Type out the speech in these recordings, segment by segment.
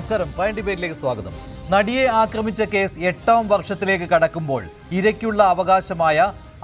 നമസ്കാരം. പ്രൈം ഡിബേറ്റിലേക്ക് സ്വാഗതം. നടിയെ ആക്രമിച്ച കേസ് 8ാം വർഷത്തിലേക്ക് കടക്കുമ്പോൾ ഇരയ്ക്കുള്ള അവകാശമായ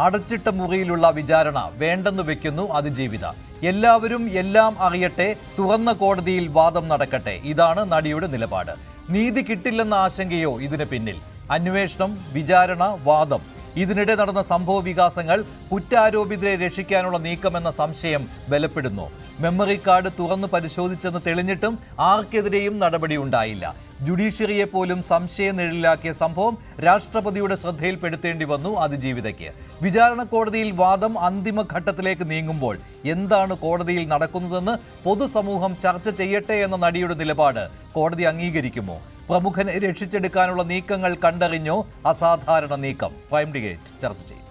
അടച്ചിട്ട മുറിയിലുള്ള വിചാരണ വേണ്ടെന്ന് വെക്കുന്നു അതിജീവിത. എല്ലാവരും എല്ലാം അറിയട്ടെ, തുറന്ന കോടതിയിൽ വാദം നടക്കട്ടെ. ഇതാണ് നടിയുടെ നിലപാട്. നീതി കിട്ടില്ലെന്ന ആശങ്കയോ ഇതിന് പിന്നിൽ? അന്വേഷണം, വിചാരണ, വാദം. ഇതിനിടെ നടന്ന സംഭവ വികാസങ്ങൾ കുറ്റാരോപിതരെ രക്ഷിക്കാനുള്ള നീക്കമെന്ന സംശയം ബലപ്പെടുന്നു. മെമ്മറി കാർഡ് തുറന്നു പരിശോധിച്ചെന്ന് തെളിഞ്ഞിട്ടും ആർക്കെതിരെയും നടപടിയുണ്ടായില്ല. ജുഡീഷ്യറിയെ പോലും സംശയനിഴലിലാക്കിയ സംഭവം രാഷ്ട്രപതിയുടെ ശ്രദ്ധയിൽപ്പെടുത്തേണ്ടി വന്നു അതിജീവിതയ്ക്ക്. വിചാരണ കോടതിയിൽ വാദം അന്തിമഘട്ടത്തിലേക്ക് നീങ്ങുമ്പോൾ എന്താണ് കോടതിയിൽ നടക്കുന്നതെന്ന് പൊതുസമൂഹം ചർച്ച ചെയ്യട്ടെ എന്ന നടിയുടെ നിലപാട് കോടതി അംഗീകരിക്കുമോ? പ്രമുഖനെ രക്ഷിച്ചെടുക്കാനുള്ള നീക്കങ്ങൾ കണ്ടറിഞ്ഞോ? അസാധാരണ നീക്കം. പ്രൈം ഡിബേറ്റ് ചർച്ച ചെയ്യും.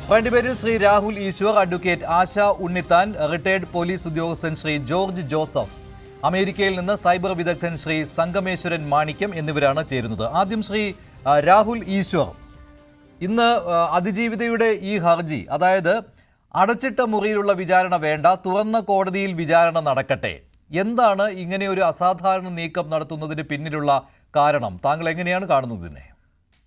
പ്രൈം ഡിബേറ്റിൽ ശ്രീ രാഹുൽ ഈശ്വർ, അഡ്വക്കേറ്റ് ആശ ഉണ്ണിത്താൻ, റിട്ടയർഡ് പോലീസ് ഉദ്യോഗസ്ഥൻ ശ്രീ ജോർജ് ജോസഫ്, അമേരിക്കയിൽ നിന്ന് സൈബർ വിദഗ്ധൻ ശ്രീ സംഗമേശ്വരൻ മാണിക്യം എന്നിവരാണ് ചേരുന്നത്. ആദ്യം ശ്രീ രാഹുൽ ഈശ്വർ, ഇന്ന് അതിജീവിതയുടെ ഈ ഹർജി, അതായത് അടച്ചിട്ട മുറിയിലുള്ള വിചാരണ വേണ്ട, തുറന്ന കോടതിയിൽ വിചാരണ നടക്കട്ടെ, എന്താണ് ഇങ്ങനെ ഒരു അസാധാരണ നീക്കം നടത്തുന്നതിന് പിന്നിലുള്ള കാരണം? താങ്കൾ എങ്ങനെയാണ് കാണുന്നതിനെ?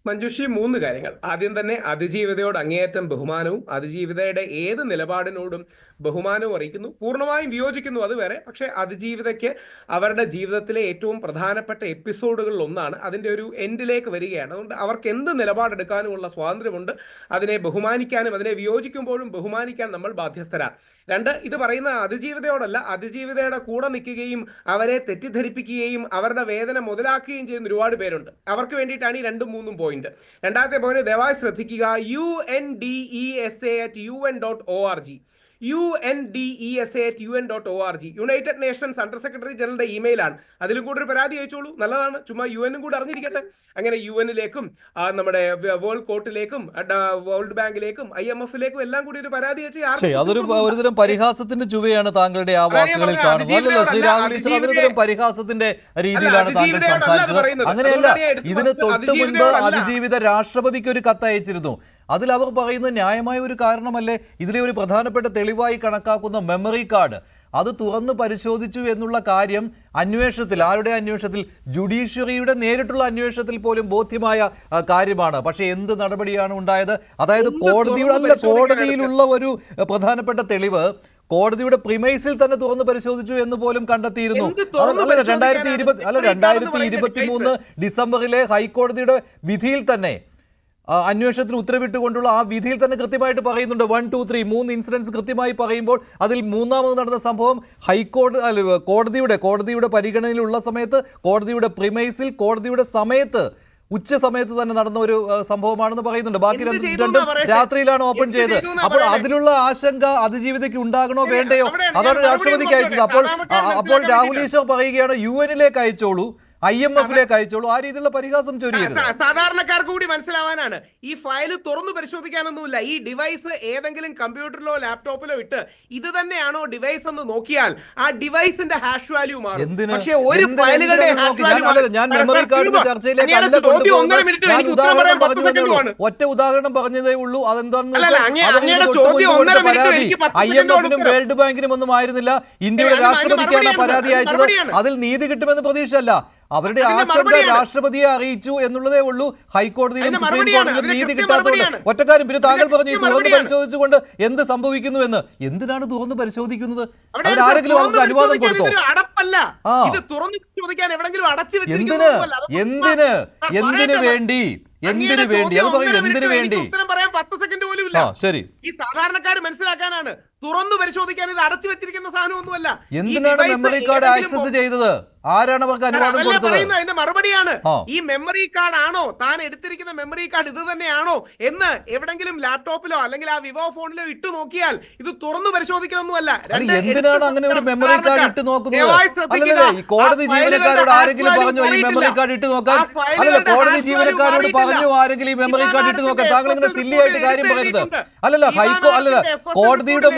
മഞ്ജുഷി, 3 കാര്യങ്ങൾ. ആദ്യം തന്നെ അതിജീവിതയോട് അങ്ങേയറ്റം ബഹുമാനവും അതിജീവിതയുടെ ഏത് നിലപാടിനോടും ബഹുമാനവും അറിയിക്കുന്നു. പൂർണ്ണമായും വിയോജിക്കുന്നു, അത് വേറെ. പക്ഷേ അതിജീവിതയ്ക്ക് അവരുടെ ജീവിതത്തിലെ ഏറ്റവും പ്രധാനപ്പെട്ട എപ്പിസോഡുകളിൽ ഒന്നാണ്. അതിൻ്റെ ഒരു എൻഡിലേക്ക് വരികയാണ്. അതുകൊണ്ട് അവർക്ക് എന്ത് നിലപാടെടുക്കാനുമുള്ള സ്വാതന്ത്ര്യമുണ്ട്. അതിനെ ബഹുമാനിക്കാനും അതിനെ വിയോജിക്കുമ്പോഴും ബഹുമാനിക്കാൻ നമ്മൾ ബാധ്യസ്ഥരാണ്. 2, ഇത് പറയുന്ന അതിജീവിതയോടല്ല, അതിജീവിതയുടെ കൂടെ നിൽക്കുകയും അവരെ തെറ്റിദ്ധരിപ്പിക്കുകയും അവരുടെ വേദന മുതലാക്കുകയും ചെയ്യുന്ന ഒരുപാട് പേരുണ്ട്. അവർക്ക് വേണ്ടിയിട്ടാണ് ഈ 2ഉം 3ഉം പോയിന്റ്. രണ്ടാമത്തെ പോയിന്റ് ദയവായി ശ്രദ്ധിക്കുക. UNDESA@UN.org UNDESA@UN.org United Nations under secretary ജനറലിന്റെ ഇമെയിലാണ്. അതിലും കൂടെ ഒരു പരാതി അയച്ചോളൂ, നല്ലതാണ്. ചുമ്മാ UN കൂടെ അറിഞ്ഞിരിക്കട്ടെ. അങ്ങനെ UN-ലേക്കും നമ്മുടെ വേൾഡ് കോർട്ടിലേക്കും വേൾഡ് ബാങ്കിലേക്കും IMF-ലേക്കും എല്ലാം കൂടി ഒരു പരാതി അയച്ച് ഒരുതരം പരിഹാസത്തിന്റെ ചുവയാണ് താങ്കളുടെ ആ വാക്കുകളിൽ കാണുന്നത്. അല്ലല്ലോ ശ്രീ രാഹുൽ ഈശ്വർ, അതൊരുതരം പരിഹാസത്തിന്റെ രീതിയിലാണ് താങ്കൾ സംസാരിച്ചത്. അങ്ങനെയല്ല, ഇതിന് തൊട്ട് മുൻപ് അതിജീവിത രാഷ്ട്രപതിക്ക് ഒരു കത്ത് അയച്ചിരുന്നു. അതിൽ അവർ പറയുന്നത് ന്യായമായ ഒരു കാരണമല്ലേ? ഇതിലെ ഒരു പ്രധാനപ്പെട്ട തെളിവായി കണക്കാക്കുന്ന മെമ്മറി കാർഡ് അത് തുറന്ന് പരിശോധിച്ചു എന്നുള്ള കാര്യം അന്വേഷണത്തിൽ, ആരുടെ അന്വേഷണത്തിൽ? ജുഡീഷ്യറിയുടെ നേരിട്ടുള്ള അന്വേഷണത്തിൽ പോലും ബോധ്യമായ കാര്യമാണ്. പക്ഷേ എന്ത് നടപടിയാണ് ഉണ്ടായത്? അതായത് കോടതിയിലുള്ള ഒരു പ്രധാനപ്പെട്ട തെളിവ് കോടതിയുടെ പ്രിമൈസിൽ തന്നെ തുറന്ന് പരിശോധിച്ചു എന്ന് പോലും കണ്ടെത്തിയിരുന്നു. 2023 ഡിസംബറിലെ ഹൈക്കോടതിയുടെ വിധിയിൽ തന്നെ, അന്വേഷണത്തിന് ഉത്തരവിട്ടുകൊണ്ടുള്ള ആ വിധിയിൽ തന്നെ കൃത്യമായിട്ട് പറയുന്നുണ്ട്. 1, 2, 3 3 ഇൻസിഡൻസ് കൃത്യമായി പറയുമ്പോൾ അതിൽ മൂന്നാമത് നടന്ന സംഭവം കോടതിയുടെ പരിഗണനയിലുള്ള സമയത്ത്, കോടതിയുടെ പ്രിമൈസിൽ, കോടതിയുടെ സമയത്ത്, ഉച്ച സമയത്ത് തന്നെ നടന്ന ഒരു സംഭവമാണെന്ന് പറയുന്നുണ്ട്. ബാക്കി രണ്ടും രാത്രിയിലാണ് ഓപ്പൺ ചെയ്തത്. അപ്പോൾ അതിലുള്ള ആശങ്ക അതിജീവിതയ്ക്ക് ഉണ്ടാകണോ വേണ്ടയോ? അതാണ് രാഷ്ട്രപതിക്ക് അയച്ചത്. അപ്പോൾ രാഹുൽ ഈശ്വർ പറയുകയാണ് UN-ലേക്ക് അയച്ചോളൂ, IMF-ലേക്ക് അയച്ചോളൂ. ആ രീതിയിലുള്ള പരിഹാസം ചൊരിയരുത്. സാധാരണക്കാർക്ക് കൂടി മനസ്സിലാവാനാണ്. ഈ ഫയൽ തുറന്നു പരിശോധിക്കാനൊന്നുമില്ല. ഈ ഡിവൈസ് ഏതെങ്കിലും കമ്പ്യൂട്ടറിലോ ലാപ്ടോപ്പിലോ ഇട്ട് ഇത് തന്നെയാണോ ഡിവൈസ് എന്ന് നോക്കിയാൽ ആ ഡിവൈസിന്റെ ഹാഷ് വാല്യൂ മാറും. പക്ഷേ ഒരു ഫയലുകളുടെ ഞാൻ മെമ്മറി കാർഡിന്റെ ചർച്ചയിലേക്ക് ഒറ്റ ഉദാഹരണം പറഞ്ഞതേ ഉള്ളൂ. അതെന്താണെന്ന് പരാതി IMF-നും വേൾഡ് ബാങ്കിനും ഒന്നും ആയിരുന്നില്ല. ഇന്ത്യയുടെ രാഷ്ട്രപതിക്കാണ് പരാതി അയച്ചത്. അതിൽ നീതി കിട്ടുമെന്ന് പ്രതീക്ഷയല്ല. അവരുടെ ആശങ്ക രാഷ്ട്രപതിയെ അറിയിച്ചു എന്നുള്ളതേ ഉള്ളൂ. ഹൈക്കോടതിയിലും സുപ്രീം കോടതിയിലും നീതി കിട്ടാത്തതുകൊണ്ട് ഒറ്റക്കാര്യം. പിന്നെ താങ്കൾ പറഞ്ഞു ഈ തുറന്ന് പരിശോധിച്ചുകൊണ്ട് എന്ത് സംഭവിക്കുന്നു എന്ന്. എന്തിനാണ് തുറന്ന് പരിശോധിക്കുന്നത്? അതിനാരെങ്കിലും അവർക്ക് അനുവാദം കൊടുത്തോ? എന്തിനു വേണ്ടി? എന്തിനു വേണ്ടി? അത് പറയൂ, എന്തിനു വേണ്ടി? പറയാൻ 10 സെക്കൻഡ് പോലും ഇല്ല. ശരി, ഈ സാധാരണക്കാർ മനസ്സിലാക്കാനാണ്. തുറന്നു പരിശോധിക്കാൻ ഇത് അടച്ചു വെച്ചിരിക്കുന്ന സാധനമൊന്നുമല്ല. എന്തിനാണ് മെമ്മറി കാർഡ് ആക്സസ് ചെയ്തത്? ആരാണ് അവർക്ക് അനുവാദം കൊടുത്തത്? അതിന്റെ മറുപടിയാണ് ഈ മെമ്മറി കാർഡ് ആണോ, താൻ എടുത്തിരിക്കുന്ന മെമ്മറി കാർഡ് ഇത് തന്നെയാണോ എന്ന് എവിടെങ്കിലും ലാപ്ടോപ്പിലോ അല്ലെങ്കിൽ ആ വിവോ ഫോണിലോ ഇട്ട് നോക്കിയാൽ ഇത് തുറന്നു പരിശോധിക്കലൊന്നുമല്ല. എന്തിനാണ് അങ്ങനെ ഒരു മെമ്മറി കാർഡ് ഇട്ട് നോക്കുന്നത്? അല്ലല്ലേ, ഈ കോടതി ജീവനക്കാരോട് ആരെങ്കിലും പറഞ്ഞോ ഈ മെമ്മറി കാർഡ് ഇട്ട് നോക്കാൻ? അല്ലല്ല, കോടതി ജീവനക്കാരോട് പറഞ്ഞോ ആരെങ്കിലും ഈ മെമ്മറി കാർഡ് ഇട്ട് നോക്കാൻ? താങ്കൾ ഇങ്ങനെ സില്ലി ആയിട്ട് കാര്യം പറയരുത്. അല്ലല്ല, കോടതിയുടെ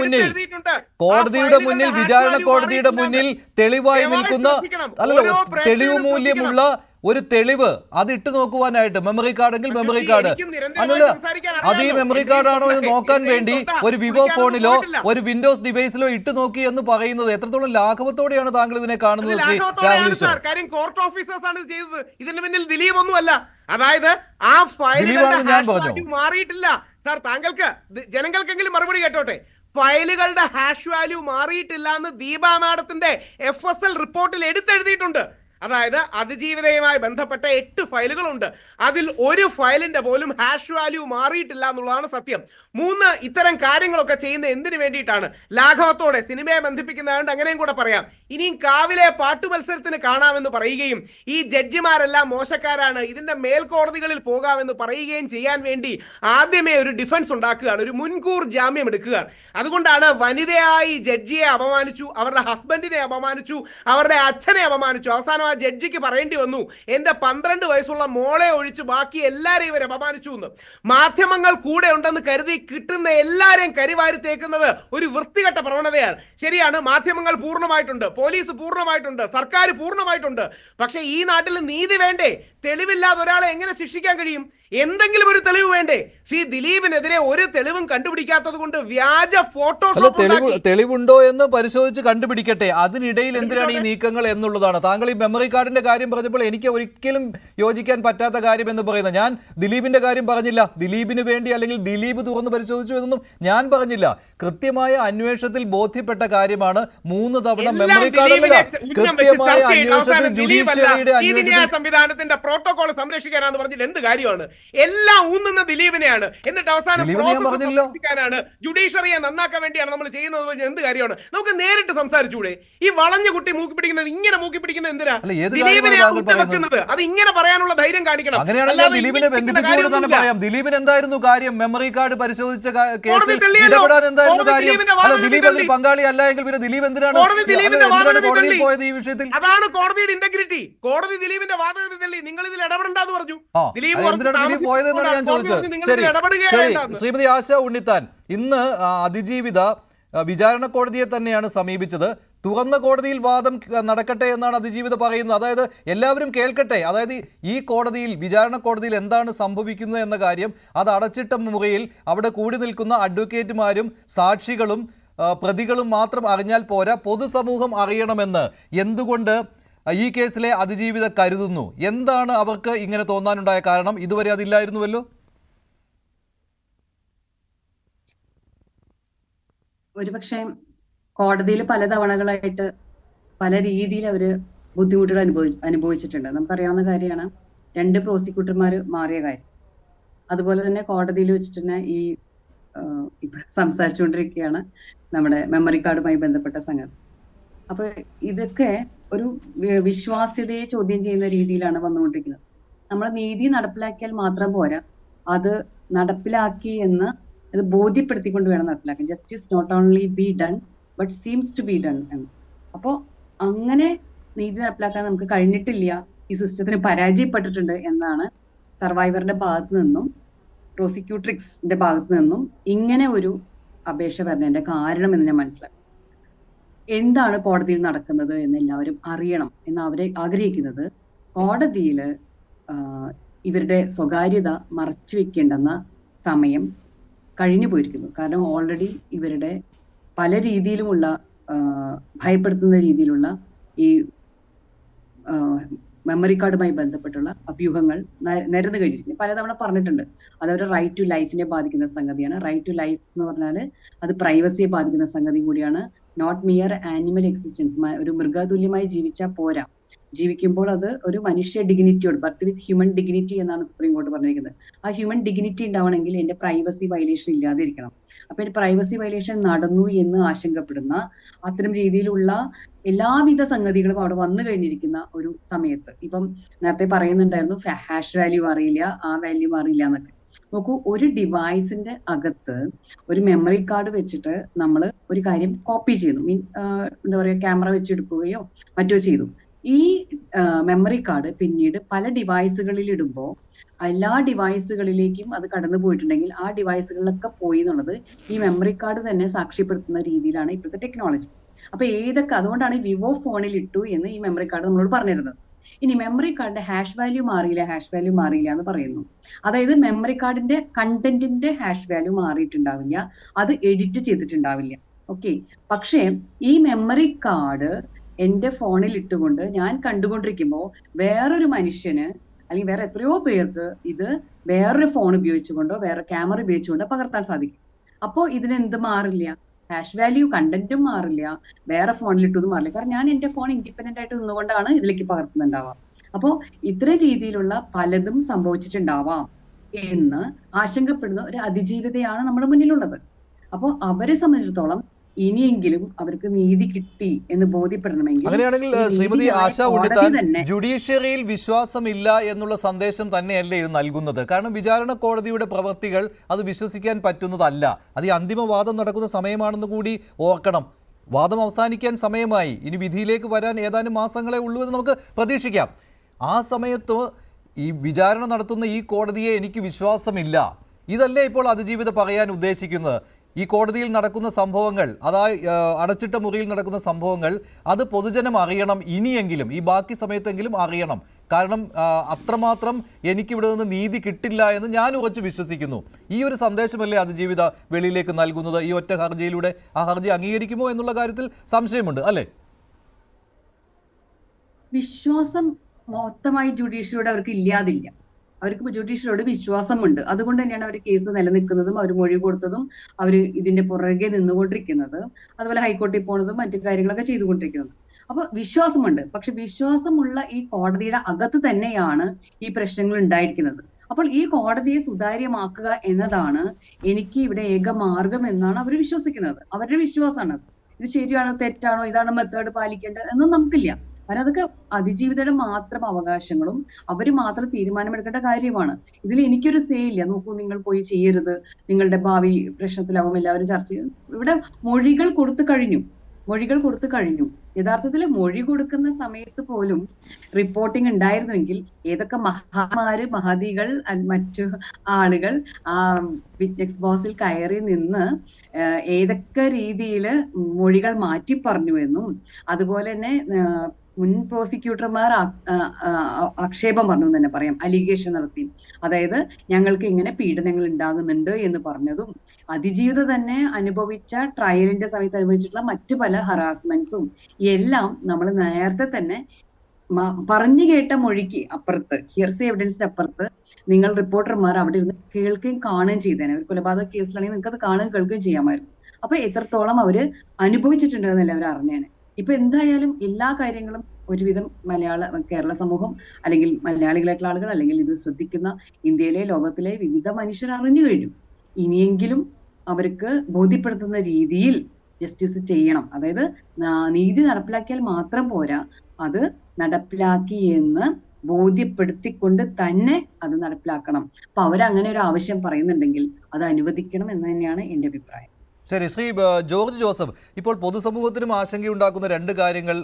മുന്നിൽ വിചാരണ കോടതിയുടെ മുന്നിൽ തെളിവായി നിൽക്കുന്ന, അല്ലല്ലോ, തെളിവ് മൂല്യമുള്ള ഒരു തെളിവ് അത് ഇട്ട് നോക്കുവാനായിട്ട് മെമ്മറി കാർഡെങ്കിൽ മെമ്മറി കാർഡ് അല്ലല്ല അത് ഈ മെമ്മറി കാർഡാണോ എന്ന് നോക്കാൻ വേണ്ടി ഒരു വിവോ ഫോണിലോ ഒരു വിൻഡോസ് ഡിവൈസിലോ ഇട്ട് നോക്കി എന്ന് പറയുന്നത് എത്രത്തോളം ലാഘവത്തോടെയാണ് താങ്കൾ ഇതിനെ കാണുന്നത് ശ്രീ രാഹുൽ ഈശ്വർ? കാര്യം കോർട്ട് ഓഫീസേഴ്സ് ആണ് ചെയ്തത്. ഇതിന് പിന്നിൽ ദിലീപ് ഒന്നുമല്ല. അതായത് ആ ഫയലുകളുടെ മാറിയിട്ടില്ല സാർ. താങ്കൾക്ക് ജനങ്ങൾക്കെങ്കിലും മറുപടി കേട്ടോട്ടെ. ഫയലുകളുടെ ഹാഷ് വാല്യൂ മാറിയിട്ടില്ല എന്ന് ദീപ മാഡത്തിന്റെ FSL റിപ്പോർട്ടിൽ എടുത്തെഴുതിയിട്ടുണ്ട്. അതായത് അതിജീവിതയുമായി ബന്ധപ്പെട്ട 8 ഫയലുകളുണ്ട്. അതിൽ ഒരു ഫയലിന്റെ പോലും ഹാഷ് വാല്യൂ മാറിയിട്ടില്ല എന്നുള്ളതാണ് സത്യം. 3 ഇത്തരം കാര്യങ്ങളൊക്കെ ചെയ്യുന്ന എന്തിനു വേണ്ടിയിട്ടാണ്? ലാഘവത്തോടെ സിനിമയെ ബന്ധിപ്പിക്കുന്നതുകൊണ്ട് അങ്ങനെയും കൂടെ പറയാം. ഇനിയും കാവിലെ പാട്ടു മത്സരത്തിന് കാണാമെന്ന് പറയുകയും ഈ ജഡ്ജിമാരെല്ലാം മോശക്കാരാണ്, ഇതിന്റെ മേൽക്കോടതികളിൽ പോകാമെന്ന് പറയുകയും ചെയ്യാൻ വേണ്ടി ആദ്യമേ ഒരു ഡിഫൻസ് ഉണ്ടാക്കുകയാണ്, ഒരു മുൻകൂർ ജാമ്യം എടുക്കുകയാണ്. അതുകൊണ്ടാണ് വനിതയായി ജഡ്ജിയെ അപമാനിച്ചു, അവരുടെ ഹസ്ബൻഡിനെ അപമാനിച്ചു, അവരുടെ അച്ഛനെ അപമാനിച്ചു. അവസാനം ആ ജഡ്ജിക്ക് പറയേണ്ടി വന്നു, എന്റെ 12 വയസ്സുള്ള മോളെ ഒഴിച്ച് ബാക്കി എല്ലാരെയും ഇവരെ അപമാനിച്ചു എന്ന്. മാധ്യമങ്ങൾ കൂടെ ഉണ്ടെന്ന് കരുതി കിട്ടുന്ന എല്ലാരെയും കരിവാരി തേക്കുന്നത് ഒരു വൃത്തികെട്ട പ്രവണതയാണ്. ശരിയാണ്, മാധ്യമങ്ങൾ പൂർണ്ണമായിട്ടുണ്ട്, പോലീസ് പൂർണ്ണമായിട്ടുണ്ട്, സർക്കാർ പൂർണ്ണമായിട്ടുണ്ട്. പക്ഷെ ഈ നാട്ടിൽ നീതി വേണ്ടേ? തെളിവില്ലാതെ ഒരാളെ എങ്ങനെ ശിക്ഷിക്കാൻ കഴിയും? എന്തെങ്കിലും ഒരു തെളിവ് വേണ്ടേ? ശ്രീ ദിലീപിനെതിരെ ഒരു തെളിവും കണ്ടുപിടിക്കാത്തത് കൊണ്ട് വ്യാജ തെളിവുണ്ടോ എന്ന് പരിശോധിച്ച് കണ്ടുപിടിക്കട്ടെ. അതിനിടയിൽ എന്തിനാണ് ഈ നീക്കങ്ങൾ എന്നുള്ളതാണ്. താങ്കൾ ഈ മെമ്മറി കാർഡിന്റെ കാര്യം പറഞ്ഞപ്പോൾ എനിക്ക് ഒരിക്കലും യോജിക്കാൻ പറ്റാത്ത കാര്യം എന്ന് പറയുന്നത്, ഞാൻ ദിലീപിന്റെ കാര്യം പറഞ്ഞില്ല, ദിലീപിന് വേണ്ടി അല്ലെങ്കിൽ ദിലീപ് തുറന്ന് പരിശോധിച്ചു എന്നൊന്നും ഞാൻ പറഞ്ഞില്ല. കൃത്യമായ അന്വേഷണത്തിൽ ബോധ്യപ്പെട്ട കാര്യമാണ് 3 തവണ മെമ്മറി കാർഡില്ല. കൃത്യമായ അന്വേഷണത്തിൽ ജുഡീഷ്യറിയുടെ സംവിധാനത്തിന്റെ പ്രോട്ടോകോൾ സംരക്ഷിക്കാനാന്ന് പറഞ്ഞിട്ട് എന്ത് കാര്യമാണ്? എല്ലാം ഊന്നുന്ന ദിലീപിനെയാണ്. എന്നിട്ട് അവസാനം ജുഡീഷ്യറിയെ നന്നാക്കാൻ വേണ്ടിയാണ് നമ്മൾ ചെയ്യുന്നത്. എന്ത് കാര്യമാണ്? നമുക്ക് നേരിട്ട് സംസാരിച്ചൂടെ? ഈ വളഞ്ഞ കുട്ടി മൂക്കി പിടിക്കുന്നത് ഇങ്ങനെ മൂക്കി പിടിക്കുന്നത് എന്തിനാ? ദിലീപിനെയാണ് വെക്കുന്നത്. അത് ഇങ്ങനെ പറയാനുള്ള ധൈര്യം കാണിക്കണം. അങ്ങനെയാണെങ്കിൽ ദിലീപിനെ ബന്ധിപ്പിച്ചുകൊണ്ട് തന്നെ പറയാം. ദിലീപിന് എന്തായിരുന്നു കാര്യം? മെമ്മറി കാർഡ് പരിശോധിച്ച കേസിൽ ഇടപെടാൻ എന്തായിരുന്നു കാര്യം? അല്ല, ദിലീപ് അതിൽ പങ്കാളി അല്ല എങ്കിൽ പിന്നെ ദിലീപ് എന്തിനാണ് കോടതിയിൽ പോയത് ഈ വിഷയത്തിൽ? അതാണ് കോടതിയുടെ ഇന്റഗ്രിറ്റി. കോടതി ദിലീപിന്റെ വാദഗതി തള്ളി. നിങ്ങൾ ഇതിൽ ഇടപെടണ്ടെന്ന് പറഞ്ഞു. ദിലീപ് പോയതെന്നാണ് ഞാൻ ചോദിച്ചത്. ശരി, ശ്രീമതി ആശ ഉണ്ണിത്താൻ, ഇന്ന് അതിജീവിത വിചാരണ കോടതിയെ തന്നെയാണ് സമീപിച്ചത്. തുറന്ന കോടതിയിൽ വാദം നടക്കട്ടെ എന്നാണ് അതിജീവിത പറയുന്നത്. അതായത് എല്ലാവരും കേൾക്കട്ടെ. അതായത് ഈ കോടതിയിൽ, വിചാരണ കോടതിയിൽ എന്താണ് സംഭവിക്കുന്നത് എന്ന കാര്യം അത് അടച്ചിട്ട മുറിയിൽ അവിടെ കൂടി നിൽക്കുന്ന അഡ്വക്കേറ്റുമാരും സാക്ഷികളും പ്രതികളും മാത്രം അറിഞ്ഞാൽ പോരാ, പൊതുസമൂഹം അറിയണമെന്ന് എന്തുകൊണ്ട് ഈ കേസിലെ അതിജീവിത കരുതുന്നു? എന്താണ് അവർക്ക് ഇങ്ങനെ തോന്നാനുണ്ടായ കാരണം? ഇതുവരെ അതില്ലായിരുന്നുവല്ലോ. ഒരുപക്ഷെ കോടതിയിൽ പല തവണകളായിട്ട് പല രീതിയിൽ അവര് ബുദ്ധിമുട്ടുകൾ അനുഭവിച്ചിട്ടുണ്ട്. നമുക്കറിയാവുന്ന കാര്യമാണ് 2 പ്രോസിക്യൂട്ടർമാർ മാറിയ കാര്യം. അതുപോലെ തന്നെ കോടതിയിൽ വെച്ചിട്ട് തന്നെ ഈ ഇപ്പൊ സംസാരിച്ചുകൊണ്ടിരിക്കുകയാണ് നമ്മുടെ മെമ്മറി കാർഡുമായി ബന്ധപ്പെട്ട സംഗതി. അപ്പൊ ഇതൊക്കെ ഒരു വിശ്വാസ്യതയെ ചോദ്യം ചെയ്യുന്ന രീതിയിലാണ് വന്നുകൊണ്ടിരിക്കുന്നത്. നമ്മൾ നീതി നടപ്പിലാക്കിയാൽ മാത്രം പോരാ, അത് നടപ്പിലാക്കി എന്ന് അത് ബോധ്യപ്പെടുത്തിക്കൊണ്ട് വേണം നടപ്പിലാക്കാൻ. Justice not only be done but seems to be done എന്ന്. അപ്പോൾ അങ്ങനെ നീതി നടപ്പിലാക്കാൻ നമുക്ക് കഴിഞ്ഞിട്ടില്ല, ഈ സിസ്റ്റത്തിന് പരാജയപ്പെട്ടിട്ടുണ്ട് എന്നാണ് സർവൈവറിന്റെ ഭാഗത്തു നിന്നും പ്രോസിക്യൂട്രിക്സിന്റെ ഭാഗത്തു നിന്നും ഇങ്ങനെ ഒരു അപേക്ഷ വരുന്നതിന്റെ കാരണം എന്ന് ഞാൻ മനസ്സിലാക്കി. എന്താണ് കോടതിയിൽ നടക്കുന്നത് എന്ന് എല്ലാവരും അറിയണം എന്ന് അവരെ ആഗ്രഹിക്കുന്നത്. കോടതിയിൽ ഇവരുടെ സ്വകാര്യത മറച്ചു വെക്കേണ്ടെന്ന സമയം കഴിഞ്ഞു പോയിരിക്കുന്നു. കാരണം ഓൾറെഡി ഇവരുടെ പല രീതിയിലുമുള്ള ഭയപ്പെടുത്തുന്ന രീതിയിലുള്ള ഈ മെമ്മറി കാർഡുമായി ബന്ധപ്പെട്ടുള്ള അഭ്യൂഹങ്ങൾ നിരന്നു കഴിഞ്ഞിരിക്കുന്നു. പലതവണ പറഞ്ഞിട്ടുണ്ട്, അതവരുടെ റൈറ്റ് ടു ലൈഫിനെ ബാധിക്കുന്ന സംഗതിയാണ്. റൈറ്റ് ടു ലൈഫ് എന്ന് പറഞ്ഞാൽ അത് പ്രൈവസിയെ ബാധിക്കുന്ന സംഗതി കൂടിയാണ്. നോട്ട് മിയർ ആനിമൽ എക്സിസ്റ്റൻസ്, ഒരു മൃഗതുല്യമായി ജീവിച്ചാൽ പോരാ, ജീവിക്കുമ്പോൾ അത് ഒരു മനുഷ്യ ഡിഗ്നിറ്റിയോട്, ബർത്ത് വിത്ത് ഹ്യൂമൻ ഡിഗ്നിറ്റി എന്നാണ് സുപ്രീം കോടതി പറഞ്ഞിരിക്കുന്നത്. ആ ഹ്യൂമൻ ഡിഗ്നിറ്റി ഉണ്ടാവണമെങ്കിൽ എന്റെ പ്രൈവസി വയലേഷൻ ഇല്ലാതിരിക്കണം. അപ്പൊ എന്റെ പ്രൈവസി വയലേഷൻ നടന്നു എന്ന് ആശങ്കപ്പെടുന്ന അത്തരം രീതിയിലുള്ള എല്ലാവിധ സംഗതികളും അവിടെ വന്നു കഴിഞ്ഞിരിക്കുന്ന ഒരു സമയത്ത്, ഇപ്പം നേരത്തെ പറയുന്നുണ്ടായിരുന്നു ഹാഷ് വാല്യൂ അറിയില്ല, ആ വാല്യൂ അറിയില്ല എന്നൊക്കെ. നോക്കൂ, ഒരു ഡിവൈസിന്റെ അകത്ത് ഒരു മെമ്മറി കാർഡ് വെച്ചിട്ട് നമ്മൾ ഒരു കാര്യം കോപ്പി ചെയ്തു, എന്താ പറയുക, ക്യാമറ വെച്ചെടുക്കുകയോ മറ്റോ ചെയ്തു. ഈ മെമ്മറി കാർഡ് പിന്നീട് പല ഡിവൈസുകളിൽ ഇടുമ്പോൾ എല്ലാ ഡിവൈസുകളിലേക്കും അത് കടന്നു പോയിട്ടുണ്ടെങ്കിൽ ആ ഡിവൈസുകളിലൊക്കെ പോയി എന്നുള്ളത് ഈ മെമ്മറി കാർഡ് തന്നെ സാക്ഷ്യപ്പെടുത്തുന്ന രീതിയിലാണ് ഇപ്പോഴത്തെ ടെക്നോളജി. അപ്പൊ ഏതൊക്കെ, അതുകൊണ്ടാണ് വിവോ ഫോണിൽ ഇട്ടു എന്ന് ഈ മെമ്മറി കാർഡ് നമ്മളോട് പറഞ്ഞിരുന്നത്. ഇനി മെമ്മറി കാർഡിന്റെ ഹാഷ് വാല്യൂ മാറിയില്ല എന്ന് പറയുന്നു. അതായത് മെമ്മറി കാർഡിന്റെ കണ്ടന്റിന്റെ ഹാഷ് വാല്യൂ മാറിയിട്ടുണ്ടാവില്ല, അത് എഡിറ്റ് ചെയ്തിട്ടുണ്ടാവില്ല. ഓക്കെ. പക്ഷേ ഈ മെമ്മറി കാർഡ് എന്റെ ഫോണിൽ ഇട്ടുകൊണ്ട് ഞാൻ കണ്ടുകൊണ്ടിരിക്കുമ്പോൾ വേറൊരു മനുഷ്യന് അല്ലെങ്കിൽ വേറെ എത്രയോ പേർക്ക് ഇത് വേറൊരു ഫോൺ ഉപയോഗിച്ചുകൊണ്ടോ വേറെ ക്യാമറ ഉപയോഗിച്ചുകൊണ്ടോ പകർത്താൻ സാധിക്കും. അപ്പോ ഇതിനെന്ത് മാറില്ല? ഹാഷ് വാല്യൂ കണ്ടന്റും മാറില്ല, വേറെ ഫോണിലിട്ടതും മാറില്ല. കാരണം ഞാൻ എന്റെ ഫോൺ ഇൻഡിപെൻഡന്റ് ആയിട്ട് നിന്നുകൊണ്ടാണ് ഇതിലേക്ക് പകർത്തുന്നുണ്ടാവാം. അപ്പോ ഇത്തരം രീതിയിലുള്ള പലതും സംഭവിച്ചിട്ടുണ്ടാവാം എന്ന് ആശങ്കപ്പെടുന്ന ഒരു അതിജീവിതയാണ് നമ്മുടെ മുന്നിലുള്ളത്. അപ്പോൾ അവരെ സംബന്ധിച്ചിടത്തോളം ഇനിയെങ്കിലും അവർക്ക് നീതി കിട്ടി എന്ന് ബോധ്യപ്പെടണമെങ്കിൽ അങ്ങനെയാണെങ്കിൽ ശ്രീമതി ആശ ഉണ്ണിത്താൻ, ജുഡീഷ്യറിയിൽ വിശ്വാസമില്ല എന്നുള്ള സന്ദേശം തന്നെയല്ലേ ഇത് നൽകുന്നത്? കാരണം വിചാരണ കോടതിയുടെ പ്രവൃത്തികൾ അത് വിശ്വസിക്കാൻ പറ്റുന്നതല്ല. അത് ഈ അന്തിമവാദം നടക്കുന്ന സമയമാണെന്ന് കൂടി ഓർക്കണം. വാദം അവസാനിക്കാൻ സമയമായി, ഇനി വിധിയിലേക്ക് വരാൻ ഏതാനും മാസങ്ങളെ ഉള്ളൂ എന്ന് നമുക്ക് പ്രതീക്ഷിക്കാം. ആ സമയത്ത് ഈ വിചാരണ നടത്തുന്ന ഈ കോടതിയെ എനിക്ക് വിശ്വാസമില്ല, ഇതല്ലേ ഇപ്പോൾ അതിജീവിത പറയാൻ ഉദ്ദേശിക്കുന്നത്? ഈ കോടതിയിൽ നടക്കുന്ന സംഭവങ്ങൾ, അതായത് അടച്ചിട്ട മുറിയിൽ നടക്കുന്ന സംഭവങ്ങൾ, അത് പൊതുജനം അറിയണം, ഇനിയെങ്കിലും ഈ ബാക്കി സമയത്തെങ്കിലും അറിയണം. കാരണം അത്രമാത്രം എനിക്കിവിടെ നിന്ന് നീതി കിട്ടില്ല എന്ന് ഞാൻ ഉറച്ചു വിശ്വസിക്കുന്നു. ഈ ഒരു സന്ദേശമല്ലേ അതിജീവിത വെളിയിലേക്ക് നൽകുന്നത് ഈ ഒറ്റ ഹർജിയിലൂടെ? ആ ഹർജി അംഗീകരിക്കുമോ എന്നുള്ള കാര്യത്തിൽ സംശയമുണ്ട് അല്ലേ? വിശ്വാസം മൊത്തമായി ജുഡീഷ്യറിയോട് അവർക്ക് ഇല്ലാതില്ല. അവർക്ക് ജുഡീഷ്യറിയോട് വിശ്വാസമുണ്ട്. അതുകൊണ്ട് തന്നെയാണ് അവർ കേസ് നിലനിൽക്കുന്നതും അവർ മൊഴി കൊടുത്തതും അവർ ഇതിന്റെ പുറകെ നിന്നുകൊണ്ടിരിക്കുന്നത്, അതുപോലെ ഹൈക്കോടതിയിൽ പോണതും മറ്റു കാര്യങ്ങളൊക്കെ ചെയ്തുകൊണ്ടിരിക്കുന്നത്. അപ്പൊ വിശ്വാസമുണ്ട്. പക്ഷെ വിശ്വാസമുള്ള ഈ കോടതിയുടെ അകത്ത് തന്നെയാണ് ഈ പ്രശ്നങ്ങൾ ഉണ്ടായിരിക്കുന്നത്. അപ്പോൾ ഈ കോടതിയെ സുതാര്യമാക്കുക എന്നതാണ് എനിക്ക് ഇവിടെ ഏക മാർഗം എന്നാണ് അവർ വിശ്വസിക്കുന്നത്. അവരുടെ വിശ്വാസമാണ്. ഇത് ശരിയാണോ തെറ്റാണോ, ഇതാണ് മെത്തേഡ് പാലിക്കേണ്ടത് എന്നും നമുക്കില്ല. കാരണം അതൊക്കെ അതിജീവിതയുടെ മാത്രം അവകാശങ്ങളും അവർ മാത്രം തീരുമാനമെടുക്കേണ്ട കാര്യമാണ്. ഇതിൽ എനിക്കൊരു സേ ഇല്ല. നോക്കൂ, നിങ്ങൾ പോയി ചെയ്യരുത്, നിങ്ങളുടെ ഭാവി പ്രശ്നത്തിലാവും, എല്ലാവരും ചർച്ച ചെയ്യും. ഇവിടെ മൊഴികൾ കൊടുത്തു കഴിഞ്ഞു. യഥാർത്ഥത്തിൽ മൊഴി കൊടുക്കുന്ന സമയത്ത് പോലും റിപ്പോർട്ടിംഗ് ഉണ്ടായിരുന്നുവെങ്കിൽ ഏതൊക്കെ മഹതികൾ മറ്റു ആളുകൾ ആ വിറ്റ്നസ് ബോക്സിൽ കയറി നിന്ന് ഏതൊക്കെ രീതിയിൽ മൊഴികൾ മാറ്റി പറഞ്ഞു എന്നും, അതുപോലെ തന്നെ മുൻ പ്രോസിക്യൂട്ടർമാർ ആക്ഷേപം പറഞ്ഞു തന്നെ പറയാം, അലിഗേഷൻ നടത്തി. അതായത് ഞങ്ങൾക്ക് ഇങ്ങനെ പീഡനങ്ങൾ ഉണ്ടാകുന്നുണ്ട് എന്ന് പറഞ്ഞതും, അതിജീവിത തന്നെ അനുഭവിച്ച ട്രയലിന്റെ സമയത്ത് അനുഭവിച്ചിട്ടുള്ള മറ്റു പല ഹറാസ്മെന്റ്സും എല്ലാം നമ്മൾ നേരത്തെ തന്നെ പറഞ്ഞു കേട്ട മൊഴിക്ക് അപ്പുറത്ത്, ഹിയർസേ എവിഡൻസിന്റെ അപ്പുറത്ത് നിങ്ങൾ റിപ്പോർട്ടർമാർ അവിടെ ഇരുന്ന് കേൾക്കുകയും കാണുകയും ചെയ്തേനെ. ഒരു കൊലപാതക കേസിലാണെങ്കിൽ നിങ്ങൾക്ക് അത് കാണുകയും കേൾക്കുകയും ചെയ്യാമായിരുന്നു. അപ്പൊ എത്രത്തോളം അവര് അനുഭവിച്ചിട്ടുണ്ട് എന്നല്ല അവർ അറിഞ്ഞേനെ. ഇപ്പൊ എന്തായാലും എല്ലാ കാര്യങ്ങളും ഒരുവിധം കേരള സമൂഹം അല്ലെങ്കിൽ മലയാളികളായിട്ടുള്ള ആളുകൾ അല്ലെങ്കിൽ ഇത് ശ്രദ്ധിക്കുന്ന ഇന്ത്യയിലെ ലോകത്തിലെ വിവിധ മനുഷ്യർ അറിഞ്ഞു കഴിഞ്ഞു. ഇനിയെങ്കിലും അവർക്ക് ബോധ്യപ്പെടുത്തുന്ന രീതിയിൽ ജസ്റ്റിസ് ചെയ്യണം. അതായത് നീതി നടപ്പിലാക്കിയാൽ മാത്രം പോരാ, അത് നടപ്പിലാക്കി എന്ന് ബോധ്യപ്പെടുത്തിക്കൊണ്ട് തന്നെ അത് നടപ്പിലാക്കണം. അപ്പൊ അവരങ്ങനെ ഒരു ആവശ്യം പറയുന്നുണ്ടെങ്കിൽ അത് അനുവദിക്കണം എന്ന് തന്നെയാണ് എന്റെ അഭിപ്രായം. ശരി. ശ്രീ ജോർജ് ജോസഫ്, ഇപ്പോൾ പൊതുസമൂഹത്തിനും ആശങ്കയുണ്ടാക്കുന്ന രണ്ട് കാര്യങ്ങൾ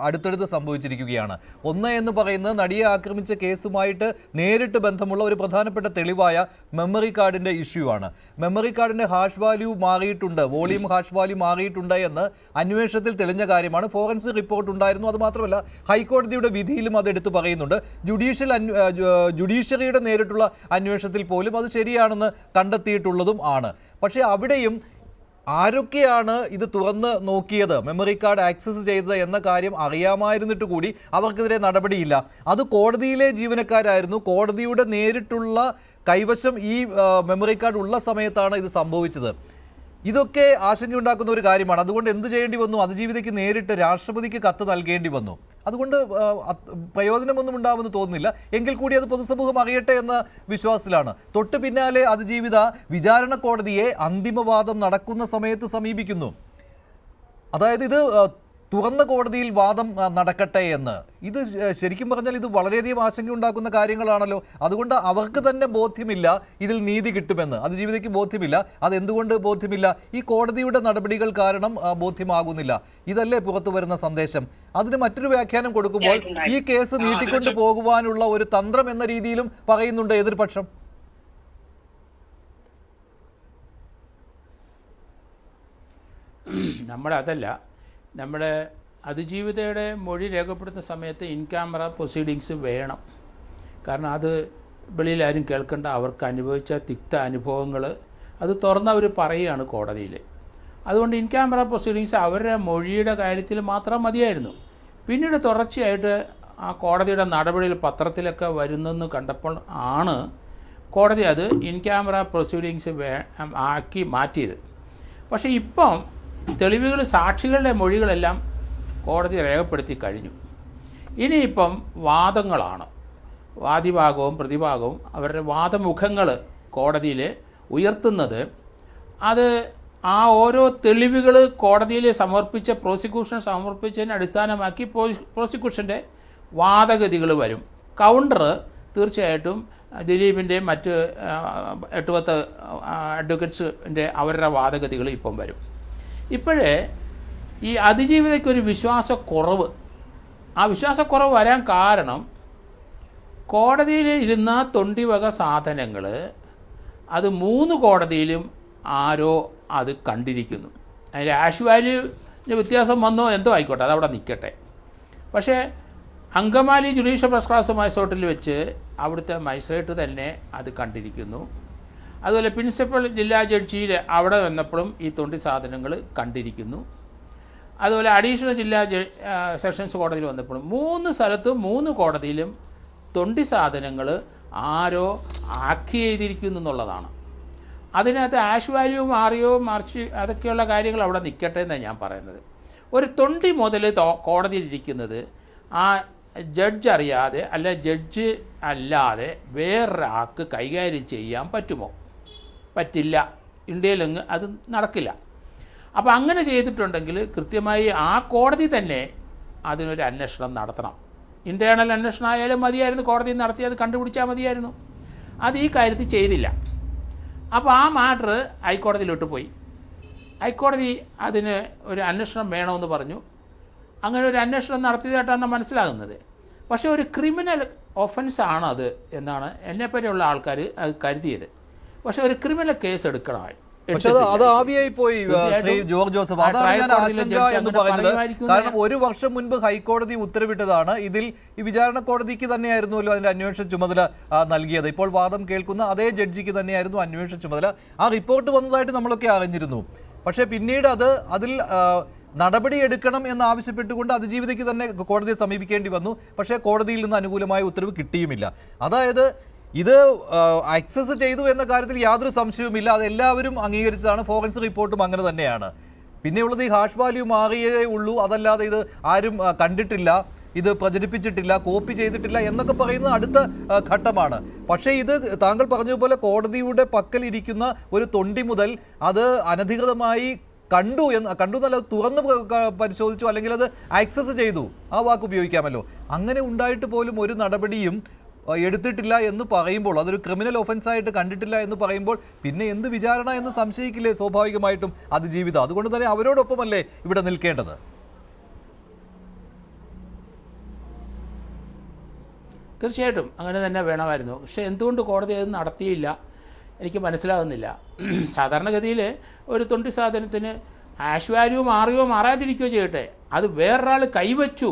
അടുത്തടുത്ത് സംഭവിച്ചിരിക്കുകയാണ്. ഒന്ന് എന്ന് പറയുന്നത് നടിയെ ആക്രമിച്ച കേസുമായിട്ട് നേരിട്ട് ബന്ധമുള്ള ഒരു പ്രധാനപ്പെട്ട തെളിവായ മെമ്മറി കാർഡിൻ്റെ ഇഷ്യൂ ആണ്. മെമ്മറി കാർഡിൻ്റെ ഹാഷ് വാല്യൂ മാറിയിട്ടുണ്ട്, വോളിയം ഹാഷ് വാല്യൂ മാറിയിട്ടുണ്ട് എന്ന് അന്വേഷണത്തിൽ തെളിഞ്ഞ കാര്യമാണ്. ഫോറൻസിക് റിപ്പോർട്ട് ഉണ്ടായിരുന്നു. അതുമാത്രമല്ല ഹൈക്കോടതിയുടെ വിധിയിലും അത് എടുത്തു പറയുന്നുണ്ട്. ജുഡീഷ്യറിയുടെ നേരിട്ടുള്ള അന്വേഷണത്തിൽ പോലും അത് ശരിയാണെന്ന് കണ്ടെത്തിയിട്ടുള്ളതും ആണ്. പക്ഷേ അവിടെയും ആരൊക്കെയാണ് ഇത് തുറന്ന് നോക്കിയത്, മെമ്മറി കാർഡ് ആക്സസ് ചെയ്തത് എന്ന കാര്യം അറിയാമായിരുന്നിട്ട് കൂടി അവർക്കെതിരെ നടപടിയില്ല. അത് കോടതിയിലെ ജീവനക്കാരായിരുന്നു. കോടതിയുടെ നേരിട്ടുള്ള കൈവശം ഈ മെമ്മറി കാർഡ് ഉള്ള സമയത്താണ് ഇത് സംഭവിച്ചത്. ഇതൊക്കെ ആശങ്കയുണ്ടാക്കുന്ന ഒരു കാര്യമാണ്. അതുകൊണ്ട് എന്ത് ചെയ്യേണ്ടി വന്നു? അതിജീവിതയ്ക്ക് നേരിട്ട് രാഷ്ട്രപതിക്ക് കത്ത് നൽകേണ്ടി വന്നു. അതുകൊണ്ട് പ്രയോജനമൊന്നും ഉണ്ടാവുമെന്ന് തോന്നുന്നില്ല. എങ്കിൽ കൂടി അത് പൊതുസമൂഹം അറിയട്ടെ എന്ന വിശ്വാസത്തിലാണ്. തൊട്ട് പിന്നാലെ അതിജീവിത വിചാരണ കോടതിയെ അന്തിമവാദം നടക്കുന്ന സമയത്ത് സമീപിക്കുന്നു. അതായത് ഇത് തുറന്ന കോടതിയിൽ വാദം നടക്കട്ടെ എന്ന്. ഇത് ശരിക്കും പറഞ്ഞാൽ ഇത് വളരെയധികം ആശങ്കയുണ്ടാക്കുന്ന കാര്യങ്ങളാണല്ലോ. അതുകൊണ്ട് അവർക്ക് തന്നെ ബോധ്യമില്ല ഇതിൽ നീതി കിട്ടുമെന്ന്. അതിജീവിതയ്ക്ക് ബോധ്യമില്ല. അതെന്തുകൊണ്ട് ബോധ്യമില്ല? ഈ കോടതിയുടെ നടപടികൾ കാരണം ബോധ്യമാകുന്നില്ല. ഇതല്ലേ പുറത്തു വരുന്ന സന്ദേശം. അതിന് മറ്റൊരു വ്യാഖ്യാനം കൊടുക്കുമ്പോൾ ഈ കേസ് നീട്ടിക്കൊണ്ടു പോകുവാനുള്ള ഒരു തന്ത്രം എന്ന രീതിയിലും പറയുന്നുണ്ട് എതിർപക്ഷം. നമ്മുടെ അതിജീവിതയുടെ മൊഴി രേഖപ്പെടുത്തുന്ന സമയത്ത് ഇൻ ക്യാമറ പ്രൊസീഡിങ്സ് വേണം. കാരണം അത് വെളിയിൽ ആരും കേൾക്കേണ്ട, അവർക്ക് അനുഭവിച്ച തിക്ത അനുഭവങ്ങൾ അത് തുറന്നവർ പറയുകയാണ് കോടതിയിൽ. അതുകൊണ്ട് ഇൻ ക്യാമറ പ്രൊസീഡിങ്സ് അവരുടെ മൊഴിയുടെ കാര്യത്തിൽ മാത്രം മതിയായിരുന്നു. പിന്നീട് തുടർച്ചയായിട്ട് ആ കോടതിയുടെ നടപടിയിൽ പത്രത്തിലൊക്കെ വരുന്നെന്ന് കണ്ടപ്പോൾ ആണ് കോടതി അത് ഇൻ ക്യാമറ പ്രൊസീഡിങ്സ് ആക്കി മാറ്റിയത്. പക്ഷേ ഇപ്പം തെളിവുകൾ, സാക്ഷികളുടെ മൊഴികളെല്ലാം കോടതി രേഖപ്പെടുത്തി കഴിഞ്ഞു. ഇനിയിപ്പം വാദങ്ങളാണ്. വാദിഭാഗവും പ്രതിഭാഗവും അവരുടെ വാദമുഖങ്ങൾ കോടതിയിൽ ഉയർത്തുന്നത്, അത് ആ ഓരോ തെളിവുകൾ കോടതിയിൽ പ്രോസിക്യൂഷൻ സമർപ്പിച്ചതിനെ അടിസ്ഥാനമാക്കി പ്രോസിക്യൂഷൻ്റെ വാദഗതികൾ വരും. കൗണ്ടർ തീർച്ചയായിട്ടും ദിലീപിൻ്റെയും മറ്റ് 8-10 അഡ്വക്കേറ്റ്സിൻ്റെ അവരുടെ വാദഗതികൾ ഇപ്പം വരും. ഇപ്പോഴേ ഈ അതിജീവിതയ്ക്കൊരു വിശ്വാസക്കുറവ്, ആ വിശ്വാസക്കുറവ് വരാൻ കാരണം കോടതിയിൽ ഇരുന്ന തൊണ്ടിവക സാധനങ്ങൾ അത് 3 കോടതിയിലും ആരോ അത് കണ്ടിരിക്കുന്നു. അതിൻ്റെ ആഷ് വാല്യൂവിന് വ്യത്യാസം വന്നോ എന്തോ ആയിക്കോട്ടെ, അതവിടെ നിൽക്കട്ടെ. പക്ഷേ അങ്കമാലി ജുഡീഷ്യൽ ഫസ്റ്റ് ക്ലാസ് മജിസ്ട്രേറ്റിൽ വെച്ച് അവിടുത്തെ മജിസ്ട്രേറ്റ് തന്നെ അത് കണ്ടിരിക്കുന്നു. അതുപോലെ പ്രിൻസിപ്പൽ ജില്ലാ ജഡ്ജിയിൽ അവിടെ വന്നപ്പോഴും ഈ തൊണ്ടി സാധനങ്ങൾ കണ്ടിരിക്കുന്നു. അതുപോലെ അഡീഷണൽ ജില്ലാ സെഷൻസ് കോടതിയിൽ വന്നപ്പോഴും 3 സ്ഥലത്തും 3 കോടതിയിലും തൊണ്ടി സാധനങ്ങൾ ആരോ ആക്കി ചെയ്തിരിക്കുന്നു എന്നുള്ളതാണ്. അതിനകത്ത് ആഷ് വാല്യൂ മാറിയോ മറിച്ച് അതൊക്കെയുള്ള കാര്യങ്ങൾ അവിടെ നിൽക്കട്ടെ എന്നാണ് ഞാൻ പറയുന്നത്. ഒരു തൊണ്ടി മുതൽ കോടതിയിലിരിക്കുന്നത് ആ ജഡ്ജ് അറിയാതെ അല്ല ജഡ്ജ് അല്ലാതെ വേറൊരാൾക്ക് കൈകാര്യം ചെയ്യാൻ പറ്റുമോ? പറ്റില്ല. ഇന്ത്യയിലെങ്ങ് അത് നടക്കില്ല. അപ്പോൾ അങ്ങനെ ചെയ്തിട്ടുണ്ടെങ്കിൽ കൃത്യമായി ആ കോടതി തന്നെ അതിനൊരു അന്വേഷണം നടത്തണം. ഇൻറ്റേർണൽ അന്വേഷണം ആയാലും മതിയായിരുന്നു, കോടതി നടത്തി അത് കണ്ടുപിടിച്ചാൽ മതിയായിരുന്നു. അത് ഈ കാര്യത്തിൽ ചെയ്തില്ല. അപ്പോൾ ആ മാറ്റർ ഹൈക്കോടതിയിലോട്ട് പോയി. ഹൈക്കോടതി അതിന് ഒരു അന്വേഷണം വേണമെന്ന് പറഞ്ഞു. അങ്ങനെ ഒരു അന്വേഷണം നടത്തിയതായിട്ടാണ് മനസ്സിലാകുന്നത്. പക്ഷേ ഒരു ക്രിമിനൽ ഒഫൻസാണ് അത് എന്നാണ് എന്നെപ്പറ്റിയുള്ള ആൾക്കാർ അത് കരുതിയത്. പക്ഷേ ഒരു ക്രിമിനൽ കേസ് എടുക്കണമായി. അത് ആവിയായി പോയി ശ്രീ ജോർജ് ജോസഫ്. അതാണ് ഞാൻ ആശങ്ക എന്ന് പറയുന്നത്. കാരണം 1 വർഷം മുൻപ് ഹൈക്കോടതി ഉത്തരവിട്ടതാണ്. ഇതിൽ ഈ വിചാരണ കോടതിക്ക് തന്നെയായിരുന്നുവല്ലോ അതിന്റെ അന്വേഷണ ചുമതല നൽകിയത്. ഇപ്പോൾ വാദം കേൾക്കുന്ന അതേ ജഡ്ജിക്ക് തന്നെയായിരുന്നു അന്വേഷണ ചുമതല. ആ റിപ്പോർട്ട് വന്നതായിട്ട് നമ്മളൊക്കെ അറിഞ്ഞിരുന്നു. പക്ഷേ പിന്നീട് അതിൽ നടപടി എടുക്കണം എന്നാവശ്യപ്പെട്ടുകൊണ്ട് അതിജീവിതയ്ക്ക് തന്നെ കോടതിയെ സമീപിക്കേണ്ടി വന്നു. പക്ഷേ കോടതിയിൽ നിന്ന് അനുകൂലമായ ഉത്തരവ് കിട്ടിയുമില്ല. അതായത് ഇത് ആക്സസ് ചെയ്തു എന്ന കാര്യത്തിൽ യാതൊരു സംശയവുമില്ല. അത് എല്ലാവരും അംഗീകരിച്ചതാണ്. ഫോറൻസിക് റിപ്പോർട്ടും അങ്ങനെ തന്നെയാണ്. പിന്നെയുള്ളത് ഈ ഹാഷ് വാല്യൂ മാറിയേ ഉള്ളൂ, അതല്ലാതെ ഇത് ആരും കണ്ടിട്ടില്ല, ഇത് പ്രചരിപ്പിച്ചിട്ടില്ല, കോപ്പി ചെയ്തിട്ടില്ല എന്നൊക്കെ പറയുന്നത് അടുത്ത ഘട്ടമാണ്. പക്ഷേ ഇത് താങ്കൾ പറഞ്ഞതുപോലെ കോടതിയുടെ പക്കലിരിക്കുന്ന ഒരു തൊണ്ടി മുതൽ അത് അനധികൃതമായി കണ്ടു എന്നല്ല, തുറന്ന് പരിശോധിച്ചു, അല്ലെങ്കിൽ അത് ആക്സസ് ചെയ്തു, ആ വാക്ക് ഉപയോഗിക്കാമല്ലോ. അങ്ങനെ ഉണ്ടായിട്ട് പോലും ഒരു നടപടിയും എടുത്തിട്ടില്ല എന്ന് പറയുമ്പോൾ, അതൊരു ക്രിമിനൽ ഒഫൻസായിട്ട് കണ്ടിട്ടില്ല എന്ന് പറയുമ്പോൾ പിന്നെ എന്ത് വിചാരണ എന്ന് സംശയിക്കില്ലേ സ്വാഭാവികമായിട്ടും അതിജീവിതം. അതുകൊണ്ട് തന്നെ അവരോടൊപ്പമല്ലേ ഇവിടെ നിൽക്കേണ്ടത്? തീർച്ചയായിട്ടും അങ്ങനെ തന്നെ വേണമായിരുന്നു. പക്ഷേ എന്തുകൊണ്ട് കോടതി അത് നടത്തിയില്ല എനിക്ക് മനസ്സിലാകുന്നില്ല. സാധാരണഗതിയിൽ ഒരു തൊണ്ടി സാധനത്തിന് ആഷ് വാല്യൂ മാറിയോ മാറാതിരിക്കുകയോ ചെയ്യട്ടെ, അത് വേറൊരാൾ കൈവച്ചു,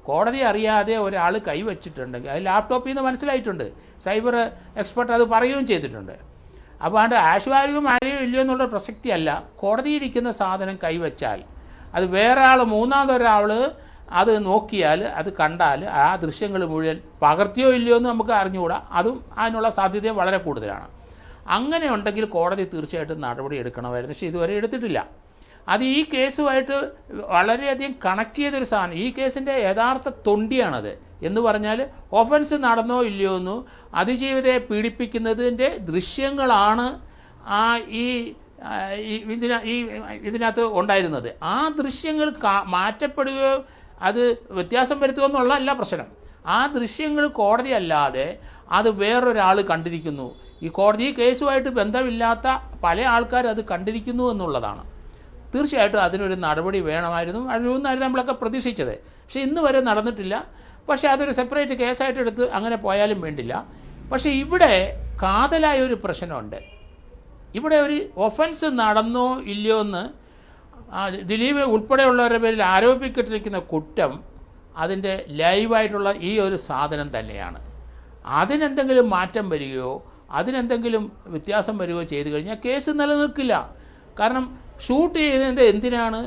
കോടതി അറിയാതെ ഒരാൾ കൈവച്ചിട്ടുണ്ടെങ്കിൽ അത് ലാപ്ടോപ്പിൽ നിന്ന് മനസ്സിലായിട്ടുണ്ട്. സൈബർ എക്സ്പെർട്ട് അത് പറയുകയും ചെയ്തിട്ടുണ്ട്. അപ്പോൾ അത് ആഷ് വാല്യൂ മാറിയോ ഇല്ലയോ എന്നുള്ള പ്രസക്തിയല്ല. കോടതിയിരിക്കുന്ന സാധനം കൈവച്ചാൽ അത് വേറെ ആൾ, മൂന്നാമതൊരാൾ അത് നോക്കിയാൽ, അത് കണ്ടാൽ ആ ദൃശ്യങ്ങൾ മുഴുവൻ പകർത്തിയോ ഇല്ലയോ എന്ന് നമുക്ക് അറിഞ്ഞുകൂടാ. അതും അതിനുള്ള സാധ്യതയും വളരെ കൂടുതലാണ്. അങ്ങനെ ഉണ്ടെങ്കിൽ കോടതി തീർച്ചയായിട്ടും നടപടി എടുക്കണമായിരുന്നു. പക്ഷേ ഇതുവരെ എടുത്തിട്ടില്ല. അത് ഈ കേസുമായിട്ട് വളരെയധികം കണക്ട് ചെയ്തൊരു സാധനം. ഈ കേസിൻ്റെ യഥാർത്ഥ തൊണ്ടിയാണത്. എന്ന് പറഞ്ഞാൽ ഒഫൻസ് നടന്നോ ഇല്ലയോ എന്നു അതിജീവിതയെ പീഡിപ്പിക്കുന്നതിൻ്റെ ദൃശ്യങ്ങളാണ് ഇതിനകത്ത് ഉണ്ടായിരുന്നത്. ആ ദൃശ്യങ്ങൾ മാറ്റപ്പെടുകയോ അത് വ്യത്യാസം വരുത്തുക എന്നുള്ളതല്ല പ്രശ്നം. ആ ദൃശ്യങ്ങൾ കോടതി അല്ലാതെ അത് വേറൊരാൾ കണ്ടിരിക്കുന്നു. ഈ കോടതി കേസുമായിട്ട് ബന്ധമില്ലാത്ത പല ആൾക്കാർ അത് കണ്ടിരിക്കുന്നു എന്നുള്ളതാണ്. തീർച്ചയായിട്ടും അതിനൊരു നടപടി വേണമായിരുന്നു. അതിനൊന്നായിരുന്നു നമ്മളൊക്കെ പ്രതീക്ഷിച്ചത്. പക്ഷേ ഇന്ന് വരെ നടന്നിട്ടില്ല. പക്ഷേ അതൊരു സെപ്പറേറ്റ് കേസായിട്ട് എടുത്ത് അങ്ങനെ പോയാലും വേണ്ടില്ല. പക്ഷേ ഇവിടെ കാതലായ ഒരു പ്രശ്നമുണ്ട്. ഇവിടെ ഒരു ഒഫൻസ് നടന്നോ ഇല്ലയോ എന്ന് ദിലീപ് ഉൾപ്പെടെയുള്ളവരുടെ പേരിൽ ആരോപിക്കപ്പെട്ടിരിക്കുന്ന കുറ്റം അതിൻ്റെ ലൈവായിട്ടുള്ള ഈ ഒരു സാധനം തന്നെയാണ്. അതിനെന്തെങ്കിലും മാറ്റം വരികയോ അതിനെന്തെങ്കിലും വ്യത്യാസം വരികയോ ചെയ്തു കഴിഞ്ഞാൽ കേസ് നിലനിൽക്കില്ല. കാരണം ഷൂട്ട് ചെയ്യുന്നത് എന്തിനാണ്?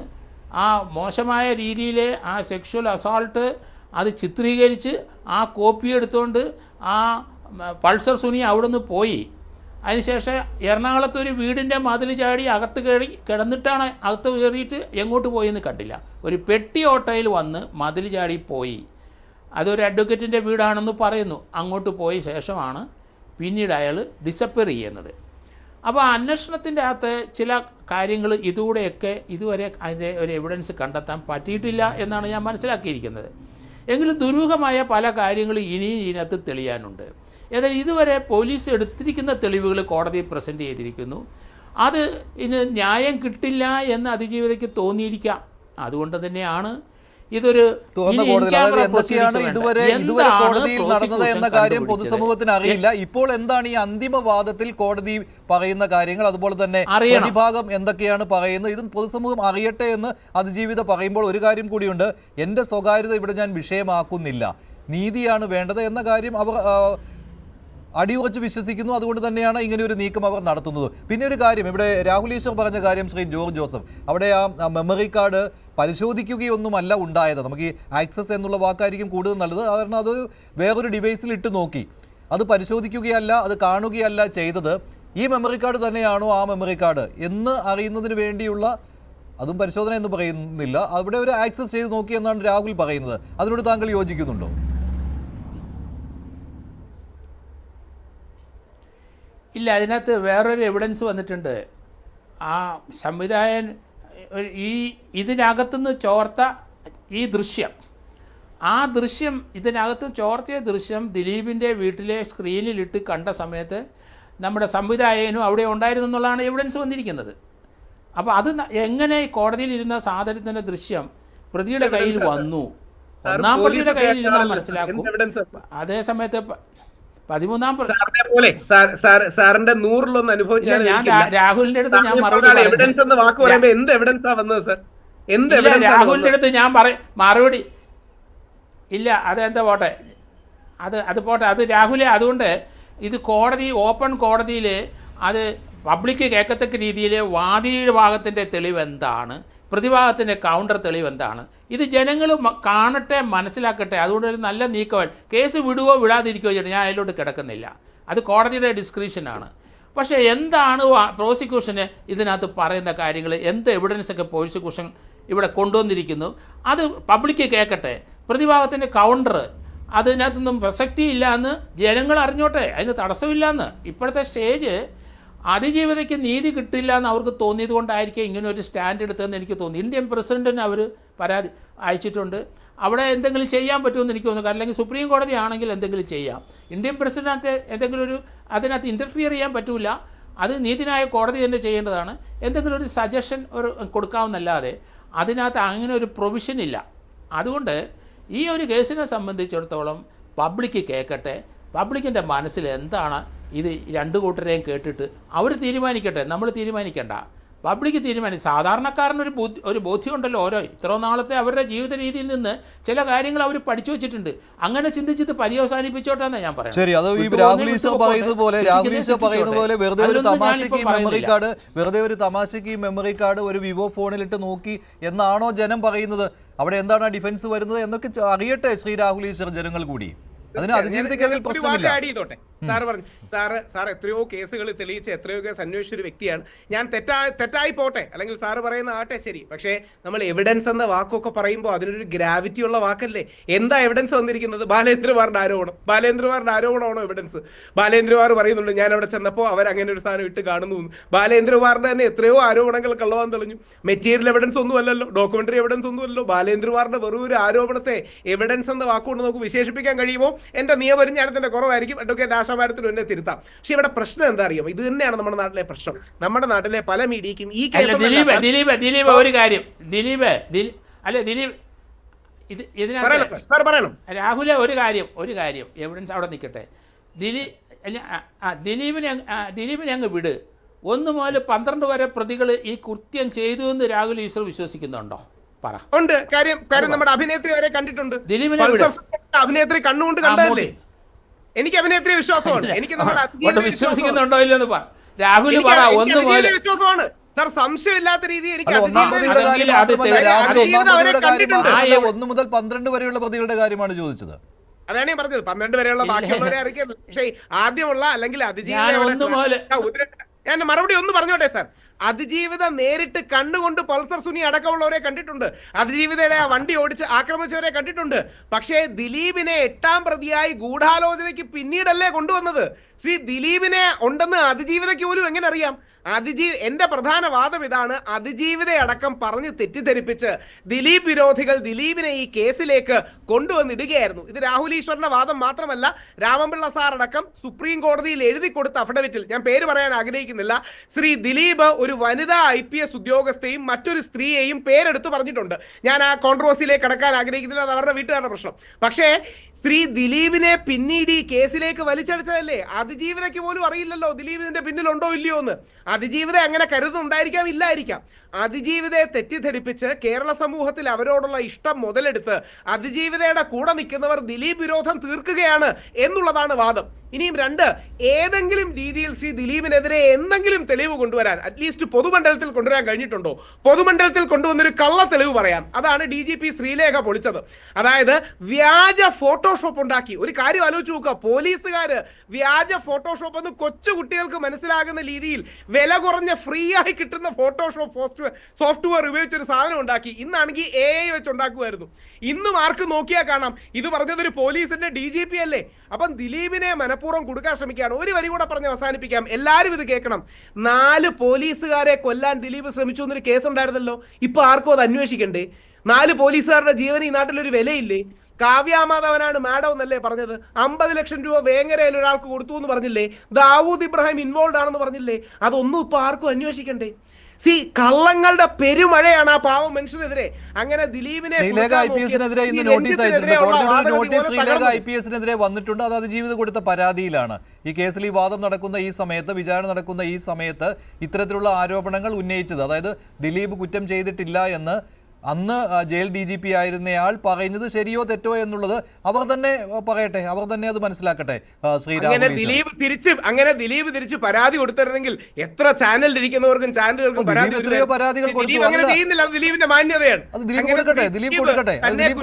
ആ മോശമായ രീതിയിൽ ആ സെക്ഷൽ അസോൾട്ട് അത് ചിത്രീകരിച്ച് ആ കോപ്പി എടുത്തുകൊണ്ട് ആ പൾസർ സുനി അവിടെ നിന്ന് പോയി. അതിനുശേഷം എറണാകുളത്ത് ഒരു വീടിൻ്റെ മതിൽ ചാടി അകത്ത് കിടന്നിട്ടാണ് അകത്ത് കയറിയിട്ട് എങ്ങോട്ട് പോയെന്ന് കണ്ടില്ല. ഒരു പെട്ടി ഓട്ടോയിൽ വന്ന് മതിൽ ചാടി പോയി. അതൊരു അഡ്വക്കേറ്റിൻ്റെ വീടാണെന്ന് പറയുന്നു. അങ്ങോട്ട് പോയ ശേഷമാണ് പിന്നീട് അയാൾ ഡിസപ്പിയർ ചെയ്യുന്നത്. അപ്പോൾ അന്വേഷണത്തിൻ്റെ അകത്ത് ചില കാര്യങ്ങൾ ഇതുകൂടെയൊക്കെ ഇതുവരെ അതിൻ്റെ ഒരു എവിഡൻസ് കണ്ടെത്താൻ പറ്റിയിട്ടില്ല എന്നാണ് ഞാൻ മനസ്സിലാക്കിയിരിക്കുന്നത്. എങ്കിലും ദുരൂഹമായ പല കാര്യങ്ങളും ഇനിയും ഇതിനകത്ത് തെളിയാനുണ്ട്. ഏതായാലും ഇതുവരെ പോലീസ് എടുത്തിരിക്കുന്ന തെളിവുകൾ കോടതിയിൽ പ്രസൻറ്റ് ചെയ്തിരിക്കുന്നു. അത് ഇനി ന്യായം കിട്ടില്ല എന്ന് അതിജീവിതയ്ക്ക് തോന്നിയിരിക്കാം. അതുകൊണ്ട് തന്നെയാണ് ഇതൊരു എന്തൊക്കെയാണ് ഇതുവരെ കോടതിയിൽ നടന്നത് എന്ന കാര്യം പൊതുസമൂഹത്തിന് അറിയില്ല. ഇപ്പോൾ എന്താണ് ഈ അന്തിമവാദത്തിൽ കോടതി പറയുന്ന കാര്യങ്ങൾ, അതുപോലെ തന്നെ പ്രതിഭാഗം എന്തൊക്കെയാണ് പറയുന്നത്, ഇതും പൊതുസമൂഹം അറിയട്ടെ എന്ന് അതിജീവിത പറയുമ്പോൾ ഒരു കാര്യം കൂടിയുണ്ട്. എന്റെ സ്വകാര്യത ഇവിടെ ഞാൻ വിഷയമാക്കുന്നില്ല, നീതിയാണ് വേണ്ടത് എന്ന കാര്യം അവർ അടിയുറച്ച് വിശ്വസിക്കുന്നു. അതുകൊണ്ട് തന്നെയാണ് ഇങ്ങനെ ഒരു നീക്കം അവർ നടത്തുന്നത്. പിന്നെ ഒരു കാര്യം, ഇവിടെ രാഹുൽ ഈശ്വർ പറഞ്ഞ കാര്യം, ശ്രീ ജോർജ് ജോസഫ്, അവിടെ ആ മെമ്മറി കാർഡ് പരിശോധിക്കുകയൊന്നുമല്ല ഉണ്ടായത്. നമുക്ക് ഈ ആക്സസ് എന്നുള്ള വാക്കായിരിക്കും കൂടുതൽ നല്ലത്. കാരണം അതൊരു വേറൊരു ഡിവൈസിൽ ഇട്ട് നോക്കി, അത് പരിശോധിക്കുകയല്ല, അത് കാണുകയല്ല ചെയ്തത്. ഈ മെമ്മറി കാർഡ് തന്നെയാണോ ആ മെമ്മറി കാർഡ് എന്ന് അറിയുന്നതിന് വേണ്ടിയുള്ള അതും പരിശോധന എന്ന് പറയുന്നില്ല, അവിടെ ഒരു ആക്സസ് ചെയ്ത് നോക്കി എന്നാണ് രാഹുൽ പറയുന്നത്. അതിനോട് താങ്കൾ യോജിക്കുന്നുണ്ടോ? ഇല്ല, അതിനകത്ത് വേറൊരു എവിഡൻസ് വന്നിട്ടുണ്ട്. ആ സംവിധായകൻ ഇതിനകത്തുനിന്ന് ചോർത്ത ഈ ദൃശ്യം, ആ ദൃശ്യം ഇതിനകത്ത് ചോർത്തിയ ദൃശ്യം ദിലീപിൻ്റെ വീട്ടിലെ സ്ക്രീനിലിട്ട് കണ്ട സമയത്ത് നമ്മുടെ സംവിധായകനും അവിടെ ഉണ്ടായിരുന്നു എന്നുള്ളതാണ് എവിഡൻസ് വന്നിരിക്കുന്നത്. അപ്പോൾ അത് എങ്ങനെ കോടതിയിലിരുന്ന സാധനത്തിൻ്റെ ദൃശ്യം പ്രതിയുടെ കയ്യിൽ വന്നു? ഒന്നാം പ്രതിയുടെ കയ്യിൽ ഇരുന്നാൽ മനസ്സിലാക്കും. അതേ സമയത്ത് 13-ാം സാറിന്റെ 100-ലൊന്ന് അനുഭവം രാഹുലിന്റെ അടുത്ത് ഞാൻ രാഹുലിന്റെ അടുത്ത് ഞാൻ മറുപടി ഇല്ല. അതെന്താ പോട്ടെ, അത് പോട്ടെ, അത് രാഹുലെ. അതുകൊണ്ട് ഇത് കോടതി, ഓപ്പൺ കോടതിയിൽ അത് പബ്ലിക് കേൾക്കത്തക്ക രീതിയിൽ വാദിയുടെ ഭാഗത്തിൻ്റെ തെളിവ് എന്താണ്, പ്രതിഭാഗത്തിൻ്റെ കൗണ്ടർ തെളിവ് എന്താണ്, ഇത് ജനങ്ങൾ കാണട്ടെ, മനസ്സിലാക്കട്ടെ. അതുകൊണ്ട് ഒരു നല്ല നീക്കമാണ്. കേസ് വിടുവോ വിടാതിരിക്കുകയോ ചെയ്യണം, ഞാൻ അതിലോട്ട് കിടക്കുന്നില്ല. അത് കോടതിയുടെ ഡിസ്ക്രിപ്ഷനാണ്. പക്ഷേ എന്താണ് പ്രോസിക്യൂഷന് ഇതിനകത്ത് പറയുന്ന കാര്യങ്ങൾ, എന്ത് എവിഡൻസൊക്കെ പ്രോസിക്യൂഷൻ ഇവിടെ കൊണ്ടുവന്നിരിക്കുന്നു, അത് പബ്ലിക്ക് കേൾക്കട്ടെ. പ്രതിഭാഗത്തിൻ്റെ കൗണ്ടർ അതിനകത്തൊന്നും പ്രസക്തിയില്ല എന്ന് ജനങ്ങൾ അറിഞ്ഞോട്ടെ, അതിന് തടസ്സമില്ല എന്ന്. ഇപ്പോഴത്തെ സ്റ്റേജ് അതിജീവിതയ്ക്ക് നീതി കിട്ടില്ല എന്ന് അവർക്ക് തോന്നിയത് കൊണ്ടായിരിക്കും ഇങ്ങനെ ഒരു സ്റ്റാൻഡ് എടുത്തതെന്ന് എനിക്ക് തോന്നി. ഇന്ത്യൻ പ്രസിഡന്റിന് അവർ പരാതി അയച്ചിട്ടുണ്ട്. അവിടെ എന്തെങ്കിലും ചെയ്യാൻ പറ്റുമെന്ന് എനിക്ക് തോന്നുന്നു. അല്ലെങ്കിൽ സുപ്രീം കോടതി ആണെങ്കിൽ എന്തെങ്കിലും ചെയ്യാം. ഇന്ത്യൻ പ്രസിഡന്റ് എന്തെങ്കിലും ഒരു അതിനകത്ത് ഇൻ്റർഫിയർ ചെയ്യാൻ പറ്റില്ല. അത് നീതിന്യായ കോടതി തന്നെ ചെയ്യേണ്ടതാണ്. എന്തെങ്കിലും ഒരു സജഷൻ കൊടുക്കാവുന്നല്ലാതെ അതിനകത്ത് അങ്ങനെ ഒരു പ്രൊവിഷൻ ഇല്ല. അതുകൊണ്ട് ഈ ഒരു കേസിനെ സംബന്ധിച്ചിടത്തോളം പബ്ലിക്ക് കേൾക്കട്ടെ, പബ്ലിക്കിൻ്റെ മനസ്സിൽ എന്താണ് ഇത്, രണ്ടു കൂട്ടരെയും കേട്ടിട്ട് അവർ തീരുമാനിക്കട്ടെ, നമ്മൾ തീരുമാനിക്കേണ്ട. പബ്ലിക്ക് തീരുമാനിക്കും. സാധാരണക്കാരനൊരു ബോധ്യമുണ്ടല്ലോ. ഇത്ര നാളത്തെ അവരുടെ ജീവിത രീതിയിൽ നിന്ന് ചില കാര്യങ്ങൾ അവർ പഠിച്ചു വെച്ചിട്ടുണ്ട്. അങ്ങനെ ചിന്തിച്ചിട്ട് പര്യവസാനിപ്പിച്ചോട്ടെ എന്നാണ് ഞാൻ പറയുന്നത്. ശരി, അത് ഈ രാഹുൽ ഈശ്വർ പറയുന്നത് പോലെ വെറുതെ ഒരു തമാശയ്ക്ക് ഈ മെമ്മറി കാർഡ് ഒരു വിവോ ഫോണിലിട്ട് നോക്കി എന്നാണോ ജനം പറയുന്നത്? അവിടെ എന്താണ് ഡിഫൻസ് വരുന്നത് എന്നൊക്കെ അറിയട്ടെ ശ്രീ രാഹുൽ ഈശ്വർ, ജനങ്ങൾ കൂടി. അതിന് അതിജീവിതയ്ക്ക് അതിൽ പ്രശ്നമില്ല. സാർ എത്രയോ കേസുകൾ തെളിയിച്ച, എത്രയോ കേസ് അന്വേഷിച്ച ഒരു വ്യക്തിയാണ് ഞാൻ. തെറ്റായി പോട്ടെ, അല്ലെങ്കിൽ സാറ് പറയുന്ന ആട്ടെ, ശരി. പക്ഷേ നമ്മൾ എവിഡൻസ് എന്ന വാക്കൊക്കെ പറയുമ്പോൾ അതിനൊരു ഗ്രാവിറ്റി ഉള്ള വാക്കല്ലേ? എന്താ എവിഡൻസ് വന്നിരിക്കുന്നത്? ബാലേന്ദ്രകുമാറിന്റെ ആരോപണമാണോ എവിഡൻസ്? ബാലേന്ദ്രകുമാർ പറയുന്നുണ്ട് ഞാൻ അവിടെ ചെന്നപ്പോൾ അവർ അങ്ങനെ ഒരു സാധനം ഇട്ട് കാണുന്നു. ബാലേന്ദ്രകുമാറിന്റെ തന്നെ എത്രയോ ആരോപണങ്ങൾ കള്ളവാൻ തെളിഞ്ഞു. മെറ്റീരിയൽ എവിഡൻസ് ഒന്നും അല്ലല്ലോ, ഡോക്യുമെന്ററി എവിഡൻസ് ഒന്നും അല്ലല്ലോ. ബാലേന്ദ്രകുമാറിന്റെ വെറും ഒരു ആരോപണത്തെ എവിഡൻസ് എന്ന വാക്കുകൊണ്ട് നമുക്ക് വിശേഷിപ്പിക്കാൻ കഴിയുമോ? എന്റെ നിയമപരിജ്ഞാനത്തിന്റെ കുറവായിരിക്കും, അഡ്വക്കേറ്റ് ആശാമാരത്തിനും എന്നെ തിരുത്താം. പക്ഷെ ഇവിടെ പ്രശ്നം എന്താ അറിയാമോ? ഇത് തന്നെയാണ് നമ്മുടെ നാട്ടിലെ പ്രശ്നം. നമ്മുടെ നാട്ടിലെ പല മീഡിയക്കും ഈ ദിലീപ് ഒരു കാര്യം, രാഹുലെ ഒരു കാര്യം എവിഡൻസ് അവിടെ നിൽക്കട്ടെ. ദിലീപിനെ അങ്ങ് വിട്. 1 മുതൽ 12 വരെ പ്രതികൾ ഈ കൃത്യം ചെയ്തു എന്ന് രാഹുൽ ഈശ്വർ വിശ്വസിക്കുന്നുണ്ടോ? പറ. ഉണ്ട്. കാര്യം നമ്മുടെ അഭിനേത്രി വരെ കണ്ടിട്ടുണ്ട്. ദിലീപിനെ അഭിനേത്രി കണ്ണുകൊണ്ട് കണ്ടതല്ലേ? എനിക്ക് അഭിനേത്രി വിശ്വാസമാണ്. എനിക്ക് നമ്മുടെ വിശ്വസിക്കുന്നുണ്ടോ ഇല്ലെന്ന് പറ. രാഹുൽ പറ. 1 മുതൽ വിശ്വാസമാണ് സർ, സംശയമില്ലാത്ത രീതിയിൽ എനിക്ക് 1 മുതൽ 12 വരെയുള്ള പ്രതികളുടെ കാര്യമാണ് ചോദിച്ചത്. അതാണ് ഞാൻ പറഞ്ഞത്. 12 വരെയുള്ള ബാക്കിയുള്ളവരെ അറിയിക്കുന്നത്. പക്ഷേ ആദ്യമുള്ള അല്ലെങ്കിൽ ഞാൻ മറുപടി ഒന്ന് പറഞ്ഞോട്ടെ സാർ. അതിജീവിത നേരിട്ട് കണ്ണുകൊണ്ട് പൾസർ സുനി അടക്കമുള്ളവരെ കണ്ടിട്ടുണ്ട്. അതിജീവിതയുടെ ആ വണ്ടി ഓടിച്ച് ആക്രമിച്ചവരെ കണ്ടിട്ടുണ്ട്. പക്ഷേ ദിലീപിനെ 8ാം പ്രതിയായി ഗൂഢാലോചനയ്ക്ക് പിന്നീടല്ലേ കൊണ്ടുവന്നത്. ശ്രീ ദിലീപിനെ ഉണ്ടെന്ന് അതിജീവിതയ്ക്ക് പോലും എങ്ങനെ അറിയാം? എന്റെ പ്രധാന വാദം ഇതാണ്. അതിജീവിതയടക്കം പറഞ്ഞ് തെറ്റിദ്ധരിപ്പിച്ച് ദിലീപ് വിരോധികൾ ദിലീപിനെ ഈ കേസിലേക്ക് കൊണ്ടുവന്നിടുകയായിരുന്നു. ഇത് രാഹുൽ ഈശ്വറിന്റെ വാദം മാത്രമല്ല, രാമപിള്ള സാർ അടക്കം സുപ്രീം കോടതിയിൽ എഴുതി കൊടുത്ത അഫിഡവിറ്റിൽ, ഞാൻ പേര് പറയാൻ ആഗ്രഹിക്കുന്നില്ല, ശ്രീ ദിലീപ് ഒരു വനിതാ IPS ഉദ്യോഗസ്ഥയും മറ്റൊരു സ്ത്രീയെയും പേരെടുത്ത് പറഞ്ഞിട്ടുണ്ട്. ഞാൻ ആ കോൺട്രവേഴ്സിയിലേക്ക് കടക്കാൻ ആഗ്രഹിക്കുന്നില്ല, അത് അവരുടെ വീട്ടുകാരുടെ പ്രശ്നം. പക്ഷേ ശ്രീ ദിലീപിനെ പിന്നീട് ഈ കേസിലേക്ക് വലിച്ചടിച്ചതല്ലേ? അതിജീവിതയ്ക്ക് പോലും അറിയില്ലല്ലോ ദിലീപ് ഇതിന്റെ പിന്നിലുണ്ടോ ഇല്ലയോ എന്ന്. അതിജീവിത അങ്ങനെ കരുതുന്നുണ്ടായിരിക്കാം, ഇല്ലായിരിക്കാം. അതിജീവിതയെ തെറ്റിദ്ധരിപ്പിച്ച് കേരള സമൂഹത്തിൽ അവരോടുള്ള ഇഷ്ടം മുതലെടുത്ത് അതിജീവിതയുടെ കൂടെ നിൽക്കുന്നവർ ദിലീപ് വിരോധം തീർക്കുകയാണ് എന്നുള്ളതാണ് വാദം. ഇനിയും 2, ഏതെങ്കിലും രീതിയിൽ ശ്രീ ദിലീപിനെതിരെ എന്തെങ്കിലും തെളിവ് കൊണ്ടുവരാൻ അറ്റ്ലീസ്റ്റ് പൊതുമണ്ഡലത്തിൽ കൊണ്ടുവരാൻ കഴിഞ്ഞിട്ടുണ്ടോ? പൊതുമണ്ഡലത്തിൽ കൊണ്ടുവന്നൊരു കള്ള തെളിവ് പറയാം. അതാണ് DGP ശ്രീലേഖ പൊളിച്ചത്. അതായത് വ്യാജ ഫോട്ടോഷോപ്പ് ഉണ്ടാക്കി. ഒരു കാര്യം ആലോചിച്ച് നോക്കുക, പോലീസുകാര് വ്യാജ ഫോട്ടോഷോപ്പ് എന്ന് കൊച്ചു കുട്ടികൾക്ക് മനസ്സിലാകുന്ന രീതിയിൽ വില കുറഞ്ഞ ഫ്രീ ആയി കിട്ടുന്ന ഫോട്ടോഷോപ്പ് സോഫ്റ്റ്വെയർ ഉപയോഗിച്ചൊരു സാധനം ഉണ്ടാക്കി. ഇന്നാണെങ്കിൽ AI വെച്ച് ഉണ്ടാക്കുമായിരുന്നു. ഇന്നും ആർക്ക് നോക്കിയാൽ കാണാം ഇത് പറഞ്ഞതൊരു പോലീസിന്റെ DGP അല്ലേ. അപ്പം ദിലീപിനെ മനഃപൂർവ്വം കൊടുക്കാൻ ശ്രമിക്കുകയാണ്. ഒരു വരി കൂടെ പറഞ്ഞ് അവസാനിപ്പിക്കാം, എല്ലാവരും ഇത് കേൾക്കണം. 4 പോലീസുകാരെ കൊല്ലാൻ ദിലീപ് ശ്രമിച്ചു എന്നൊരു കേസ് ഉണ്ടായിരുന്നല്ലോ. ഇപ്പൊ ആർക്കും അത് അന്വേഷിക്കണ്ടേ? 4 പോലീസുകാരുടെ ജീവൻ ഈ നാട്ടിലൊരു വിലയില്ലേ? കാവ്യാമാധവനാണ് മാഡം എന്നല്ലേ പറഞ്ഞത്? 50 ലക്ഷം രൂപ വേങ്ങരയിൽ ഒരാൾക്ക് കൊടുത്തു എന്ന് പറഞ്ഞില്ലേ? ദാവൂദ് ഇബ്രാഹിം ഇൻവോൾവ് ആണെന്ന് പറഞ്ഞില്ലേ? അതൊന്നും ഇപ്പൊ ആർക്കും അന്വേഷിക്കണ്ടേ? കള്ളങ്ങളുടെ പെരുമഴയാണ് ആ പാവം മനുഷ്യനെതിരെ. അങ്ങനെ ദിലീപിനെ IPSനെതിരെ വന്നിട്ടുണ്ട്. അത് അതിജീവിത കൊടുത്ത പരാതിയിലാണ്. ഈ കേസിൽ ഈ വാദം നടക്കുന്ന ഈ സമയത്ത്, വിചാരണ നടക്കുന്ന ഈ സമയത്ത് ഇത്തരത്തിലുള്ള ആരോപണങ്ങൾ ഉന്നയിച്ചത്. അതായത് ദിലീപ് കുറ്റം ചെയ്തിട്ടില്ല എന്ന് അന്ന് ജയിൽ DGP ആയിരുന്നയാൾ പറയുന്നത് ശരിയോ തെറ്റോ എന്നുള്ളത് അവർ തന്നെ പറയട്ടെ, അവർ തന്നെ അത് മനസ്സിലാക്കട്ടെ. അങ്ങനെ ദിലീപ് തിരിച്ച് പരാതി കൊടുത്തിരുന്നെങ്കിൽ എത്ര ചാനലിൽ ഇരിക്കുന്നവർക്കും ചാനലുകൾക്കും എത്രയോ പരാതികൾ ദിലീപിന്റെ മാന്യതയാണ്. അത് ദിലീപ് കൊടുക്കട്ടെ. അദ്ദേഹം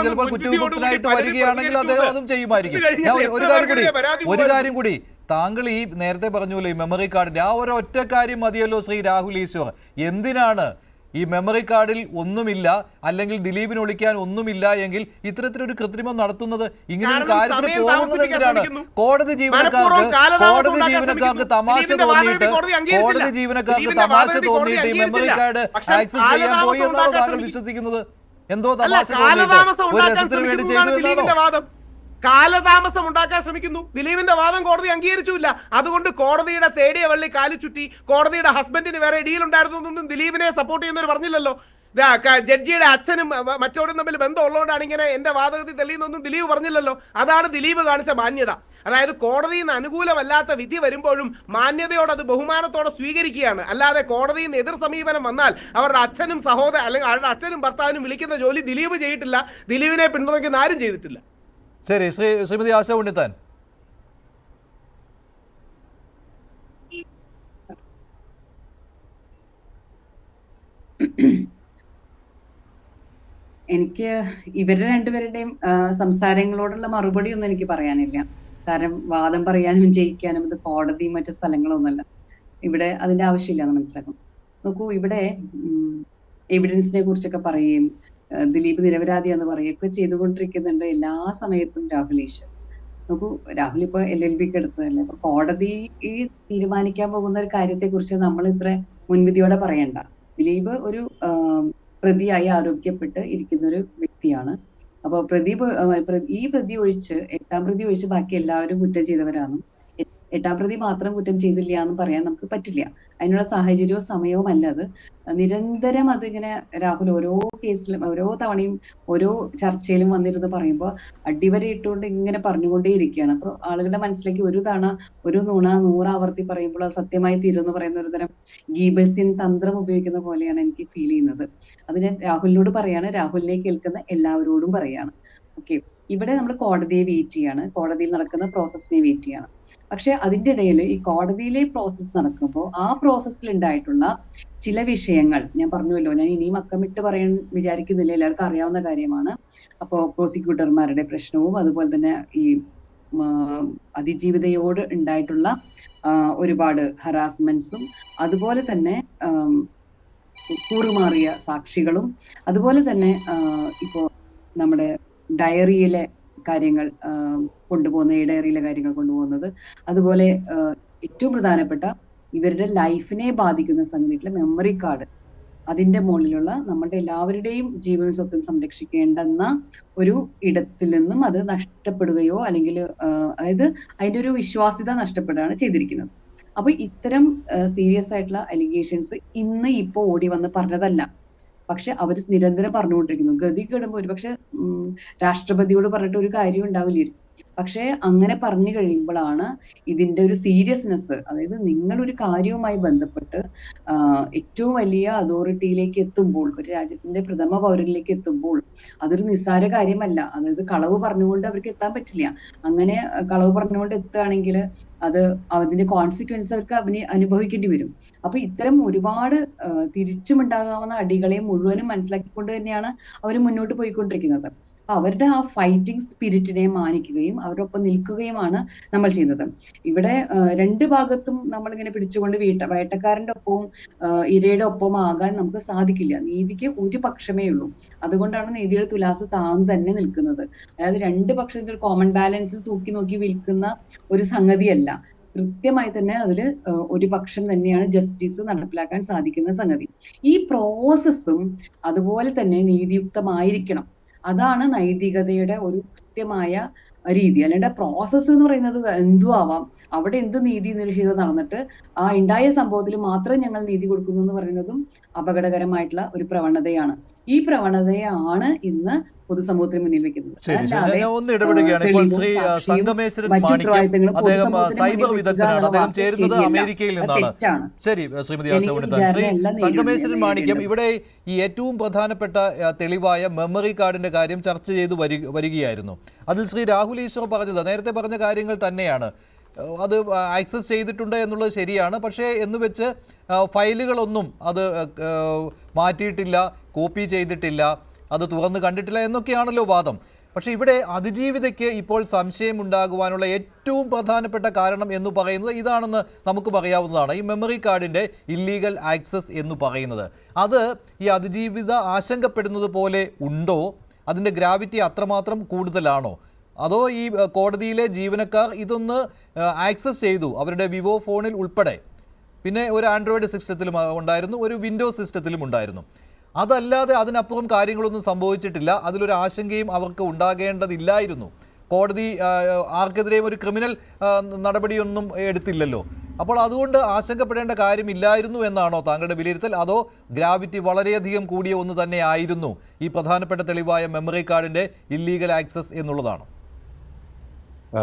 ചിലപ്പോൾ കുറ്റവിമുക്തനായിട്ട് വരികയാണെങ്കിൽ അദ്ദേഹം അതും ചെയ്യുമായിരിക്കും. ഒരു കാര്യം കൂടി താങ്കൾ ഈ നേരത്തെ പറഞ്ഞല്ലോ, ഈ മെമ്മറി കാർഡിന്റെ ആ ഒരു ഒറ്റ കാര്യം മതിയല്ലോ ശ്രീ രാഹുൽ ഈശ്വർ. എന്തിനാണ് ഈ മെമ്മറി കാർഡിൽ ഒന്നുമില്ല, അല്ലെങ്കിൽ ദിലീപിന് ഒളിക്കാൻ ഒന്നുമില്ല എങ്കിൽ ഇത്തരത്തിലൊരു കൃത്രിമം നടത്തുന്നത്? ഇങ്ങനെ ഒരു കാര്യത്തിന് പോകുന്നത് എന്തിനാണ്? കോടതി ജീവനക്കാർക്ക് തമാശ തോന്നിയിട്ട് ഈ മെമ്മറി കാർഡ് ആക്സസ് ചെയ്യാൻ പോയി എന്നാണോ താങ്കൾ വിശ്വസിക്കുന്നത്? എന്തോ തമാശ തോന്നിയിട്ട് ഒരു രസത്തിന് വേണ്ടി ചെയ്തു എന്നാണോ? കാലതാമസം ഉണ്ടാക്കാൻ ശ്രമിക്കുന്നു. ദിലീപിന്റെ വാദം കോടതി അംഗീകരിച്ചില്ല. അതുകൊണ്ട് കോടതിയുടെ തേടിയ വള്ളി കാലി ചുറ്റി. കോടതിയുടെ ഹസ്ബൻഡിന് വേറെ ഡീൽ ഉണ്ടായിരുന്നൊന്നും ദിലീപിനെ സപ്പോർട്ട് ചെയ്യുന്നവർ പറഞ്ഞില്ലല്ലോ. ജഡ്ജിയുടെ അച്ഛനും മറ്റോടും തമ്മിൽ ബന്ധമുള്ളതുകൊണ്ടാണ് ഇങ്ങനെ എന്റെ വാദഗതി തെളിയുന്നൊന്നും ദിലീപ് പറഞ്ഞില്ലല്ലോ. അതാണ് ദിലീപ് കാണിച്ച മാന്യത. അതായത് കോടതിയിൽ നിന്ന് അനുകൂലമല്ലാത്ത വിധി വരുമ്പോഴും മാന്യതയോടെ അത് ബഹുമാനത്തോടെ സ്വീകരിക്കുകയാണ്. അല്ലാതെ കോടതിയിൽ നിന്ന് എതിർ സമീപനം വന്നാൽ അവരുടെ അച്ഛനും സഹോദരൻ അല്ലെങ്കിൽ അവരുടെ അച്ഛനും ഭർത്താവിനും വിളിക്കുന്ന ജോലി ദിലീപ് ചെയ്തിട്ടില്ല, ദിലീപിനെ പിന്തുണയ്ക്കുന്ന ആരും ചെയ്തിട്ടില്ല. ശരി, ശ്രീമതി ആശ ഉണ്ണിത്താൻ. എനിക്ക് ഇവരുടെ രണ്ടുപേരുടെയും സംസാരങ്ങളോടുള്ള മറുപടി ഒന്നും എനിക്ക് പറയാനില്ല. കാരണം വാദം പറയാനും ജയിക്കാനും ഇത് കോടതിയും മറ്റു സ്ഥലങ്ങളൊന്നുമല്ല. ഇവിടെ അതിന്റെ ആവശ്യമില്ല എന്ന് മനസ്സിലാക്കും. നോക്കൂ, ഇവിടെ എവിഡൻസിനെ കുറിച്ചൊക്കെ പറയുകയും ദിലീപ് നിരപരാധി എന്ന് പറയുകയൊക്കെ ചെയ്തുകൊണ്ടിരിക്കുന്നുണ്ട് എല്ലാ സമയത്തും രാഹുൽ ഈശ്വർ. നോക്കൂ, രാഹുൽ ഇപ്പൊ LLBക്ക് എടുത്തതല്ലേ. അപ്പൊ കോടതി ഈ തീരുമാനിക്കാൻ പോകുന്ന ഒരു കാര്യത്തെ കുറിച്ച് നമ്മൾ ഇത്ര മുൻവിധിയോടെ പറയണ്ട. ദിലീപ് ഒരു പ്രതിയായി ആരോപിക്കപ്പെട്ട് ഇരിക്കുന്ന ഒരു വ്യക്തിയാണ്. അപ്പൊ ഈ പ്രതി ഒഴിച്ച് 8ാം പ്രതി ഒഴിച്ച് ബാക്കി എല്ലാവരും കുറ്റം ചെയ്തവരാണ്. 8ാം പ്രതി മാത്രം കുറ്റം ചെയ്തില്ല എന്ന് പറയാൻ നമുക്ക് പറ്റില്ല. അതിനുള്ള സാഹചര്യവും സമയവും അല്ല അത്. നിരന്തരം അതിങ്ങനെ രാഹുൽ ഓരോ കേസിലും ഓരോ തവണയും ഓരോ ചർച്ചയിലും വന്നിരുന്ന് പറയുമ്പോൾ അടിവരയിട്ടുകൊണ്ട് ഇങ്ങനെ പറഞ്ഞുകൊണ്ടേയിരിക്കുകയാണ്. അപ്പൊ ആളുകളുടെ മനസ്സിലേക്ക് ഒരു തവണ ഒരു നുണ 100 ആവർത്തി പറയുമ്പോൾ അത് സത്യമായി തീരുമെന്ന് പറയുന്ന ഒരു തരം ഗീബൽസിൻ തന്ത്രം ഉപയോഗിക്കുന്ന പോലെയാണ് എനിക്ക് ഫീൽ ചെയ്യുന്നത്. അത് ഞാൻ രാഹുലിനോട് പറയാണ്, രാഹുലിനെ കേൾക്കുന്ന എല്ലാവരോടും പറയാണ്. ഓക്കെ, ഇവിടെ നമ്മൾ കോടതിയെ വെയിറ്റ് ചെയ്യാണ്, കോടതിയിൽ നടക്കുന്ന പ്രോസസ്സിനെ വെയിറ്റ് ചെയ്യാണ്. പക്ഷെ അതിന്റെ ഇടയിൽ ഈ കോടതിയിലെ പ്രോസസ്സ് നടക്കുമ്പോൾ ആ പ്രോസസ്സിൽ ഉണ്ടായിട്ടുള്ള ചില വിഷയങ്ങൾ ഞാൻ പറഞ്ഞുവല്ലോ, ഞാൻ ഇനിയും അക്കമിട്ട് പറയാൻ വിചാരിക്കുന്നില്ല, എല്ലാവർക്കും അറിയാവുന്ന കാര്യമാണ്. അപ്പോൾ പ്രോസിക്യൂട്ടർമാരുടെ പ്രശ്നവും അതുപോലെ തന്നെ ഈ അതിജീവിതയോട് ഉണ്ടായിട്ടുള്ള ഒരുപാട് ഹറാസ്മെന്റ്സും അതുപോലെ തന്നെ കൂറുമാറിയ സാക്ഷികളും അതുപോലെ തന്നെ ഇപ്പോ നമ്മുടെ ഡയറിയിലെ കാര്യങ്ങൾ ഡയറിയിലെ കാര്യങ്ങൾ കൊണ്ടുപോകുന്നത്, അതുപോലെ ഏറ്റവും പ്രധാനപ്പെട്ട ഇവരുടെ ലൈഫിനെ ബാധിക്കുന്ന സംഗതികളുടെ മെമ്മറി കാർഡ്, അതിന്റെ മുകളിലുള്ള നമ്മുടെ എല്ലാവരുടെയും ജീവനും സ്വത്തും സംരക്ഷിക്കേണ്ടെന്ന ഒരു ഇടത്തിൽ നിന്നും അത് നഷ്ടപ്പെടുകയോ അല്ലെങ്കിൽ അതായത് അതിന്റെ ഒരു വിശ്വാസ്യത നഷ്ടപ്പെടുകയാണ് ചെയ്തിരിക്കുന്നത്. അപ്പൊ ഇത്തരം സീരിയസ് ആയിട്ടുള്ള അലിഗേഷൻസ് ഇപ്പൊ ഓടി വന്ന് പറഞ്ഞതല്ല. പക്ഷെ അവർ നിരന്തരം പറഞ്ഞുകൊണ്ടിരിക്കുന്നു. ഗതി കെടുമ്പോൾ ഒരുപക്ഷെ രാഷ്ട്രപതിയോട് പറഞ്ഞിട്ട് ഒരു കാര്യം ഉണ്ടാവില്ല. പക്ഷെ അങ്ങനെ പറഞ്ഞു കഴിയുമ്പോഴാണ് ഇതിന്റെ ഒരു സീരിയസ്നെസ്, അതായത് നിങ്ങൾ ഒരു കാര്യവുമായി ബന്ധപ്പെട്ട് ഏറ്റവും വലിയ അതോറിറ്റിയിലേക്ക് എത്തുമ്പോൾ, ഒരു രാജ്യത്തിന്റെ പ്രഥമ പൗരനിലേക്ക് എത്തുമ്പോൾ അതൊരു നിസ്സാര കാര്യമല്ല. അതായത് കളവ് പറഞ്ഞുകൊണ്ട് അവർക്ക് എത്താൻ പറ്റില്ല. അങ്ങനെ കളവ് പറഞ്ഞുകൊണ്ട് എത്തുകയാണെങ്കിൽ അത് അതിന്റെ കോൺസിക്വൻസ് അവർക്ക് അനുഭവിക്കേണ്ടി വരും. അപ്പൊ ഇത്തരം ഒരുപാട് തിരിച്ചുമുണ്ടാകാവുന്ന അടികളെ മുഴുവനും മനസ്സിലാക്കിക്കൊണ്ട് തന്നെയാണ് അവർ മുന്നോട്ട് പോയിക്കൊണ്ടിരിക്കുന്നത്. അവരുടെ ആ ഫൈറ്റിംഗ് സ്പിരിറ്റിനെ മാനിക്കുകയും അവരൊപ്പം നിൽക്കുകയുമാണ് നമ്മൾ ചെയ്യുന്നത്. ഇവിടെ രണ്ട് ഭാഗത്തും നമ്മളിങ്ങനെ പിടിച്ചുകൊണ്ട് വേട്ടക്കാരന്റെ ഒപ്പവും ഇരയുടെ ഒപ്പവും ആകാൻ നമുക്ക് സാധിക്കില്ല. നീതിക്ക് ഒരു പക്ഷമേ ഉള്ളൂ. അതുകൊണ്ടാണ് നീതിയുടെ തുലാസ് താഴ്ന്നു തന്നെ നിൽക്കുന്നത്. അതായത് രണ്ട് പക്ഷത്തിന്റെ ഒരു കോമൺ ബാലൻസിൽ തൂക്കി നോക്കി വിൽക്കുന്ന ഒരു സംഗതിയല്ല. കൃത്യമായി തന്നെ അതിൽ ഒരു പക്ഷം തന്നെയാണ് ജസ്റ്റിസ് നടപ്പിലാക്കാൻ സാധിക്കുന്ന സംഗതി. ഈ പ്രോസസ്സും അതുപോലെ തന്നെ നീതിയുക്തമായിരിക്കണം. അതാണ് നൈതികതയുടെ ഒരു കൃത്യമായ രീതി. അല്ലാണ്ട് പ്രോസസ്സ് എന്ന് പറയുന്നത് എന്തും ആവാം. അവിടെ എന്ത് നീതി നിഷേധം നടന്നിട്ട് ആ ഉണ്ടായ സംഭവത്തിൽ മാത്രം ഞങ്ങൾ നീതി കൊടുക്കുന്നു എന്ന് പറയുന്നതും അപകടകരമായിട്ടുള്ള ഒരു പ്രവണതയാണ്. ഈ പ്രവണതയാണ് ഇന്ന് പൊതുസമൂഹത്തിന് മുന്നിൽ വെക്കുന്നത്. ഒന്ന് ഇടപെടുകയാണ്. ഇപ്പോൾ ശ്രീ സംഗമേശ്വരൻ മാണിക്യം, അദ്ദേഹം സൈബർ വിദഗ്ധനാണ്, അദ്ദേഹം ചേരുന്നത് അമേരിക്കയിൽ നിന്നാണ്. ശരി ശ്രീമതി ആശ ഉണ്ണിത്താൻ, ശ്രീ സംഗമേശ്വരൻ മാണിക്യം, ഇവിടെ ഈ ഏറ്റവും പ്രധാനപ്പെട്ട തെളിവായ മെമ്മറി കാർഡിന്റെ കാര്യം ചർച്ച ചെയ്തു വരികയായിരുന്നു. അതിൽ ശ്രീ രാഹുൽ ഈശ്വർ പറഞ്ഞത് നേരത്തെ പറഞ്ഞ കാര്യങ്ങൾ തന്നെയാണ്. അത് ആക്സസ് ചെയ്തിട്ടുണ്ട് എന്നുള്ളത് ശരിയാണ്. പക്ഷേ എന്ന് വെച്ച് ഫയലുകളൊന്നും അത് മാറ്റിയിട്ടില്ല, കോപ്പി ചെയ്തിട്ടില്ല, അത് തുറന്ന് കണ്ടിട്ടില്ല എന്നൊക്കെയാണല്ലോ വാദം. പക്ഷേ ഇവിടെ അതിജീവിതയ്ക്ക് ഇപ്പോൾ സംശയമുണ്ടാകുവാനുള്ള ഏറ്റവും പ്രധാനപ്പെട്ട കാരണം എന്ന് പറയുന്നത് ഇതാണെന്ന് നമുക്ക് പറയാവുന്നതാണ്. ഈ മെമ്മറി കാർഡിൻ്റെ ഇല്ലീഗൽ ആക്സസ് എന്ന് പറയുന്നത് അത് ഈ അതിജീവിത ആശങ്കപ്പെടുന്നത് പോലെ ഉണ്ടോ? അതിൻ്റെ ഗ്രാവിറ്റി അത്രമാത്രം കൂടുതലാണോ? അതോ ഈ കോടതിയിലെ ജീവനക്കാർ ഇതൊന്ന് ആക്സസ് ചെയ്തു അവരുടെ വിവോ ഫോണിൽ ഉൾപ്പെടെ, പിന്നെ ഒരു ആൻഡ്രോയിഡ് സിസ്റ്റത്തിലും ഉണ്ടായിരുന്നു, ഒരു വിൻഡോസ് സിസ്റ്റത്തിലും ഉണ്ടായിരുന്നു, അതല്ലാതെ അതിനപ്പുറം കാര്യങ്ങളൊന്നും സംഭവിച്ചിട്ടില്ല, അതിലൊരു ആശങ്കയും അവർക്ക് ഉണ്ടാകേണ്ടതില്ലായിരുന്നു, കോടതി ആർക്കെതിരെയും ഒരു ക്രിമിനൽ നടപടിയൊന്നും എടുത്തില്ലല്ലോ, അപ്പോൾ അതുകൊണ്ട് ആശങ്കപ്പെടേണ്ട കാര്യമില്ലായിരുന്നു എന്നാണോ താങ്കളുടെ വിലയിരുത്തൽ? അതോ ഗ്രാവിറ്റി വളരെയധികം കൂടിയ ഒന്ന് തന്നെ ആയിരുന്നു ഈ പ്രധാനപ്പെട്ട തെളിവായ മെമ്മറി കാർഡിൻ്റെ ഇല്ലീഗൽ ആക്സസ് എന്നുള്ളതാണ്?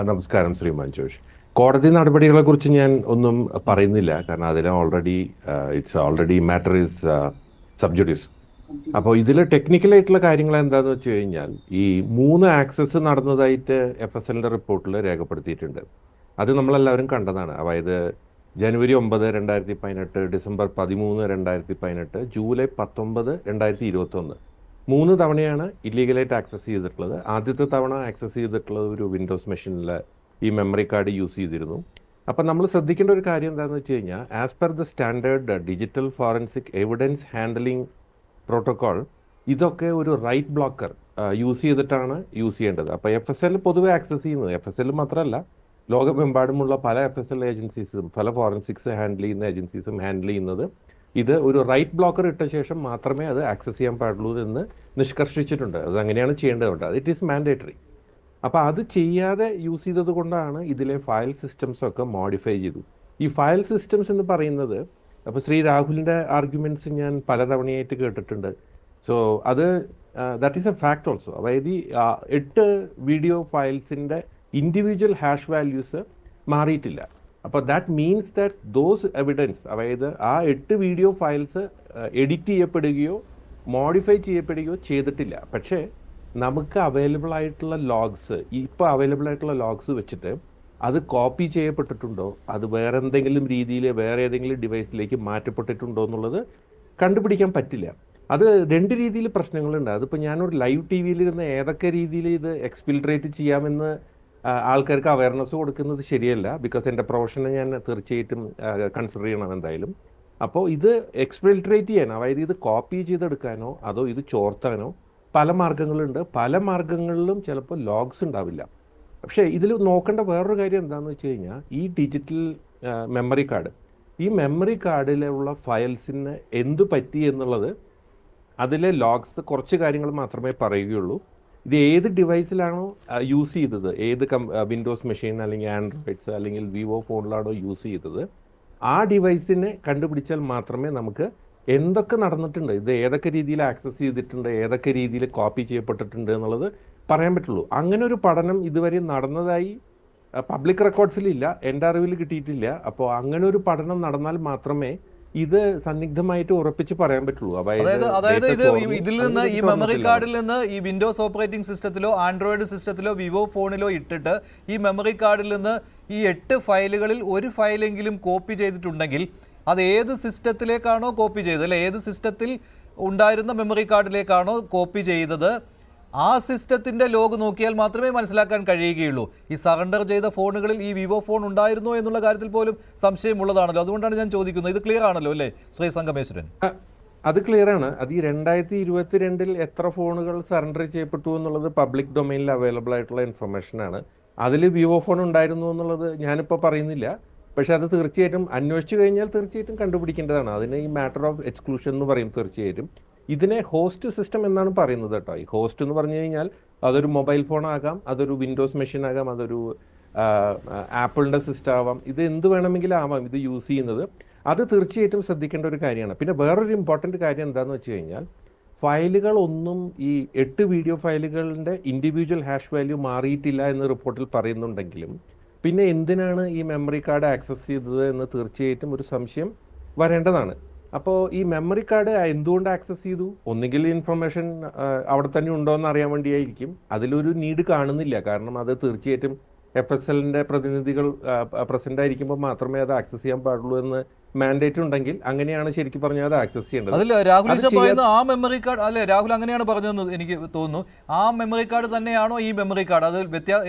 നമസ്കാരം ശ്രീമാൻ ജോഷ്. കോടതി നടപടികളെ കുറിച്ച് ഞാൻ ഒന്നും പറയുന്നില്ല, കാരണം അതിൽ ഓൾറെഡി മാറ്റർ ഈസ് സബ്ജുഡീസ്. അപ്പോൾ ഇതിൽ ടെക്നിക്കലായിട്ടുള്ള കാര്യങ്ങൾ എന്താണെന്ന് വെച്ച് കഴിഞ്ഞാൽ ഈ 3 ആക്സസ് നടന്നതായിട്ട് FSLന്റെ റിപ്പോർട്ടിൽ രേഖപ്പെടുത്തിയിട്ടുണ്ട്. അത് നമ്മളെല്ലാവരും കണ്ടതാണ്. അതായത് ജനുവരി 9, 2018, ഡിസംബർ 13, 2018, ജൂലൈ 19, 2021. 3 തവണയാണ് ഇല്ലീഗലായിട്ട് ആക്സസ് ചെയ്തിട്ടുള്ളത്. ആദ്യത്തെ തവണ ആക്സസ് ചെയ്തിട്ടുള്ളത് ഒരു വിൻഡോസ് മെഷീനിൽ ഈ മെമ്മറി കാർഡ് യൂസ് ചെയ്തിരുന്നു. അപ്പം നമ്മൾ ശ്രദ്ധിക്കേണ്ട ഒരു കാര്യം എന്താണെന്ന് വെച്ച് കഴിഞ്ഞാൽ, as per the standard digital forensic evidence handling protocol, ഇതൊക്കെ ഒരു റൈറ്റ് ബ്ലോക്കർ യൂസ് ചെയ്തിട്ടാണ് യൂസ് ചെയ്യേണ്ടത്. അപ്പോൾ FSL പൊതുവെ ആക്സസ് ചെയ്യുന്നത്, FSL മാത്രമല്ല, ലോകമെമ്പാടുമുള്ള പല FSL ഏജൻസീസും പല ഫോറൻസിക്സ് ഹാൻഡിൽ ചെയ്യുന്ന ഏജൻസീസും ഹാൻഡിൽ ചെയ്യുന്നത് ഇത് ഒരു റൈറ്റ് ബ്ലോക്കർ ഇട്ട ശേഷം മാത്രമേ അത് ആക്സസ് ചെയ്യാൻ പാടുള്ളൂ എന്ന് നിഷ്കർഷിച്ചിട്ടുണ്ട്. അത് അങ്ങനെയാണ് ചെയ്യേണ്ടതുണ്ട്. It is mandatory. അപ്പോൾ അത് ചെയ്യാതെ യൂസ് ചെയ്തത് കൊണ്ടാണ് ഇതിലെ ഫയൽ സിസ്റ്റംസ് ഒക്കെ മോഡിഫൈ ചെയ്തു. ഈ ഫയൽ സിസ്റ്റംസ് എന്ന് പറയുന്നത്, അപ്പോൾ ശ്രീ രാഹുലിൻ്റെ ആർഗ്യുമെൻറ്റ്സ് ഞാൻ പലതവണയായിട്ട് കേട്ടിട്ടുണ്ട്. സോ അത് that is A fact also. അതായത് ഈ 8 വീഡിയോ ഫയൽസിൻ്റെ ഇൻഡിവിജ്വൽ ഹാഷ് വാല്യൂസ് മാറിയിട്ടില്ല. അപ്പോൾ that means that those evidence, അതായത് ആ 8 വീഡിയോ ഫയൽസ് എഡിറ്റ് ചെയ്യപ്പെടുകയോ മോഡിഫൈ ചെയ്യപ്പെടുകയോ ചെയ്തിട്ടില്ല. പക്ഷേ നമുക്ക് അവൈലബിൾ ആയിട്ടുള്ള ലോഗ്സ്, ഇപ്പോൾ അവൈലബിൾ ആയിട്ടുള്ള ലോഗ്സ് വെച്ചിട്ട് അത് കോപ്പി ചെയ്യപ്പെട്ടിട്ടുണ്ടോ, അത് വേറെ എന്തെങ്കിലും രീതിയിൽ വേറെ ഏതെങ്കിലും ഡിവൈസിലേക്ക് മാറ്റപ്പെട്ടിട്ടുണ്ടോ എന്നുള്ളത് കണ്ടുപിടിക്കാൻ പറ്റില്ല. അത് 2 രീതിയിൽ പ്രശ്നങ്ങളുണ്ട്. അതിപ്പോൾ ഞാനൊരു ലൈവ് ടി വിയിൽ ഇരുന്ന് ഏതൊക്കെ രീതിയിൽ ഇത് എക്സ്ഫിൽട്രേറ്റ് ചെയ്യാമെന്ന് ആൾക്കാർക്ക് അവയർനെസ് കൊടുക്കുന്നത് ശരിയല്ല. ബിക്കോസ് എൻ്റെ പ്രൊഫഷനെ ഞാൻ തീർച്ചയായിട്ടും കൺസിഡർ ചെയ്യണം എന്തായാലും. അപ്പോൾ ഇത് എക്സ്ഫിൽട്രേറ്റ് ചെയ്യാൻ, അതായത് ഇത് കോപ്പി ചെയ്തെടുക്കാനോ അതോ ഇത് ചോർത്താനോ പല മാർഗങ്ങളുണ്ട്. പല മാർഗങ്ങളിലും ചിലപ്പോൾ ലോഗ്സ് ഉണ്ടാവില്ല. പക്ഷേ ഇതിൽ നോക്കേണ്ട വേറൊരു കാര്യം എന്താണെന്ന് വെച്ച് കഴിഞ്ഞാൽ, ഈ ഡിജിറ്റൽ മെമ്മറി കാർഡ്, ഈ മെമ്മറി കാർഡിലുള്ള ഫയൽസിന് എന്ത് പറ്റി എന്നുള്ളത്, അതിലെ ലോഗ്സ് കുറച്ച് കാര്യങ്ങൾ മാത്രമേ പറയുകയുള്ളൂ. ഇത് ഏത് ഡിവൈസിലാണോ യൂസ് ചെയ്തത്, ഏത് വിൻഡോസ് മെഷീൻ അല്ലെങ്കിൽ ആൻഡ്രോയിഡ്സ് അല്ലെങ്കിൽ വിവോ ഫോണിലാണോ യൂസ് ചെയ്തത്, ആ ഡിവൈസിനെ കണ്ടുപിടിച്ചാൽ മാത്രമേ നമുക്ക് എന്തൊക്കെ നടന്നിട്ടുണ്ട്, ഇത് ഏതൊക്കെ രീതിയിൽ ആക്സസ് ചെയ്തിട്ടുണ്ട്, ഏതൊക്കെ രീതിയിൽ കോപ്പി ചെയ്യപ്പെട്ടിട്ടുണ്ട് എന്നുള്ളത് പറയാൻ പറ്റുള്ളൂ. അങ്ങനെ ഒരു പഠനം ഇതുവരെ നടന്നതായി പബ്ലിക് റെക്കോർഡ്സിലില്ല, എൻ്റെ അറിവിൽ കിട്ടിയിട്ടില്ല. അപ്പോൾ അങ്ങനെ ഒരു പഠനം നടന്നാൽ മാത്രമേ ഇത് സന്നിഗ്ധമായിട്ട് ഉറപ്പിച്ച് പറയാൻ പറ്റുള്ളൂ. അതായത് ഇതിൽ നിന്ന്, ഈ മെമ്മറി കാർഡിൽ നിന്ന് ഈ വിൻഡോസ് ഓപ്പറേറ്റിംഗ് സിസ്റ്റത്തിലോ ആൻഡ്രോയിഡ് സിസ്റ്റത്തിലോ വിവോ ഫോണിലോ ഇട്ടിട്ട് ഈ മെമ്മറി കാർഡിൽ നിന്ന് ഈ 8 ഫയലുകളിൽ ഒരു ഫയലെങ്കിലും കോപ്പി ചെയ്തിട്ടുണ്ടെങ്കിൽ അത് ഏത് സിസ്റ്റത്തിലേക്കാണോ കോപ്പി ചെയ്തത്, അല്ലെ ഏത് സിസ്റ്റത്തിൽ ഉണ്ടായിരുന്ന മെമ്മറി കാർഡിലേക്കാണോ കോപ്പി ചെയ്തത്, ആ സിസ്റ്റത്തിന്റെ ലോഗ് നോക്കിയാൽ മാത്രമേ മനസ്സിലാക്കാൻ കഴിയുകയുള്ളൂ. ഈ സറണ്ടർ ചെയ്ത ഫോണുകളിൽ ഈ വിവോ ഫോൺ ഉണ്ടായിരുന്നോ എന്നുള്ള കാര്യത്തിൽ പോലും സംശയമുള്ളതാണല്ലോ. അതുകൊണ്ടാണ് ഞാൻ ചോദിക്കുന്നത്. ഇത് ക്ലിയർ ആണല്ലോ അല്ലേ ശ്രീ സംഗമേശ്വരൻ? അത് ക്ലിയർ ആണ്. അത് ഈ 2022 എത്ര ഫോണുകൾ സറണ്ടർ ചെയ്യപ്പെട്ടു എന്നുള്ളത് പബ്ലിക് ഡൊമൈനിൽ അവൈലബിൾ ആയിട്ടുള്ള ഇൻഫർമേഷൻ ആണ്. അതിൽ വിവോ ഫോൺ ഉണ്ടായിരുന്നു എന്നുള്ളത് ഞാനിപ്പോൾ പറയുന്നില്ല. പക്ഷെ അത് തീർച്ചയായിട്ടും അന്വേഷിച്ചു കഴിഞ്ഞാൽ തീർച്ചയായിട്ടും കണ്ടുപിടിക്കേണ്ടതാണ്. അതിന് ഈ മാറ്റർ ഓഫ് എക്സ്ക്ലൂഷൻ എന്ന് പറയും. തീർച്ചയായിട്ടും ഇതിനെ ഹോസ്റ്റ് സിസ്റ്റം എന്നാണ് പറയുന്നത് കേട്ടോ. ഈ ഹോസ്റ്റ് എന്ന് പറഞ്ഞു കഴിഞ്ഞാൽ അതൊരു മൊബൈൽ ഫോൺ ആകാം, അതൊരു വിൻഡോസ് മെഷീൻ ആകാം, അതൊരു ആപ്പിളിൻ്റെ സിസ്റ്റം ആവാം, ഇത് എന്ത് വേണമെങ്കിലും ആവാം ഇത് യൂസ് ചെയ്യുന്നത്. അത് തീർച്ചയായിട്ടും ശ്രദ്ധിക്കേണ്ട ഒരു കാര്യമാണ്. പിന്നെ വേറൊരു ഇമ്പോർട്ടൻറ്റ് കാര്യം എന്താണെന്ന് വെച്ച് കഴിഞ്ഞാൽ, ഫയലുകളൊന്നും ഈ 8 വീഡിയോ ഫയലുകളുടെ ഇൻഡിവിജ്വൽ ഹാഷ് വാല്യൂ മാറിയിട്ടില്ല എന്ന് റിപ്പോർട്ടിൽ പറയുന്നുണ്ടെങ്കിലും പിന്നെ എന്തിനാണ് ഈ മെമ്മറി കാർഡ് ആക്സസ് ചെയ്തത് എന്ന് തീർച്ചയായിട്ടും ഒരു സംശയം വരേണ്ടതാണ്. അപ്പോൾ ഈ മെമ്മറി കാർഡ് എന്തുകൊണ്ട് ആക്സസ് ചെയ്തു? ഒന്നുകിൽ ഇൻഫർമേഷൻ അവിടെ തന്നെ ഉണ്ടോ എന്ന് അറിയാൻ വേണ്ടിയായിരിക്കും. അതിലൊരു നീഡ് കാണുന്നില്ല. കാരണം അത് തീർച്ചയായിട്ടും FSLന്റെ പ്രതിനിധികൾ പ്രസന്റ് ആയിരിക്കുമ്പോൾ മാത്രമേ അത് ആക്സസ് ചെയ്യാൻ പാടുള്ളൂ എന്ന് മാൻഡേറ്റ് ഉണ്ടെങ്കിൽ അങ്ങനെയാണ് ശരിക്കും പറഞ്ഞാൽ അത് ആക്സസ് ചെയ്യേണ്ടത്. അതിൽ രാഹുൽ പറയുന്ന ആ മെമ്മറി കാർഡ് അല്ലെ, രാഹുൽ അങ്ങനെയാണ് പറഞ്ഞതെന്ന് എനിക്ക് തോന്നുന്നു. ആ മെമ്മറി കാർഡ് തന്നെയാണോ ഈ മെമ്മറി കാർഡ്? അത്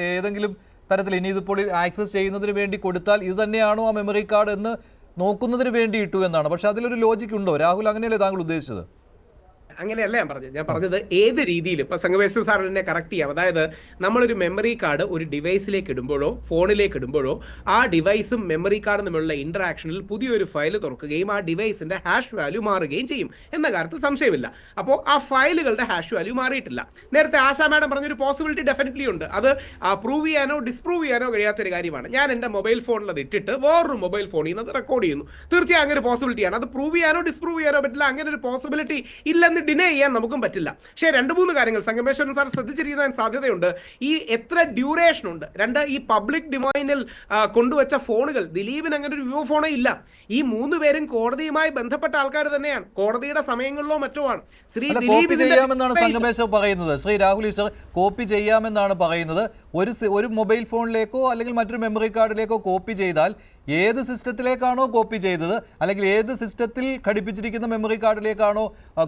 ഏതെങ്കിലും തരത്തിൽ ഇനി ഇതിപ്പോൾ ആക്സസ് ചെയ്യുന്നതിന് വേണ്ടി കൊടുത്താൽ ഇത് തന്നെയാണോ ആ മെമ്മറി കാർഡ് എന്ന് നോക്കുന്നതിന് വേണ്ടി ഇട്ടു എന്നാണ്. പക്ഷെ അതിലൊരു ലോജിക് ഉണ്ടോ രാഹുൽ? അങ്ങനെയല്ലേ താങ്കൾ ഉദ്ദേശിച്ചത്? അങ്ങനെയല്ല ഞാൻ പറഞ്ഞത് ഏത് രീതിയിൽ. ഇപ്പൊ സംഗമേശ്വർ സാറിനെ കറക്റ്റ് ചെയ്യാം. അതായത് നമ്മളൊരു മെമ്മറി കാർഡ് ഒരു ഡിവൈസിലേക്ക് ഇടുമ്പോഴോ ഫോണിലേക്ക് ഇടുമ്പോഴോ ആ ഡിവൈസും മെമ്മറി കാർഡും തമ്മിലുള്ള ഇന്ററാക്ഷനിൽ പുതിയൊരു ഫയൽ തുറക്കുകയും ആ ഡിവൈസിന്റെ ഹാഷ് വാല്യൂ മാറുകയും ചെയ്യും എന്ന കാര്യത്തിൽ സംശയമില്ല. അപ്പോൾ ആ ഫയലുകളുടെ ഹാഷ് വാല്യൂ മാറിയിട്ടില്ല. നേരത്തെ ആശാ മാഡം പറഞ്ഞൊരു പോസിബിലിറ്റി ഡെഫിനറ്റ്ലി ഉണ്ട്. അത് പ്രൂവ് ചെയ്യാനോ ഡിസ്പ്രൂവ് ചെയ്യാനോ കഴിയാത്തൊരു കാര്യമാണ്. ഞാൻ എൻ്റെ മൊബൈൽ ഫോണിൽ അത് ഇട്ടിട്ട് വേറൊരു മൊബൈൽ ഫോണിൽ നിന്ന് അത് റെക്കോർഡ് ചെയ്യുന്നു. തീർച്ചയായും അങ്ങനെ ഒരു പോസിബിലിറ്റിയാണ്. അത് പ്രൂവ് ചെയ്യാനോ ഡിസ്പ്രൂവ് ചെയ്യാനോ പറ്റില്ല. അങ്ങനെ ഒരു പോസിബിലിറ്റി ഇല്ലെന്ന് ഡിനേ ചെയ്യാൻ നമുക്കും പറ്റില്ല. പക്ഷേ 2-3 കാര്യങ്ങൾ സംഗമേശ്വരൻ സാർ ശ്രദ്ധിച്ചിരിക്കാൻ സാധ്യതയുണ്ട്. ഈ എത്ര ഡ്യൂറേഷൻ ഉണ്ട്. 2, ഈ പബ്ലിക് ഡൊമൈനിൽ കൊണ്ടുവച്ച ഫോണുകൾ, ദിലീപിന് അങ്ങനെ ഒരു വിവോ ഫോണേ ഇല്ല. ഈ 3 പേരും കോടതിയുമായി ബന്ധപ്പെട്ട ആൾക്കാർ തന്നെയാണ്. കോടതിയുടെ സമയങ്ങളിലോ മറ്റോ ആണ്. ശ്രീ ദിലീപ് ചെയ്യാമെന്നാണ് സംഗമേശ്വർ പറയുന്നത്. ശ്രീ രാഹുൽ ഈശ്വർ കോപ്പി ചെയ്യാമെന്നാണ് പറയുന്നത്. ഒരു മൊബൈൽ ഫോണിലേക്കോ അല്ലെങ്കിൽ മറ്റൊരു മെമ്മറി കാർഡിലേക്കോ കോപ്പി ചെയ്താൽ ഏത് സിസ്റ്റത്തിലേക്കാണോ കോപ്പി ചെയ്തത് അല്ലെങ്കിൽ ഏത് സിസ്റ്റത്തിൽ ഘടിപ്പിച്ചിരിക്കുന്ന മെമ്മറി കാർഡിലേക്കാണോ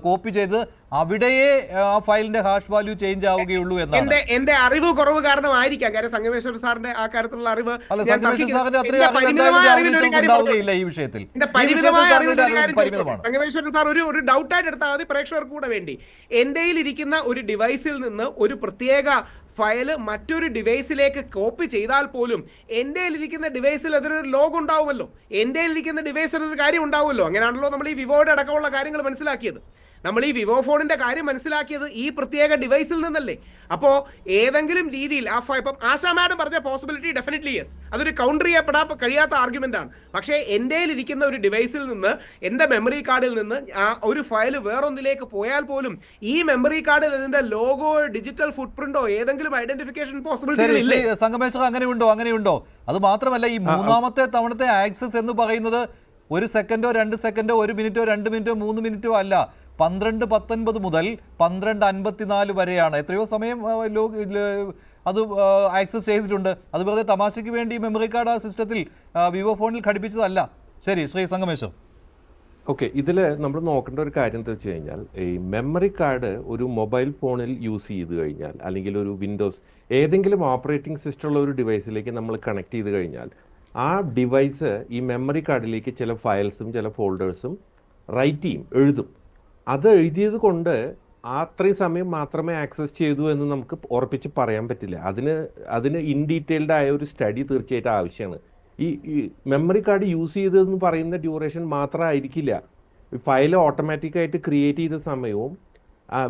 കോപ്പി ചെയ്തത് അവിടെയേ ആ ഫയലിന്റെ ഹാഷ് വാല്യൂ ചേഞ്ച് ആവുകയുള്ളൂ എന്നാണ്. എന്റെ അറിവ് കുറവ് കാരണമായിരിക്കാം. കാര്യം സംഗമേശ്വർ സാറിന്റെ ആ കാര്യത്തിലുള്ള അറിവ് സംഗമേശ്വർ സാറിന്റെ അത്രയും ഉണ്ടാവുകയില്ല ഈ വിഷയത്തിൽ. സംഗമേശ്വരൻ സാർ ഒരു ഡൗട്ടായിട്ട് എടുത്താൽ മതി പ്രേക്ഷകർക്ക് കൂടെ വേണ്ടി. എന്റെ ഇരിക്കുന്ന ഒരു ഡിവൈസിൽ നിന്ന് ഒരു പ്രത്യേക ഫയൽ മറ്റൊരു ഡിവൈസിലേക്ക് കോപ്പി ചെയ്താൽ പോലും എൻ്റെ ഇരിക്കുന്ന ഡിവൈസിൽ അതിനൊരു ലോഗ് ഉണ്ടാവുമല്ലോ. എൻ്റെ ഇരിക്കുന്ന ഡിവൈസിൽ ഒരു കാര്യം ഉണ്ടാവുമല്ലോ. അങ്ങനെയാണല്ലോ നമ്മൾ ഈ വിവോയുടെ അടക്കമുള്ള കാര്യങ്ങൾ മനസ്സിലാക്കിയത്. നമ്മൾ ഈ വിവോ ഫോണിന്റെ കാര്യം മനസ്സിലാക്കിയത് ഈ പ്രത്യേക ഡിവൈസിൽ നിന്നല്ലേ. അപ്പോൾ ഏതെങ്കിലും രീതിയിൽ ഇപ്പം ആശാ മാഡം പറഞ്ഞ പോസിബിലിറ്റി ഡെഫിനറ്റ്ലി യെസ്, അതൊരു കൗണ്ടർ ചെയ്യപ്പെടാൻ കഴിയാത്ത ആർഗ്യുമെന്റ് ആണ്. പക്ഷേ എൻ്റെ ഇരിക്കുന്ന ഒരു ഡിവൈസിൽ നിന്ന്, എൻ്റെ മെമ്മറി കാർഡിൽ നിന്ന് ഒരു ഫയൽ വേറൊന്നിലേക്ക് പോയാൽ പോലും ഈ മെമ്മറി കാർഡിൽ ഇതിന്റെ ലോഗോ, ഡിജിറ്റൽ ഫുട് പ്രിന്റോ ഏതെങ്കിലും ഐഡന്റിഫിക്കേഷൻ പോസിബിലിറ്റി സംഗമേശ്വർ അങ്ങനെയുണ്ടോ? അത് മാത്രമല്ല, ഈ മൂന്നാമത്തെ തവണത്തെ ആക്സസ് എന്ന് പറയുന്നത് 1 സെക്കൻഡോ 2 സെക്കൻഡോ 1 മിനിറ്റോ 2 മിനിറ്റോ 3 മിനിറ്റോ അല്ല, 12:19 മുതൽ 12:54 വരെയാണ്. എത്രയോ സമയം അത് ആക്സസ് ചെയ്തിട്ടുണ്ട്. അത് വെറുതെ തമാശയ്ക്ക് വേണ്ടി മെമ്മറി കാർഡ് ആ സിസ്റ്റത്തിൽ വിവോ ഫോണിൽ ഘടിപ്പിച്ചതല്ല. ശരി, ശ്രീ സംഗമേശ്വർ. ഓക്കെ, ഇതിൽ നമ്മൾ നോക്കേണ്ട ഒരു കാര്യം എന്താ വെച്ച് കഴിഞ്ഞാൽ, ഈ മെമ്മറി കാർഡ് ഒരു മൊബൈൽ ഫോണിൽ യൂസ് ചെയ്ത് കഴിഞ്ഞാൽ, അല്ലെങ്കിൽ ഒരു വിൻഡോസ് ഏതെങ്കിലും ഓപ്പറേറ്റിംഗ് സിസ്റ്റം ഉള്ള ഒരു ഡിവൈസിലേക്ക് നമ്മൾ കണക്ട് ചെയ്ത് കഴിഞ്ഞാൽ, ആ ഡിവൈസ് ഈ മെമ്മറി കാർഡിലേക്ക് ചില ഫയൽസും ചില ഫോൾഡേഴ്സും റൈറ്റ് ചെയ്യും, എഴുതും. അത് എഴുതിയത് കൊണ്ട് അത്രയും സമയം മാത്രമേ ആക്സസ് ചെയ്തു എന്ന് നമുക്ക് ഉറപ്പിച്ച് പറയാൻ പറ്റില്ല. അതിന് ഇൻ ഡീറ്റെയിൽഡ് ആയ ഒരു സ്റ്റഡി തീർച്ചയായിട്ടും ആവശ്യമാണ്. ഈ മെമ്മറി കാർഡ് യൂസ് ചെയ്തതെന്ന് പറയുന്ന ഡ്യൂറേഷൻ മാത്രമായിരിക്കില്ല, ഫയൽ ഓട്ടോമാറ്റിക്കായിട്ട് ക്രിയേറ്റ് ചെയ്ത സമയവും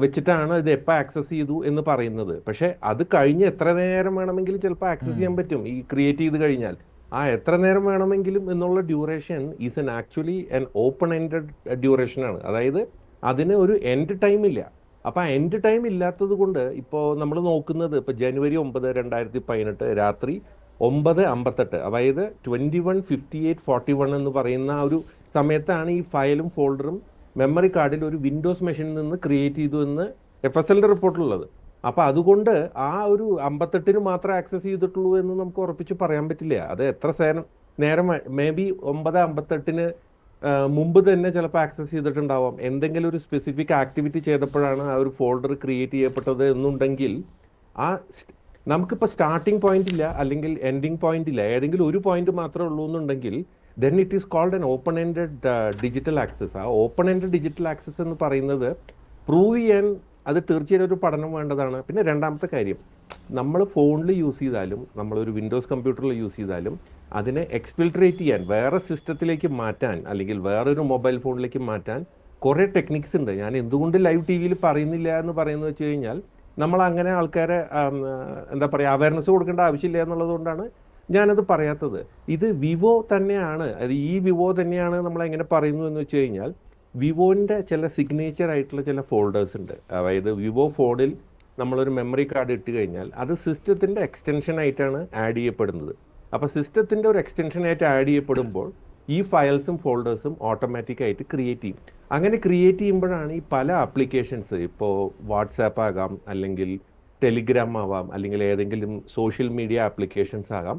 വെച്ചിട്ടാണ് ഇത് എപ്പോൾ ആക്സസ് ചെയ്തു എന്ന് പറയുന്നത്. പക്ഷേ അത് കഴിഞ്ഞ് എത്ര നേരം വേണമെങ്കിലും ചിലപ്പോൾ ആക്സസ് ചെയ്യാൻ പറ്റും ഈ ക്രിയേറ്റ് ചെയ്ത് കഴിഞ്ഞാൽ. എത്ര നേരം വേണമെങ്കിലും എന്നുള്ള duration is actually an open ended ഡ്യൂറേഷനാണ്. അതായത് അതിന് ഒരു എൻഡ് ടൈം ഇല്ല. അപ്പോൾ ആ എൻഡ് ടൈം ഇല്ലാത്തത് കൊണ്ട് ഇപ്പോൾ നമ്മൾ നോക്കുന്നത് ഇപ്പോൾ ജനുവരി 9, 2018 രാത്രി 9:58, അതായത് 21:58:41 എന്ന് പറയുന്ന ആ ഒരു സമയത്താണ് ഈ ഫയലും ഫോൾഡറും മെമ്മറി കാർഡിൽ ഒരു വിൻഡോസ് മെഷീനിൽ നിന്ന് ക്രിയേറ്റ് ചെയ്തു എന്ന് FSLന്റെ റിപ്പോർട്ടിലുള്ളത്. അപ്പോൾ അതുകൊണ്ട് ആ ഒരു 58 മാത്രമേ ആക്സസ് ചെയ്തിട്ടുള്ളൂ എന്ന് നമുക്ക് ഉറപ്പിച്ച് പറയാൻ പറ്റില്ല. അത് എത്ര നേരം മേ ബി 9:58 മുമ്പ് തന്നെ ചിലപ്പോൾ ആക്സസ് ചെയ്തിട്ടുണ്ടാവാം. എന്തെങ്കിലും ഒരു സ്പെസിഫിക് ആക്ടിവിറ്റി ചെയ്തപ്പോഴാണ് ആ ഒരു ഫോൾഡർ ക്രിയേറ്റ് ചെയ്യപ്പെട്ടത് എന്നുണ്ടെങ്കിൽ നമുക്കിപ്പോൾ സ്റ്റാർട്ടിംഗ് പോയിന്റ് ഇല്ല, അല്ലെങ്കിൽ എൻഡിങ് പോയിന്റ് ഇല്ല, ഏതെങ്കിലും ഒരു പോയിന്റ് മാത്രമേ ഉള്ളൂ എന്നുണ്ടെങ്കിൽ then it is called an open ended digital access. ആ ഓപ്പൺ എൻഡഡ് ഡിജിറ്റൽ ആക്സസ് എന്ന് പറയുന്നത് പ്രൂവ് ചെയ്യാൻ അത് തീർച്ചയായും ഒരു പഠനം വേണ്ടതാണ്. പിന്നെ രണ്ടാമത്തെ കാര്യം, നമ്മൾ ഫോണിൽ യൂസ് ചെയ്താലും നമ്മളൊരു വിൻഡോസ് കമ്പ്യൂട്ടറിൽ യൂസ് ചെയ്താലും അതിനെ എക്സ്ഫിൽട്രേറ്റ് ചെയ്യാൻ, വേറെ സിസ്റ്റത്തിലേക്ക് മാറ്റാൻ, അല്ലെങ്കിൽ വേറൊരു മൊബൈൽ ഫോണിലേക്ക് മാറ്റാൻ കുറേ ടെക്നിക്സ് ഉണ്ട്. ഞാൻ എന്തുകൊണ്ട് ലൈവ് ടി വിയിൽ പറയുന്നില്ല എന്ന് പറയുന്നത് വെച്ച് കഴിഞ്ഞാൽ, നമ്മൾ അങ്ങനെ ആൾക്കാരെ എന്താ പറയുക, അവയർനെസ് കൊടുക്കേണ്ട ആവശ്യമില്ല എന്നുള്ളത് കൊണ്ടാണ് ഞാനത് പറയാത്തത്. ഇത് വിവോ തന്നെയാണ്, അത് ഈ വിവോ തന്നെയാണ് നമ്മൾ എങ്ങനെ പറയുന്നു എന്ന് വെച്ച് കഴിഞ്ഞാൽ, വിവോൻ്റെ ചില സിഗ്നേച്ചർ ആയിട്ടുള്ള ചില ഫോൾഡേഴ്സ് ഉണ്ട്. അതായത് വിവോ ഫോണിൽ നമ്മളൊരു മെമ്മറി കാർഡ് ഇട്ട് കഴിഞ്ഞാൽ അത് സിസ്റ്റത്തിൻ്റെ എക്സ്റ്റൻഷൻ ആയിട്ടാണ് ആഡ് ചെയ്യപ്പെടുന്നത്. അപ്പോൾ സിസ്റ്റത്തിൻ്റെ ഒരു എക്സ്റ്റൻഷനായിട്ട് ആഡ് ചെയ്യപ്പെടുമ്പോൾ ഈ ഫയൽസും ഫോൾഡേഴ്സും ഓട്ടോമാറ്റിക്കായിട്ട് ക്രിയേറ്റ് ചെയ്യും. അങ്ങനെ ക്രിയേറ്റ് ചെയ്യുമ്പോഴാണ് ഈ പല ആപ്ലിക്കേഷൻസ്, ഇപ്പോൾ വാട്സാപ്പ് ആകാം, അല്ലെങ്കിൽ ടെലിഗ്രാം ആവാം, അല്ലെങ്കിൽ ഏതെങ്കിലും സോഷ്യൽ മീഡിയ ആപ്ലിക്കേഷൻസ് ആകാം,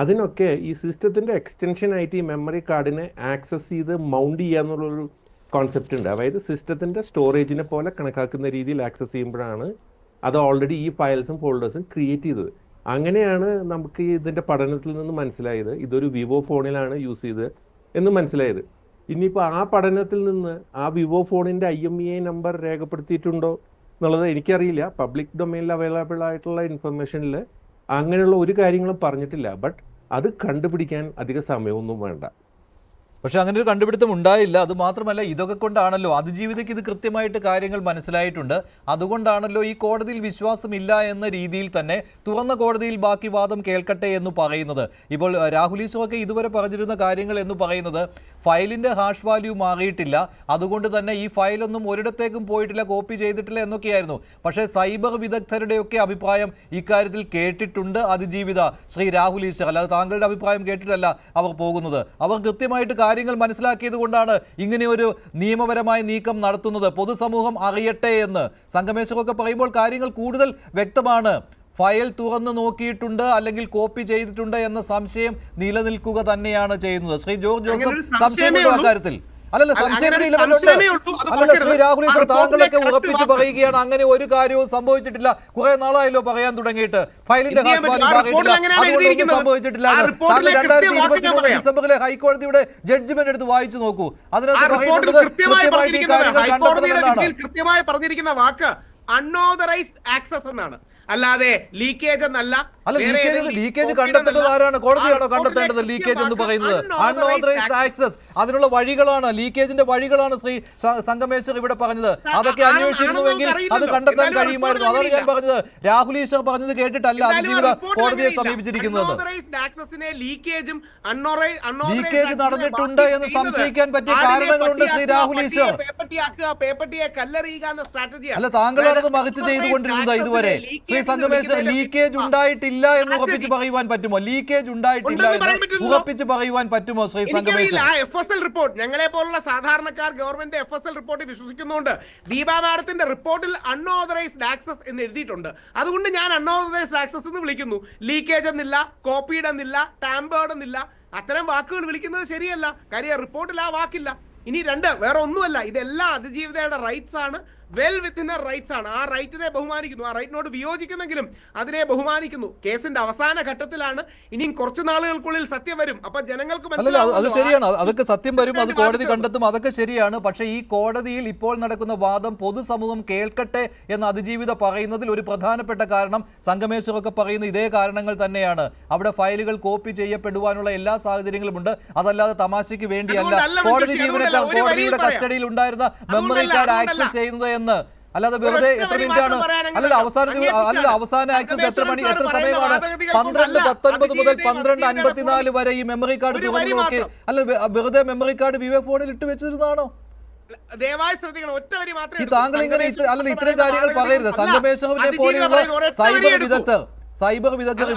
അതിനൊക്കെ ഈ സിസ്റ്റത്തിൻ്റെ എക്സ്റ്റൻഷനായിട്ട് ഈ മെമ്മറി കാർഡിനെ ആക്സസ് ചെയ്ത് മൗണ്ട് ചെയ്യുക എന്നുള്ളൊരു കോൺസെപ്റ്റ് ഉണ്ട്. അതായത് സിസ്റ്റത്തിൻ്റെ സ്റ്റോറേജിനെ പോലെ കണക്കാക്കുന്ന രീതിയിൽ ആക്സസ് ചെയ്യുമ്പോഴാണ് അത് ഓൾറെഡി ഈ ഫയൽസും ഫോൾഡേഴ്സും ക്രിയേറ്റ് ചെയ്തത്. അങ്ങനെയാണ് നമുക്ക് ഇതിൻ്റെ പഠനത്തിൽ നിന്ന് മനസ്സിലായത് ഇതൊരു വിവോ ഫോണിലാണ് യൂസ് ചെയ്തത് എന്ന് മനസ്സിലായത്. ഇനിയിപ്പോൾ ആ പഠനത്തിൽ നിന്ന് ആ വിവോ ഫോണിൻ്റെ IMEI നമ്പർ രേഖപ്പെടുത്തിയിട്ടുണ്ടോ എന്നുള്ളത് എനിക്കറിയില്ല. പബ്ലിക് ഡൊമൈനിൽ അവൈലബിൾ ആയിട്ടുള്ള ഇൻഫർമേഷനിൽ അങ്ങനെയുള്ള ഒരു കാര്യങ്ങളും പറഞ്ഞിട്ടില്ല. ബട്ട് അത് കണ്ടുപിടിക്കാൻ അധിക സമയമൊന്നും വേണ്ട. പക്ഷെ അങ്ങനെ ഒരു കണ്ടുപിടുത്തം ഉണ്ടായില്ല. അത് മാത്രമല്ല, ഇതൊക്കെ കൊണ്ടാണല്ലോ അതിജീവിതയ്ക്ക് ഇത് കൃത്യമായിട്ട് കാര്യങ്ങൾ മനസ്സിലായിട്ടുണ്ട്. അതുകൊണ്ടാണല്ലോ ഈ കോടതിയിൽ വിശ്വാസമില്ല എന്ന രീതിയിൽ തന്നെ തുറന്ന കോടതിയിൽ ബാക്കി വാദം കേൾക്കട്ടെ എന്ന് പറയുന്നത്. ഇപ്പോൾ രാഹുൽ ഈശ്വറൊക്കെ ഇതുവരെ പറഞ്ഞിരുന്ന കാര്യങ്ങൾ എന്ന് പറയുന്നത് ഫയലിൻ്റെ ഹാഷ് വാല്യൂ മാറിയിട്ടില്ല, അതുകൊണ്ട് തന്നെ ഈ ഫയലൊന്നും ഒരിടത്തേക്കും പോയിട്ടില്ല, കോപ്പി ചെയ്തിട്ടില്ല എന്നൊക്കെയായിരുന്നു. പക്ഷേ സൈബർ വിദഗ്ധരുടെയൊക്കെ അഭിപ്രായം ഇക്കാര്യത്തിൽ കേട്ടിട്ടുണ്ട് അതിജീവിത, ശ്രീ രാഹുൽ ഈശ്വർ. അല്ലാതെ താങ്കളുടെ അഭിപ്രായം കേട്ടിട്ടല്ല അവർ പോകുന്നത്. അവർ കൃത്യമായിട്ട് കാര്യങ്ങൾ മനസ്സിലാക്കിയത് കൊണ്ടാണ് ഇങ്ങനെയൊരു നിയമപരമായ നീക്കം നടത്തുന്നത്. പൊതുസമൂഹം അറിയട്ടെ എന്ന് സംഗമേശ്വരമൊക്കെ പറയുമ്പോൾ കാര്യങ്ങൾ കൂടുതൽ വ്യക്തമാണ്. ഫയൽ തുറന്നു നോക്കിയിട്ടുണ്ട് അല്ലെങ്കിൽ കോപ്പി ചെയ്തിട്ടുണ്ട് എന്ന സംശയം നിലനിൽക്കുക തന്നെയാണ് ചെയ്യുന്നത്. ശ്രീ ജോർജ് ജോസഫ് സംശയമുണ്ടോ അക്കാര്യത്തിൽ? അല്ലല്ല, അല്ലല്ല ശ്രീ രാഹുൽ ഈശ്വർ, താങ്കളൊക്കെ ഉറപ്പിച്ച് പറയുകയാണ് അങ്ങനെ ഒരു കാര്യവും സംഭവിച്ചിട്ടില്ല. കുറെ നാളായല്ലോ പറയാൻ തുടങ്ങിയിട്ട്. ഫയലിന്റെ അതുകൊണ്ടൊന്നും സംഭവിച്ചിട്ടില്ല. താങ്കൾ 2023 ഡിസംബറിലെ ഹൈക്കോടതിയുടെ ജഡ്ജ്മെന്റ് എടുത്ത് വായിച്ചു നോക്കൂ. അതിനകത്ത് പറയുന്നത് കൃത്യമായിട്ട് ഈ കാര്യങ്ങൾ കണ്ടെത്തണമെന്നാണ്. കൃത്യമായി പറഞ്ഞിരിക്കുന്ന വാക്ക് അൺഓതറൈസ്ഡ് ആക്സസ് എന്നാണ്, അല്ലാതെ ലീക്കേജ് എന്നല്ല. അല്ല, ലീക്കേജ് കണ്ടെത്തേണ്ടത് ആരാണ്? കോടതിയാണോ കണ്ടെത്തേണ്ടത് ലീക്കേജ് എന്ന് പറയുന്നത്? അൺഓതറൈസ്ഡ് ആക്സസ്, അതിനുള്ള വഴികളാണ്, ലീക്കേജിന്റെ വഴികളാണ് ശ്രീ സംഗമേശ്വർ ഇവിടെ പറഞ്ഞത്. അതൊക്കെ അന്വേഷിച്ചിരുന്നുവെങ്കിൽ അത് കണ്ടെത്താൻ കഴിയുമായിരുന്നു. അതാണ് ഞാൻ പറഞ്ഞത്. രാഹുൽ ഈശ്വർ പറഞ്ഞത് കേട്ടിട്ടല്ല അതിജീവിത കോടതിയെ സമീപിച്ചിരിക്കുന്നത്. ലീക്കേജ് നടന്നിട്ടുണ്ട് എന്ന് സംശയിക്കാൻ പറ്റിയ കാരണങ്ങളുണ്ട് ശ്രീ രാഹുൽ ഈശ്വർ. അല്ല, താങ്കളാണത് മറിച്ച് ചെയ്തുകൊണ്ടിരുന്നത് ഇതുവരെ. ശ്രീ സംഗമേശ്വർ, ലീക്കേജ് ഉണ്ടായിട്ടില്ല എന്ന് ഉറപ്പിച്ച് പറയുവാൻ പറ്റുമോ? ലീക്കേജ് ഉണ്ടായിട്ടില്ല എന്ന് ഉറപ്പിച്ച് പറയുവാൻ പറ്റുമോ ശ്രീ സംഗമേശ്വർ? FSL റിപ്പോർട്ട്, ഞങ്ങളെ പോലുള്ള സാധാരണക്കാർ ഗവൺമെന്റ് FSL റിപ്പോർട്ട് വിശ്വസിക്കുന്നുണ്ട്. ദീപാ മാഡത്തിന്റെ റിപ്പോർട്ടിൽ അൺഓതറൈസ്ഡ് ആക്സസ് എന്ന് എഴുതിയിട്ടുണ്ട്. അതുകൊണ്ട് ഞാൻ അൺഓതറൈസ്ഡ് ആക്സസ് എന്ന് വിളിക്കുന്നു. ലീക്കേജ് എന്നില്ല, കോപ്പീഡ് എന്നില്ല, ടാമ്പേർഡ് എന്നില്ല. അത്തരം വാക്കുകൾ വിളിക്കുന്നത് ശരിയല്ല. കാര്യം റിപ്പോർട്ടിൽ ആ വാക്കില്ല. ഇനി രണ്ട്, വേറെ ഒന്നുമല്ല, ഇതെല്ലാം അതിജീവിതയുടെ റൈറ്റ്സ് ആണ്, വെൽ വിത്തിൻ റൈറ്റ്സ് ആണ്. ആ റൈറ്റിനെ ബഹുമാനിക്കുന്നു. ആ റൈറ്റിനോട് വിയോജിക്കുന്നെങ്കിലും അതിനെ ബഹുമാനിക്കുന്നു. കേസിന്റെ അവസാന ഘട്ടത്തിലാണ്. ഇനിയും കുറച്ച് നാളുകൾക്കുള്ളിൽ സത്യം വരും. അപ്പൊ ജനങ്ങൾക്ക് അത് ശരിയാണ്, അതൊക്കെ സത്യം വരും, അത് കോടതി കണ്ടെത്തും, അതൊക്കെ ശരിയാണ്. പക്ഷേ ഈ കോടതിയിൽ ഇപ്പോൾ നടക്കുന്ന വാദം പൊതുസമൂഹം കേൾക്കട്ടെ എന്ന് അതിജീവിത പറയുന്നതിൽ ഒരു പ്രധാനപ്പെട്ട കാരണം സംഗമേശ്വരൊക്കെ പറയുന്ന ഇതേ കാരണങ്ങൾ തന്നെയാണ്. അവിടെ ഫയലുകൾ കോപ്പി ചെയ്യപ്പെടുവാനുള്ള എല്ലാ സാഹചര്യങ്ങളുമുണ്ട്. അതല്ലാതെ തമാശയ്ക്ക് വേണ്ടിയല്ല കോടതി ജീവനക്കാർ കോടതിയുടെ കസ്റ്റഡിയിൽ ഉണ്ടായിരുന്ന മെമ്മറി കാർഡ് ആക്സസ് ചെയ്യുന്നത് എന്ന്. അല്ലാതെ വെറുതെ എത്ര മിനിറ്റ് ആണ്? അല്ലല്ല, അവസാന ആക്സസ് എത്ര സമയമാണ്? 12:19 മുതൽ 12:54 വരെ ഈ മെമ്മറി കാർഡ് തുറന്നു നോക്കി. അല്ല, വെറുതെ മെമ്മറി കാർഡ് വിവോ ഫോണിൽ ഇട്ട് വെച്ചിരുന്നതാണോ? ദയവായി ശ്രദ്ധിക്കണം, ഒറ്റ വരി മാത്രമേ. ഈ താങ്കൾ ഇങ്ങനെ ഇത്തരം കാര്യങ്ങൾ പറയരുത്. സംഗമേശ്വരനെ പോലെയുള്ള സൈബർ വിദഗ്ധർ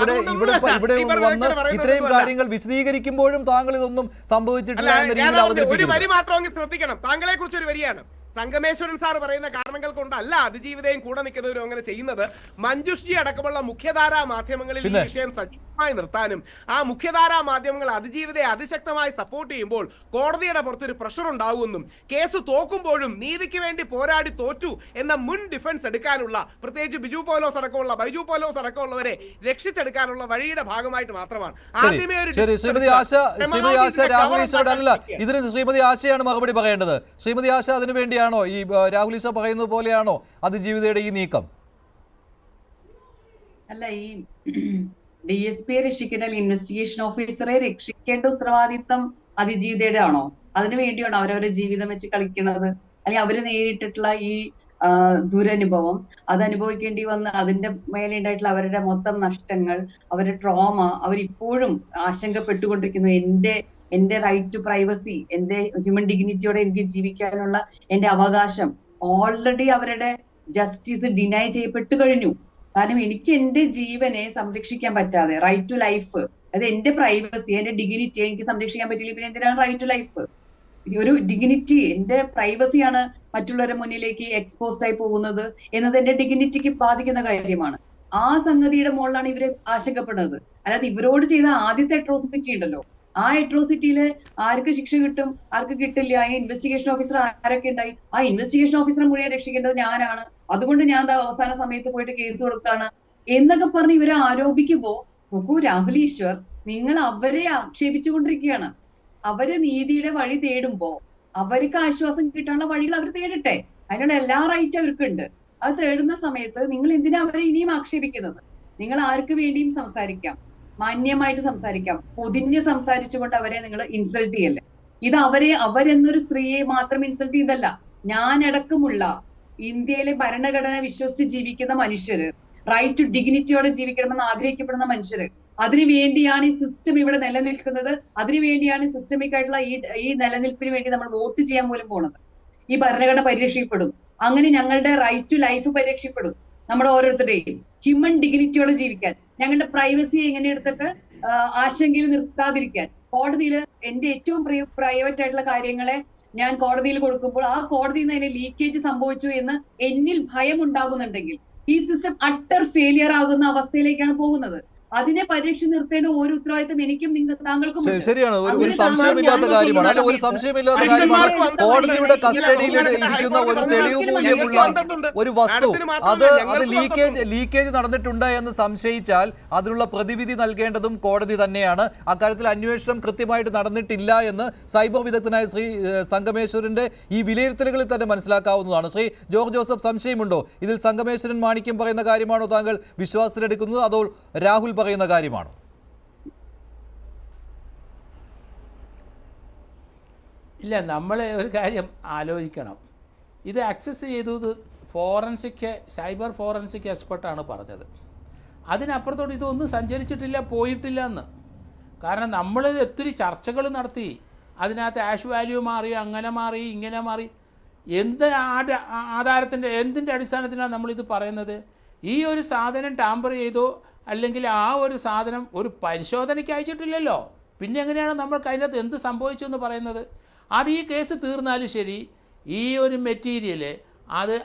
ഇവിടെ വന്ന് ഇത്രയും കാര്യങ്ങൾ വിശദീകരിക്കുമ്പോഴും താങ്കൾ ഇതൊന്നും സംഭവിച്ചിട്ടില്ല എന്ന രീതിയിൽ അവതരിപ്പിക്കുന്നു. ഒരു വരി മാത്രം ശ്രദ്ധിക്കണം. താങ്കളെ കുറിച്ച് ഒരു വരിയാണ്. സംഗമേശ്വരൻ സാർ പറയുന്ന കാരണങ്ങൾ കൊണ്ടല്ല അതിജീവിതയും കൂടെ നിൽക്കുന്നവരും അങ്ങനെ ചെയ്യുന്നത്. മഞ്ജുഷ്ജി അടക്കമുള്ള മുഖ്യധാരാ മാധ്യമങ്ങളിൽ ഈ വിഷയം സജീവമായി നിർത്താനും ആ മുഖ്യധാരാ മാധ്യമങ്ങൾ അതിജീവിതയെ അതിശക്തമായി സപ്പോർട്ട് ചെയ്യുമ്പോൾ കോടതിയുടെ പുറത്തൊരു പ്രഷർ ഉണ്ടാകുമെന്നും കേസ് തോക്കുമ്പോഴും നീതിക്ക് വേണ്ടി പോരാടി തോറ്റു എന്ന മുൻ ഡിഫൻസ് എടുക്കാനുള്ള, പ്രത്യേകിച്ച് ബൈജു പോലോസ് അടക്കമുള്ളവരെ രക്ഷിച്ചെടുക്കാനുള്ള വഴിയുടെ ഭാഗമായിട്ട് മാത്രമാണ്. ആദ്യമേ ഒരു ശ്രീമതി ആശ രാഹുൽ ഈശ്വരോട് അല്ല, ഇതിന് ശ്രീമതി ആശയാണ് മറുപടി പറയേണ്ടത്. ശ്രീമതി ആശ അതിനു വേണ്ടിയാണ് ഈ രാഹുൽ ഈശ്വർ പറയുന്നത് പോലെയാണോ അതിജീവിതയുടെ ഈ നീക്കം? അല്ല, ഈ DSP രക്ഷിക്കേണ്ട, ഇൻവെസ്റ്റിഗേഷൻ ഓഫീസറെ രക്ഷിക്കേണ്ട ഉത്തരവാദിത്തം അതിജീവിതയുടെ ആണോ? അതിനു വേണ്ടിയാണോ അവരവരുടെ ജീവിതം വെച്ച് കളിക്കുന്നത്? അല്ലെങ്കിൽ അവര് നേരിട്ടിട്ടുള്ള ഈ ദുരനുഭവം, അത് അനുഭവിക്കേണ്ടി വന്ന് അതിന്റെ മേലുണ്ടായിട്ടുള്ള അവരുടെ മൊത്തം നഷ്ടങ്ങൾ, അവരുടെ ട്രോമ, അവരിപ്പോഴും ആശങ്കപ്പെട്ടുകൊണ്ടിരിക്കുന്നു. എന്റെ റൈറ്റ് ടു പ്രൈവസി, എന്റെ ഹ്യൂമൻ ഡിഗ്നിറ്റിയോടെ എനിക്ക് ജീവിക്കാനുള്ള എന്റെ അവകാശം ഓൾറെഡി അവരുടെ ജസ്റ്റിസ് ഡിനൈ ചെയ്യപ്പെട്ടു കഴിഞ്ഞു. കാരണം എനിക്ക് എന്റെ ജീവനെ സംരക്ഷിക്കാൻ പറ്റാതെ, റൈറ്റ് ടു ലൈഫ്, അത് എന്റെ പ്രൈവസി, എന്റെ ഡിഗ്നിറ്റി എനിക്ക് സംരക്ഷിക്കാൻ പറ്റില്ല. പിന്നെ എന്തിനാണ് റൈറ്റ് ടു ലൈഫ്? ഒരു ഡിഗ്നിറ്റി, എന്റെ പ്രൈവസിയാണ് മറ്റുള്ളവരുടെ മുന്നിലേക്ക് എക്സ്പോസ്ഡ് ആയി പോകുന്നത് എന്നത് എന്റെ ഡിഗ്നിറ്റിക്ക് ബാധിക്കുന്ന കാര്യമാണ്. ആ സംഗതിയുടെ മുകളിലാണ് ഇവര് ആശങ്കപ്പെടുന്നത്. അല്ലാതെ ഇവരോട് ചെയ്ത ആദ്യത്തെ അട്രോസിറ്റി ഉണ്ടല്ലോ, ആ അട്രോസിറ്റിയില് ആർക്ക് ശിക്ഷ കിട്ടും, ആർക്ക് കിട്ടില്ല, ആ ഇൻവെസ്റ്റിഗേഷൻ ഓഫീസർ ആരൊക്കെ ഉണ്ടായി, ആ ഇൻവെസ്റ്റിഗേഷൻ ഓഫീസറെ മുഴുവൻ രക്ഷിക്കേണ്ടത് ഞാനാണ്, അതുകൊണ്ട് ഞാൻ അവസാന സമയത്ത് പോയിട്ട് കേസ് കൊടുക്കാണ് എന്നൊക്കെ പറഞ്ഞ് ഇവരെ ആരോപിക്കുമ്പോ നോക്കൂ രാഹുൽ ഈശ്വർ, നിങ്ങൾ അവരെ ആക്ഷേപിച്ചുകൊണ്ടിരിക്കുകയാണ്. അവര് നീതിയുടെ വഴി തേടുമ്പോ അവർക്ക് ആശ്വാസം കിട്ടാനുള്ള വഴികൾ അവർ തേടട്ടെ, അതിനുള്ള എല്ലാ റൈറ്റും അവർക്കുണ്ട്. അത് തേടുന്ന സമയത്ത് നിങ്ങൾ എന്തിനാ അവരെ ഇനിയും ആക്ഷേപിക്കുന്നത്? നിങ്ങൾ ആർക്ക് വേണ്ടിയും സംസാരിക്കാം, മാന്യമായിട്ട് സംസാരിക്കാം, പൊതിഞ്ഞ് സംസാരിച്ചുകൊണ്ട് അവരെ നിങ്ങൾ ഇൻസൾട്ട് ചെയ്യല്ലേ. ഇത് അവരെന്നൊരു സ്ത്രീയെ മാത്രം ഇൻസൾട്ട് ചെയ്തല്ല, ഞാനടക്കമുള്ള ഇന്ത്യയിലെ ഭരണഘടന വിശ്വസിച്ച് ജീവിക്കുന്ന മനുഷ്യര്, റൈറ്റ് ടു ഡിഗ്നിറ്റിയോടെ ജീവിക്കണമെന്ന് ആഗ്രഹിക്കപ്പെടുന്ന മനുഷ്യര്, അതിനുവേണ്ടിയാണ് ഈ സിസ്റ്റം ഇവിടെ നിലനിൽക്കുന്നത്. അതിനുവേണ്ടിയാണ് സിസ്റ്റമിക് ആയിട്ടുള്ള ഈ നിലനിൽപ്പിന് വേണ്ടി നമ്മൾ വോട്ട് ചെയ്യാൻ പോലും പോണത്. ഈ ഭരണഘടന പരിരക്ഷിക്കപ്പെടും, അങ്ങനെ ഞങ്ങളുടെ റൈറ്റ് ടു ലൈഫ് പരിരക്ഷിക്കപ്പെടും. നമ്മുടെ ഓരോരുത്തരുടെയും ഹ്യൂമൻ ഡിഗ്നിറ്റിയോടെ ജീവിക്കാൻ, ഞങ്ങളുടെ പ്രൈവസി എങ്ങനെ എടുത്തിട്ട് ആശങ്കയിൽ നിർത്താതിരിക്കാൻ, കോടതിയിൽ എന്റെ ഏറ്റവും പ്രൈവറ്റ് ആയിട്ടുള്ള കാര്യങ്ങളെ ഞാൻ കോടതിയിൽ കൊടുക്കുമ്പോൾ ആ കോടതിയിൽ നിന്ന് അതിന് ലീക്കേജ് സംഭവിച്ചു എന്ന് എന്നിൽ ഭയം ഉണ്ടാകുന്നുണ്ടെങ്കിൽ ഈ സിസ്റ്റം അട്ടർ ഫെയിലിയർ ആകുന്ന അവസ്ഥയിലേക്കാണ് പോകുന്നത്. അതിനെ പരീക്ഷ നിർത്തേണ്ട ഒരു ഉത്തരവാദിത്തം എനിക്കും താങ്കൾക്കും. ശരിയാണ്, ഒരു സംശയമില്ലാത്ത കാര്യമാണ്. അല്ല, ഒരു സംശയമില്ലാത്ത കാര്യമാണ്. കോടതിയുടെ കസ്റ്റഡിയിൽ ഇരിക്കുന്ന ഒരു തെളിവ് മൂല്യമുള്ള ഒരു വസ്തു, അത് ലീക്കേജ് നടന്നിട്ടുണ്ട് എന്ന് സംശയിച്ചാൽ അതിനുള്ള പ്രതിവിധി നൽകേണ്ടതും കോടതി തന്നെയാണ്. അക്കാര്യത്തിൽ അന്വേഷണം കൃത്യമായിട്ട് നടന്നിട്ടില്ല എന്ന് സൈബർ വിദഗ്ധനായ ശ്രീ സംഗമേശ്വരന്റെ ഈ വിലയിരുത്തലുകളിൽ തന്നെ മനസ്സിലാക്കാവുന്നതാണ്. ശ്രീ ജോർജ് ജോസഫ്, സംശയമുണ്ടോ? ഇതിൽ സംഗമേശ്വരൻ മാണിക്യം പറയുന്ന കാര്യമാണോ താങ്കൾ വിശ്വാസത്തിലെടുക്കുന്നത്, അതോ രാഹുൽ പറയുന്ന കാര്യമാണോ? ഇല്ല, നമ്മൾ ഒരു കാര്യം ആലോചിക്കണം. ഇത് ആക്സസ് ചെയ്തത് സൈബർ ഫോറൻസിക് എക്സ്പെർട്ടാണ് പറഞ്ഞത്. അതിനപ്പുറത്തോട്ട് ഇതൊന്നും സഞ്ചരിച്ചിട്ടില്ല, പോയിട്ടില്ല എന്ന്. കാരണം നമ്മൾ ഒത്തിരി ചർച്ചകൾ നടത്തി. അതിനകത്ത് ആഷ് വാല്യൂ മാറി, അങ്ങനെ മാറി, ഇങ്ങനെ മാറി. എന്തിൻ്റെ അടിസ്ഥാനത്തിലാണ് നമ്മളിത് പറയുന്നത്? ഈ ഒരു സാധനം ടാമ്പർ ചെയ്തോ അല്ലെങ്കിൽ ആ ഒരു സാധനം ഒരു പരിശോധനയ്ക്ക് അയച്ചിട്ടില്ലല്ലോ. പിന്നെ എങ്ങനെയാണ് നമ്മൾക്ക് അതിനകത്ത് എന്ത് സംഭവിച്ചു എന്ന് പറയുന്നത്? അത് ഈ കേസ് തീർന്നാലും ശരി, ഈ ഒരു മെറ്റീരിയൽ അത്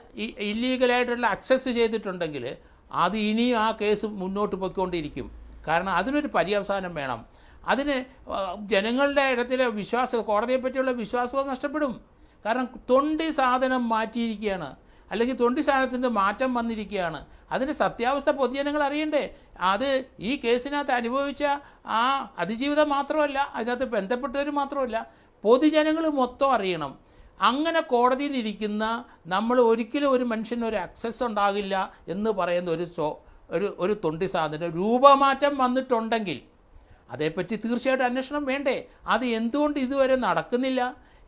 ഇല്ലീഗലായിട്ടുള്ള അക്സസ് ചെയ്തിട്ടുണ്ടെങ്കിൽ അത് ഇനിയും ആ കേസ് മുന്നോട്ട് പോയിക്കൊണ്ടിരിക്കും. കാരണം അതിനൊരു പര്യവസാനം വേണം. അതിന് ജനങ്ങളുടെ ഇടത്തിലെ കോടതിയെ പറ്റിയുള്ള വിശ്വാസവും നഷ്ടപ്പെടും. കാരണം തൊണ്ടി സാധനം മാറ്റിയിരിക്കുകയാണ്, അല്ലെങ്കിൽ തൊണ്ടി സാധനത്തിൻ്റെ മാറ്റം വന്നിരിക്കുകയാണ്. അതിൻ്റെ സത്യാവസ്ഥ പൊതുജനങ്ങൾ അറിയണ്ടേ? അത് ഈ കേസിനകത്ത് അനുഭവിച്ച ആ അതിജീവിതം മാത്രമല്ല, അതിനകത്ത് ബന്ധപ്പെട്ടവർ മാത്രമല്ല, പൊതുജനങ്ങൾ മൊത്തം അറിയണം. അങ്ങനെ കോടതിയിലിരിക്കുന്ന നമ്മൾ ഒരിക്കലും ഒരു മനുഷ്യന് ഒരു അക്സസ് ഉണ്ടാകില്ല എന്ന് പറയുന്ന ഒരു തൊണ്ടി സാധനം രൂപമാറ്റം വന്നിട്ടുണ്ടെങ്കിൽ അതേപ്പറ്റി തീർച്ചയായിട്ടും അന്വേഷണം വേണ്ടേ? അത് എന്തുകൊണ്ട് ഇതുവരെ നടക്കുന്നില്ല?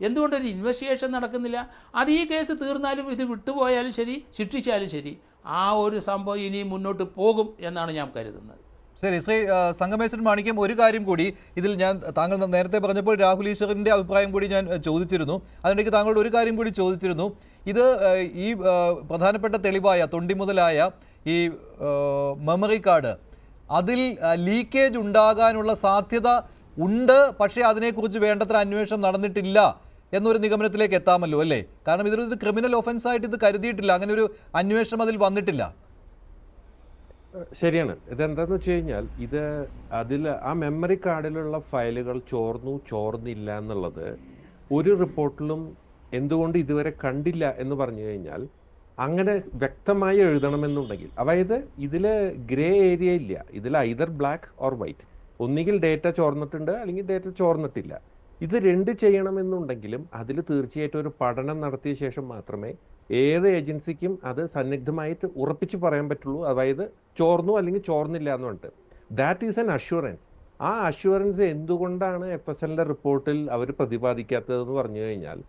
എന്തുകൊണ്ടൊരു ഇൻവെസ്റ്റിഗേഷൻ നടക്കുന്നില്ല? അത് ഈ കേസ് തീർന്നാലും ഇത് വിട്ടുപോയാലും ശരി, ശിക്ഷിച്ചാലും ശരി, ആ ഒരു സംഭവം ഇനി മുന്നോട്ട് പോകും എന്നാണ് ഞാൻ കരുതുന്നത്. ശരി, ശ്രീ സംഗമേശ്വരൻ മാണിക്യം, ഒരു കാര്യം കൂടി ഇതിൽ താങ്കൾ നേരത്തെ പറഞ്ഞപ്പോൾ രാഹുൽ ഈശ്വറിൻ്റെ അഭിപ്രായം കൂടി ഞാൻ ചോദിച്ചിരുന്നു. അതിനിടയ്ക്ക് താങ്കളോട് ഒരു കാര്യം കൂടി ചോദിച്ചിരുന്നു. ഇത് ഈ പ്രധാനപ്പെട്ട തെളിവായ തൊണ്ടി മുതലായ ഈ മെമ്മറി കാർഡ്, അതിൽ ലീക്കേജ് ഉണ്ടാകാനുള്ള സാധ്യത ഉണ്ട്, പക്ഷേ അതിനെക്കുറിച്ച് വേണ്ടത്ര അന്വേഷണം നടന്നിട്ടില്ല എന്നൊരു നിഗമനത്തിലേക്ക് എത്താമല്ലോ അല്ലേ? കാരണം ഇതൊരു ക്രിമിനൽ ഒഫൻസ് ആയിട്ട് ഇത് കരുതിയിട്ടില്ല, അങ്ങനെ ഒരു അന്വേഷണം അതിൽ വന്നിട്ടില്ല. ശരിയാണ്. ഇതെന്താന്ന് വെച്ച് കഴിഞ്ഞാൽ അതിൽ ആ മെമ്മറി കാർഡിലുള്ള ഫയലുകൾ ചോർന്നില്ല എന്നുള്ളത് ഒരു റിപ്പോർട്ടിലും എന്തുകൊണ്ട് ഇതുവരെ കണ്ടില്ല എന്ന് പറഞ്ഞു കഴിഞ്ഞാൽ, അങ്ങനെ വ്യക്തമായി എഴുതണമെന്നുണ്ടെങ്കിൽ, അതായത് ഇതിൽ ഗ്രേ ഏരിയ ഇല്ല. ഇതിൽ ഐദർ ബ്ലാക്ക് ഓർ വൈറ്റ്, ഒന്നുകിൽ ഡേറ്റ ചോർന്നിട്ടുണ്ട് അല്ലെങ്കിൽ ഡേറ്റ ചോർന്നിട്ടില്ല. ഇത് രണ്ട് ചെയ്യണമെന്നുണ്ടെങ്കിലും അതിൽ തീർച്ചയായിട്ടും ഒരു പഠനം നടത്തിയ ശേഷം മാത്രമേ ഏത് ഏജൻസിക്കും അത് സന്നിഗ്ധമായിട്ട് ഉറപ്പിച്ച് പറയാൻ പറ്റുള്ളൂ. അതായത് ചോർന്നു അല്ലെങ്കിൽ ചോർന്നില്ല എന്ന് പറഞ്ഞിട്ട്. That is an assurance. ആ അഷ്വറൻസ് എന്തുകൊണ്ടാണ് FSLന്റെ റിപ്പോർട്ടിൽ അവർ പ്രതിപാദിക്കാത്തതെന്ന് പറഞ്ഞു കഴിഞ്ഞാൽ,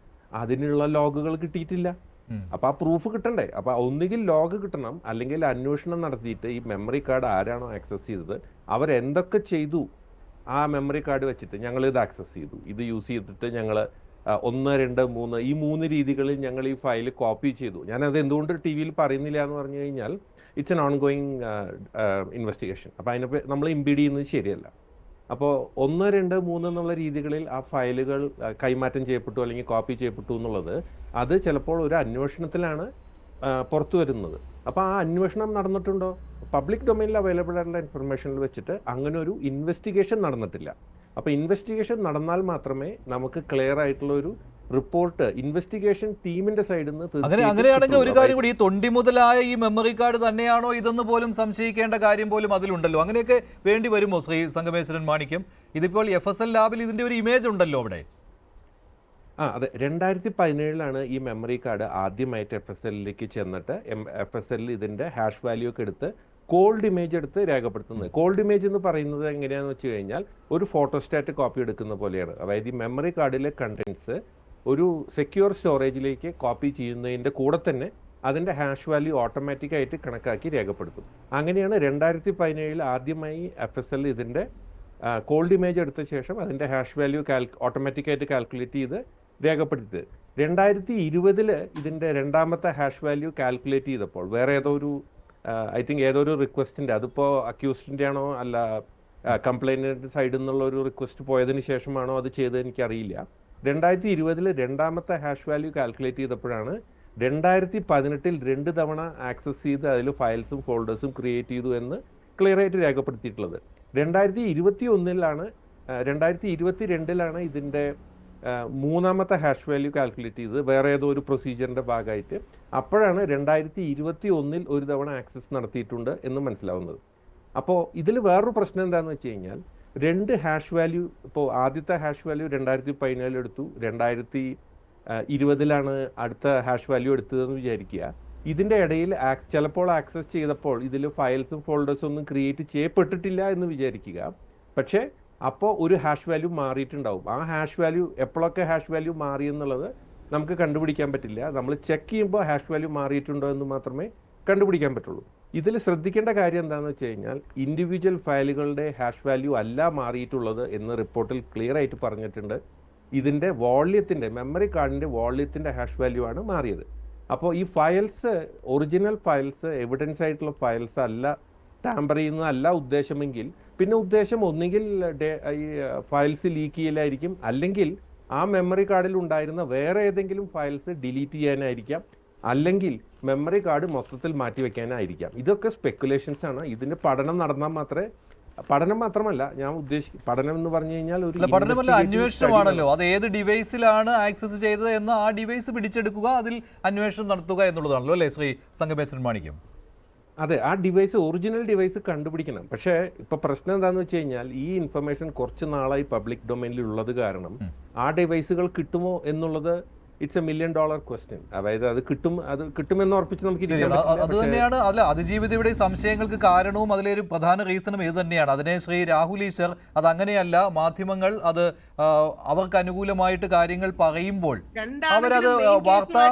അതിനുള്ള ലോഗുകൾ കിട്ടിയിട്ടില്ല. അപ്പൊ ആ പ്രൂഫ് കിട്ടണ്ടേ? അപ്പൊ ഒന്നുകിൽ ലോഗ് കിട്ടണം, അല്ലെങ്കിൽ അന്വേഷണം നടത്തിയിട്ട് ഈ മെമ്മറി കാർഡ് ആരാണോ ആക്സസ് ചെയ്തത് അവരെന്തൊക്കെ ചെയ്തു ആ മെമ്മറി കാർഡ് വെച്ചിട്ട്. ഞങ്ങൾ ഇത് ആക്സസ് ചെയ്തു, ഇത് യൂസ് ചെയ്തിട്ട് ഞങ്ങൾ 1, 2, 3 ഈ 3 രീതികളിൽ ഞങ്ങൾ ഈ ഫയൽ കോപ്പി ചെയ്തു. ഞാനത് എന്തുകൊണ്ട് TV-യിൽ പറയുന്നില്ല എന്ന് പറഞ്ഞു കഴിഞ്ഞാൽ, ഇറ്റ്സ് എൻ ഓൺഗോയിങ് ഇൻവെസ്റ്റിഗേഷൻ. അപ്പോൾ അതിനെ നമ്മൾ ഇംപീഡ് ചെയ്യുന്നത് ശരിയല്ല. അപ്പോൾ 1, 2, 3 എന്നുള്ള രീതികളിൽ ആ ഫയലുകൾ കൈമാറ്റം ചെയ്യപ്പെട്ടു അല്ലെങ്കിൽ കോപ്പി ചെയ്യപ്പെട്ടു എന്നുള്ളത് അത് ചിലപ്പോൾ ഒരു അന്വേഷണത്തിലാണ് പുറത്തു വരുന്നത്. അപ്പോൾ ആ അന്വേഷണം നടന്നിട്ടുണ്ടോ? പബ്ലിക് ഡൊമൈനിൽ അവൈലബിൾ ആയിട്ടുള്ള ഇൻഫർമേഷനിൽ വെച്ചിട്ട് അങ്ങനെ ഒരു ഇൻവെസ്റ്റിഗേഷൻ നടന്നിട്ടില്ല. അപ്പോൾ ഇൻവെസ്റ്റിഗേഷൻ നടന്നാൽ മാത്രമേ നമുക്ക് ക്ലിയർ ആയിട്ടുള്ള ഒരു റിപ്പോർട്ട് ഇൻവെസ്റ്റിഗേഷൻ ടീമിന്റെ സൈഡിൽ നിന്ന്. അങ്ങനെയാണെങ്കിൽ ഒരു കാര്യം കൂടി, ഈ തൊണ്ടി മുതലായ ഈ മെമ്മറി കാർഡ് തന്നെയാണോ ഇതെന്ന് പോലും സംശയിക്കേണ്ട കാര്യം പോലും അതിലുണ്ടല്ലോ. അങ്ങനെയൊക്കെ വേണ്ടി വരുമോ ശ്രീ സംഗമേശ്വരൻ മാണിക്യം? ഇതിപ്പോൾ FSL ലാബിൽ ഇതിന്റെ ഒരു ഇമേജ് ഉണ്ടല്ലോ അവിടെ. അതെ, 2017 ഈ മെമ്മറി കാർഡ് ആദ്യമായിട്ട് FSLലേക്ക് ചെന്നിട്ട് FSL ഇതിന്റെ ഹാഷ് വാല്യൂ ഒക്കെ എടുത്ത് കോൾഡ് ഇമേജ് എടുത്ത് രേഖപ്പെടുത്തുന്നത്. കോൾഡ് ഇമേജ് എന്ന് പറയുന്നത് എങ്ങനെയാണെന്ന് വെച്ച് കഴിഞ്ഞാൽ, ഒരു ഫോട്ടോസ്റ്റാറ്റ് കോപ്പി എടുക്കുന്ന പോലെയാണ്. അതായത് ഈ മെമ്മറി കാർഡിലെ കണ്ടന്റ്സ് ഒരു സെക്യൂർ സ്റ്റോറേജിലേക്ക് കോപ്പി ചെയ്യുന്നതിൻ്റെ കൂടെ തന്നെ അതിൻ്റെ ഹാഷ് വാല്യൂ ഓട്ടോമാറ്റിക്കായിട്ട് കണക്കാക്കി രേഖപ്പെടുത്തും. അങ്ങനെയാണ് 2017 ആദ്യമായി FSL ഇതിൻ്റെ കോൾഡ് ഇമേജ് എടുത്ത ശേഷം അതിൻ്റെ ഹാഷ് വാല്യൂ ഓട്ടോമാറ്റിക്കായിട്ട് കാൽക്കുലേറ്റ് ചെയ്ത് രേഖപ്പെടുത്തിയത്. 2020 ഇതിൻ്റെ രണ്ടാമത്തെ ഹാഷ് വാല്യൂ കാൽക്കുലേറ്റ് ചെയ്തപ്പോൾ വേറെ ഏതോ ഒരു ഐ തിങ്ക് ഏതൊരു റിക്വസ്റ്റിൻ്റെ, അതിപ്പോൾ അക്യൂസ്ഡിൻ്റെ ആണോ അല്ല കംപ്ലൈൻറ്റ് സൈഡിൽ നിന്നുള്ള ഒരു റിക്വസ്റ്റ് പോയതിന് ശേഷമാണോ അത് ചെയ്തത് എനിക്കറിയില്ല. 2020 രണ്ടാമത്തെ ഹാഷ് വാല്യൂ കാൽക്കുലേറ്റ് ചെയ്തപ്പോഴാണ് 2018 2 തവണ ആക്സസ് ചെയ്ത് അതിൽ ഫയൽസും ഫോൾഡേഴ്സും ക്രിയേറ്റ് ചെയ്തു എന്ന് ക്ലിയർ ആയിട്ട് രേഖപ്പെടുത്തിയിട്ടുള്ളത്. 2022 ഇതിൻ്റെ മൂന്നാമത്തെ ഹാഷ് വാല്യൂ കാൽക്കുലേറ്റ് ചെയ്തത് വേറെ ഏതോ ഒരു പ്രൊസീജിയറിൻ്റെ ഭാഗമായിട്ട്. അപ്പോഴാണ് 2021 ഒരു തവണ ആക്സസ് നടത്തിയിട്ടുണ്ട് എന്ന് മനസ്സിലാവുന്നത്. അപ്പോൾ ഇതിൽ വേറൊരു പ്രശ്നം എന്താണെന്ന് വെച്ച് കഴിഞ്ഞാൽ, 2 ഹാഷ് വാല്യൂ, ഇപ്പോൾ ആദ്യത്തെ ഹാഷ് വാല്യൂ 2017 എടുത്തു, 2020 അടുത്ത ഹാഷ് വാല്യൂ എടുത്തതെന്ന് വിചാരിക്കുക. ഇതിൻ്റെ ഇടയിൽ ചിലപ്പോൾ ആക്സസ് ചെയ്തപ്പോൾ ഇതിൽ ഫയൽസും ഫോൾഡേഴ്സും ഒന്നും ക്രിയേറ്റ് ചെയ്യപ്പെട്ടിട്ടില്ല എന്ന് വിചാരിക്കുക. പക്ഷേ അപ്പോൾ ഒരു ഹാഷ് വാല്യൂ മാറിയിട്ടുണ്ടാവും. ആ ഹാഷ് വാല്യൂ എപ്പോഴൊക്കെ ഹാഷ് വാല്യൂ മാറി എന്നുള്ളത് നമുക്ക് കണ്ടുപിടിക്കാൻ പറ്റില്ല. നമ്മൾ ചെക്ക് ചെയ്യുമ്പോൾ ഹാഷ് വാല്യൂ മാറിയിട്ടുണ്ടോ എന്ന് മാത്രമേ കണ്ടുപിടിക്കാൻ പറ്റുള്ളൂ. ഇതിൽ ശ്രദ്ധിക്കേണ്ട കാര്യം എന്താണെന്ന് വെച്ച് കഴിഞ്ഞാൽ ഇൻഡിവിജ്വൽ ഫയലുകളുടെ ഹാഷ് വാല്യൂ അല്ല മാറിയിട്ടുള്ളത് എന്ന് റിപ്പോർട്ടിൽ ക്ലിയർ ആയിട്ട് പറഞ്ഞിട്ടുണ്ട്. ഇതിൻ്റെ വോള്യത്തിൻ്റെ, മെമ്മറി കാർഡിൻ്റെ വോള്യത്തിൻ്റെ ഹാഷ് വാല്യൂ ആണ് മാറിയത്. അപ്പോൾ ഈ ഫയൽസ്, ഒറിജിനൽ ഫയൽസ്, എവിഡൻസ് ആയിട്ടുള്ള ഫയൽസ് അല്ല ടാമ്പർ ചെയ്യുന്നതല്ല ഉദ്ദേശമെങ്കിൽ, പിന്നെ ഉദ്ദേശം ഒന്നുകിൽ ഈ ഫയൽസ് ലീക്ക് ചെയ്യലായിരിക്കും, അല്ലെങ്കിൽ ആ മെമ്മറി കാർഡിൽ ഉണ്ടായിരുന്ന വേറെ ഏതെങ്കിലും ഫയൽസ് ഡിലീറ്റ് ചെയ്യാനായിരിക്കാം, അല്ലെങ്കിൽ മെമ്മറി കാർഡ് മൊത്തത്തിൽ മാറ്റിവെക്കാനായിരിക്കാം. ഇതൊക്കെ സ്പെക്കുലേഷൻസ് ആണ്. ഇതിൻ്റെ പഠനം നടന്നാൽ മാത്രമേ, പഠനം മാത്രമല്ല ഞാൻ പഠനം എന്ന് പറഞ്ഞു കഴിഞ്ഞാൽ ഒരു പഠനമല്ല, അന്വേഷണമാണല്ലോ. അത് ഏത് ഡിവൈസിലാണ് ആക്സസ് ചെയ്തത് എന്ന് ആ ഡിവൈസ് പിടിച്ചെടുക്കുക, അതിൽ അന്വേഷണം നടത്തുക എന്നുള്ളതാണല്ലോ അല്ലേ ശ്രീ സംഗമേശ്വരൻ മാണിക്യം? അതെ, ആ ഡിവൈസ്, ഒറിജിനൽ ഡിവൈസ് കണ്ടുപിടിക്കണം. പക്ഷേ ഇപ്പോൾ പ്രശ്നം എന്താണെന്ന് വെച്ച് കഴിഞ്ഞാൽ ഈ ഇൻഫർമേഷൻ കുറച്ച് നാളായി പബ്ലിക് ഡൊമൈനിൽ ഉള്ളത് കാരണം ആ ഡിവൈസുകൾ കിട്ടുമോ എന്നുള്ളത് ഇറ്റ്സ് $1 million ക്വസ്റ്റ്യൻ. അതായത് അത് കിട്ടുമെന്ന് ഉറപ്പിച്ച് നമുക്ക് അത് തന്നെയാണ്. അല്ല, അതിജീവിതയുടെ സംശയങ്ങൾക്ക് കാരണവും അതിലൊരു പ്രധാന റീസണും ഇത് തന്നെയാണ്. അതിനെ ശ്രീ രാഹുൽ ഈശ്വർ അത് അങ്ങനെയല്ല, മാധ്യമങ്ങൾ അത് അവർക്ക് അനുകൂലമായിട്ട് കാര്യങ്ങൾ പറയുമ്പോൾ അവരത് വാർത്താ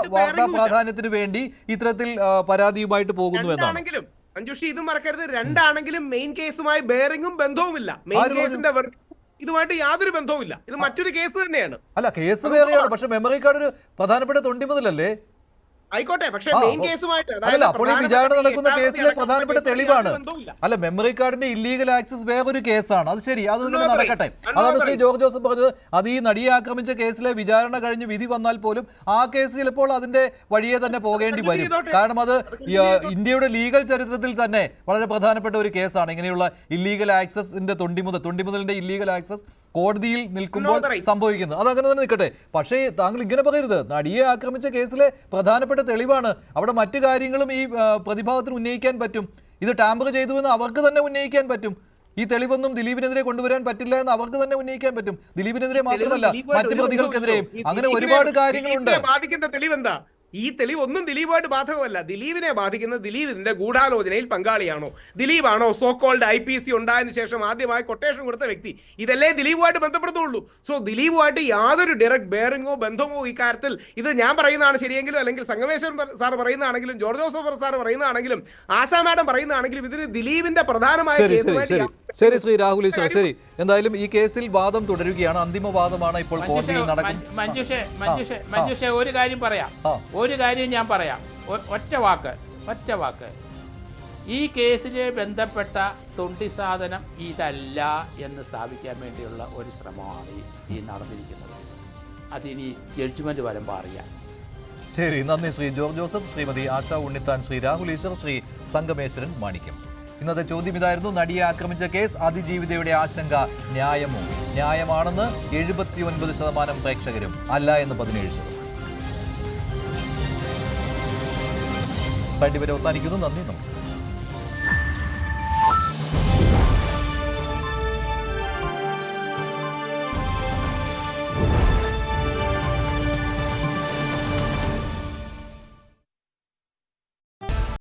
പ്രാധാന്യത്തിന് വേണ്ടി ഇത്തരത്തിൽ പരാതിയുമായിട്ട് പോകുന്നു എന്നാണ്. മഞ്ജുഷി, ഇത് മറക്കരുത്, രണ്ടാണെങ്കിലും മെയിൻ കേസുമായി ബെയറിംഗും ബന്ധവുമില്ല. മെയിൻ കേസിന്റെ ഇതുമായിട്ട് യാതൊരു ബന്ധവുമില്ല. ഇത് മറ്റൊരു കേസ് തന്നെയാണ്. അല്ല, കേസ് വേറെയാണ്, പക്ഷെ മെമ്മറി കാർഡ് ഒരു പ്രധാനപ്പെട്ട തൊണ്ടി മുതലല്ലേ? ആയിക്കോട്ടെ, പക്ഷേ മെയിൻ കേസുമായിട്ട്, അല്ല, അപ്പോൾ ഈ വിചാരണ നടക്കുന്ന കേസിലെ പ്രധാനപ്പെട്ട തെളിവാണ്. അല്ല, മെമ്മറി കാർഡിന്റെ ഇല്ലീഗൽ ആക്സസ് വേറൊരു കേസാണ്. അത് ശരി, അത് നിങ്ങൾ നടക്കട്ടെ. അതാണ് ശ്രീ ജോർജ് ജോസഫ് പറഞ്ഞത്. അത് ഈ നടിയെ ആക്രമിച്ച കേസിലെ വിചാരണ കഴിഞ്ഞ് വിധി വന്നാൽ പോലും ആ കേസ് ചിലപ്പോൾ അതിന്റെ വഴിയെ തന്നെ പോകേണ്ടി വരും. കാരണം അത് ഇന്ത്യയുടെ ലീഗൽ ചരിത്രത്തിൽ തന്നെ വളരെ പ്രധാനപ്പെട്ട ഒരു കേസാണ്. ഇങ്ങനെയുള്ള ഇല്ലീഗൽ ആക്സസിന്റെ തൊണ്ടിമുതലിന്റെ ഇല്ലീഗൽ ആക്സസ് കോടതിയിൽ നിൽക്കുമ്പോൾ സംഭവിക്കുന്നത്. അതങ്ങനെ തന്നെ നിൽക്കട്ടെ. പക്ഷേ താങ്കൾ ഇങ്ങനെ പറയരുത്. നടിയെ ആക്രമിച്ച കേസിലെ പ്രധാനപ്പെട്ട തെളിവാണ്. അവിടെ മറ്റു കാര്യങ്ങളും ഈ പ്രതിഭാഗത്തിന് ഉന്നയിക്കാൻ പറ്റും. ഇത് ടാമ്പർ ചെയ്തു എന്ന് അവർക്ക് തന്നെ ഉന്നയിക്കാൻ പറ്റും. ഈ തെളിവൊന്നും ദിലീപിനെതിരെ കൊണ്ടുവരാൻ പറ്റില്ല എന്ന് അവർക്ക് തന്നെ ഉന്നയിക്കാൻ പറ്റും. ദിലീപിനെതിരെ മാത്രമല്ല, മറ്റു പ്രതികൾക്കെതിരെയും. അങ്ങനെ ഒരുപാട് കാര്യങ്ങളുണ്ട്. ബാധിക്കുന്ന തെളിവെന്താ? ഈ തെളിവ് ഒന്നും ദിലീപുമായിട്ട് ബാധകമല്ല. ദിലീപിനെ ബാധിക്കുന്നത് ദിലീപിന്റെ ഗൂഢാലോചനയിൽ പങ്കാളിയാണോ, ദിലീപാണോ സോക്കോൾഡ് IPC ഉണ്ടായതിനു ശേഷം ആദ്യമായി കൊട്ടേഷൻ കൊടുത്ത വ്യക്തി? ഇതല്ലേ ദിലീപുമായിട്ട് ബന്ധപ്പെടുത്തുള്ളൂ. സോ ദിലീപുമായിട്ട് യാതൊരു ഡയറക്റ്റ് ബെയറിംഗോ ബന്ധമോ ഈ കാര്യത്തിൽ, ഇത് ഞാൻ പറയുന്നതാണ് ശരിയെങ്കിലും, അല്ലെങ്കിൽ സംഗമേശ്വരൻ സാർ പറയുന്നതാണെങ്കിലും, ജോർജ് ജോസഫ് സാർ പറയുന്നതാണെങ്കിലും, ആശാ മാഡം പറയുന്നതാണെങ്കിലും, ഇതിന് ദിലീപിന്റെ പ്രധാനമായ ശരി ശ്രീ രാഹുൽ ഈശ്വർ, ശരി. എന്തായാലും ഈ കേസിൽ വാദം തുടരുകയാണ്. അന്തിമ വാദമാണ് ഇപ്പോൾ കോടതിയിൽ നടക്കുന്നത്. മഞ്ജുഷേ, ഒരു കാര്യം പറയാം, ഒരു കാര്യം ഞാൻ പറയാം. ഒറ്റ വാക്ക്. ഈ കേസിലെ ബന്ധപ്പെട്ട തൊണ്ടി സാധനം ഇതല്ല എന്ന് സ്ഥാപിക്കാൻ വേണ്ടിയുള്ള ഒരു ശ്രമമാണ് ഈ നടന്നിരിക്കുന്നത്. അതിനി ജഡ്ജ്മെന്റ് വരുമ്പോൾ അറിയാം. ശരി, നന്ദി ശ്രീ ജോർജ് ജോസഫ്, ശ്രീമതി ആശാ ഉണ്ണിത്താൻ, ശ്രീ രാഹുൽ ഈശ്വർ, ശ്രീ സംഗമേശ്വരൻ മാണിക്യം. ഇന്നത്തെ ചോദ്യം ഇതായിരുന്നു: നടിയെ ആക്രമിച്ച കേസ് അതിജീവിതയുടെ ആശങ്ക ന്യായമാണെന്ന് 79% പ്രേക്ഷകരും, അല്ല എന്ന് 17%. അവസാനിക്കുന്നു. നന്ദി, നമസ്കാരം.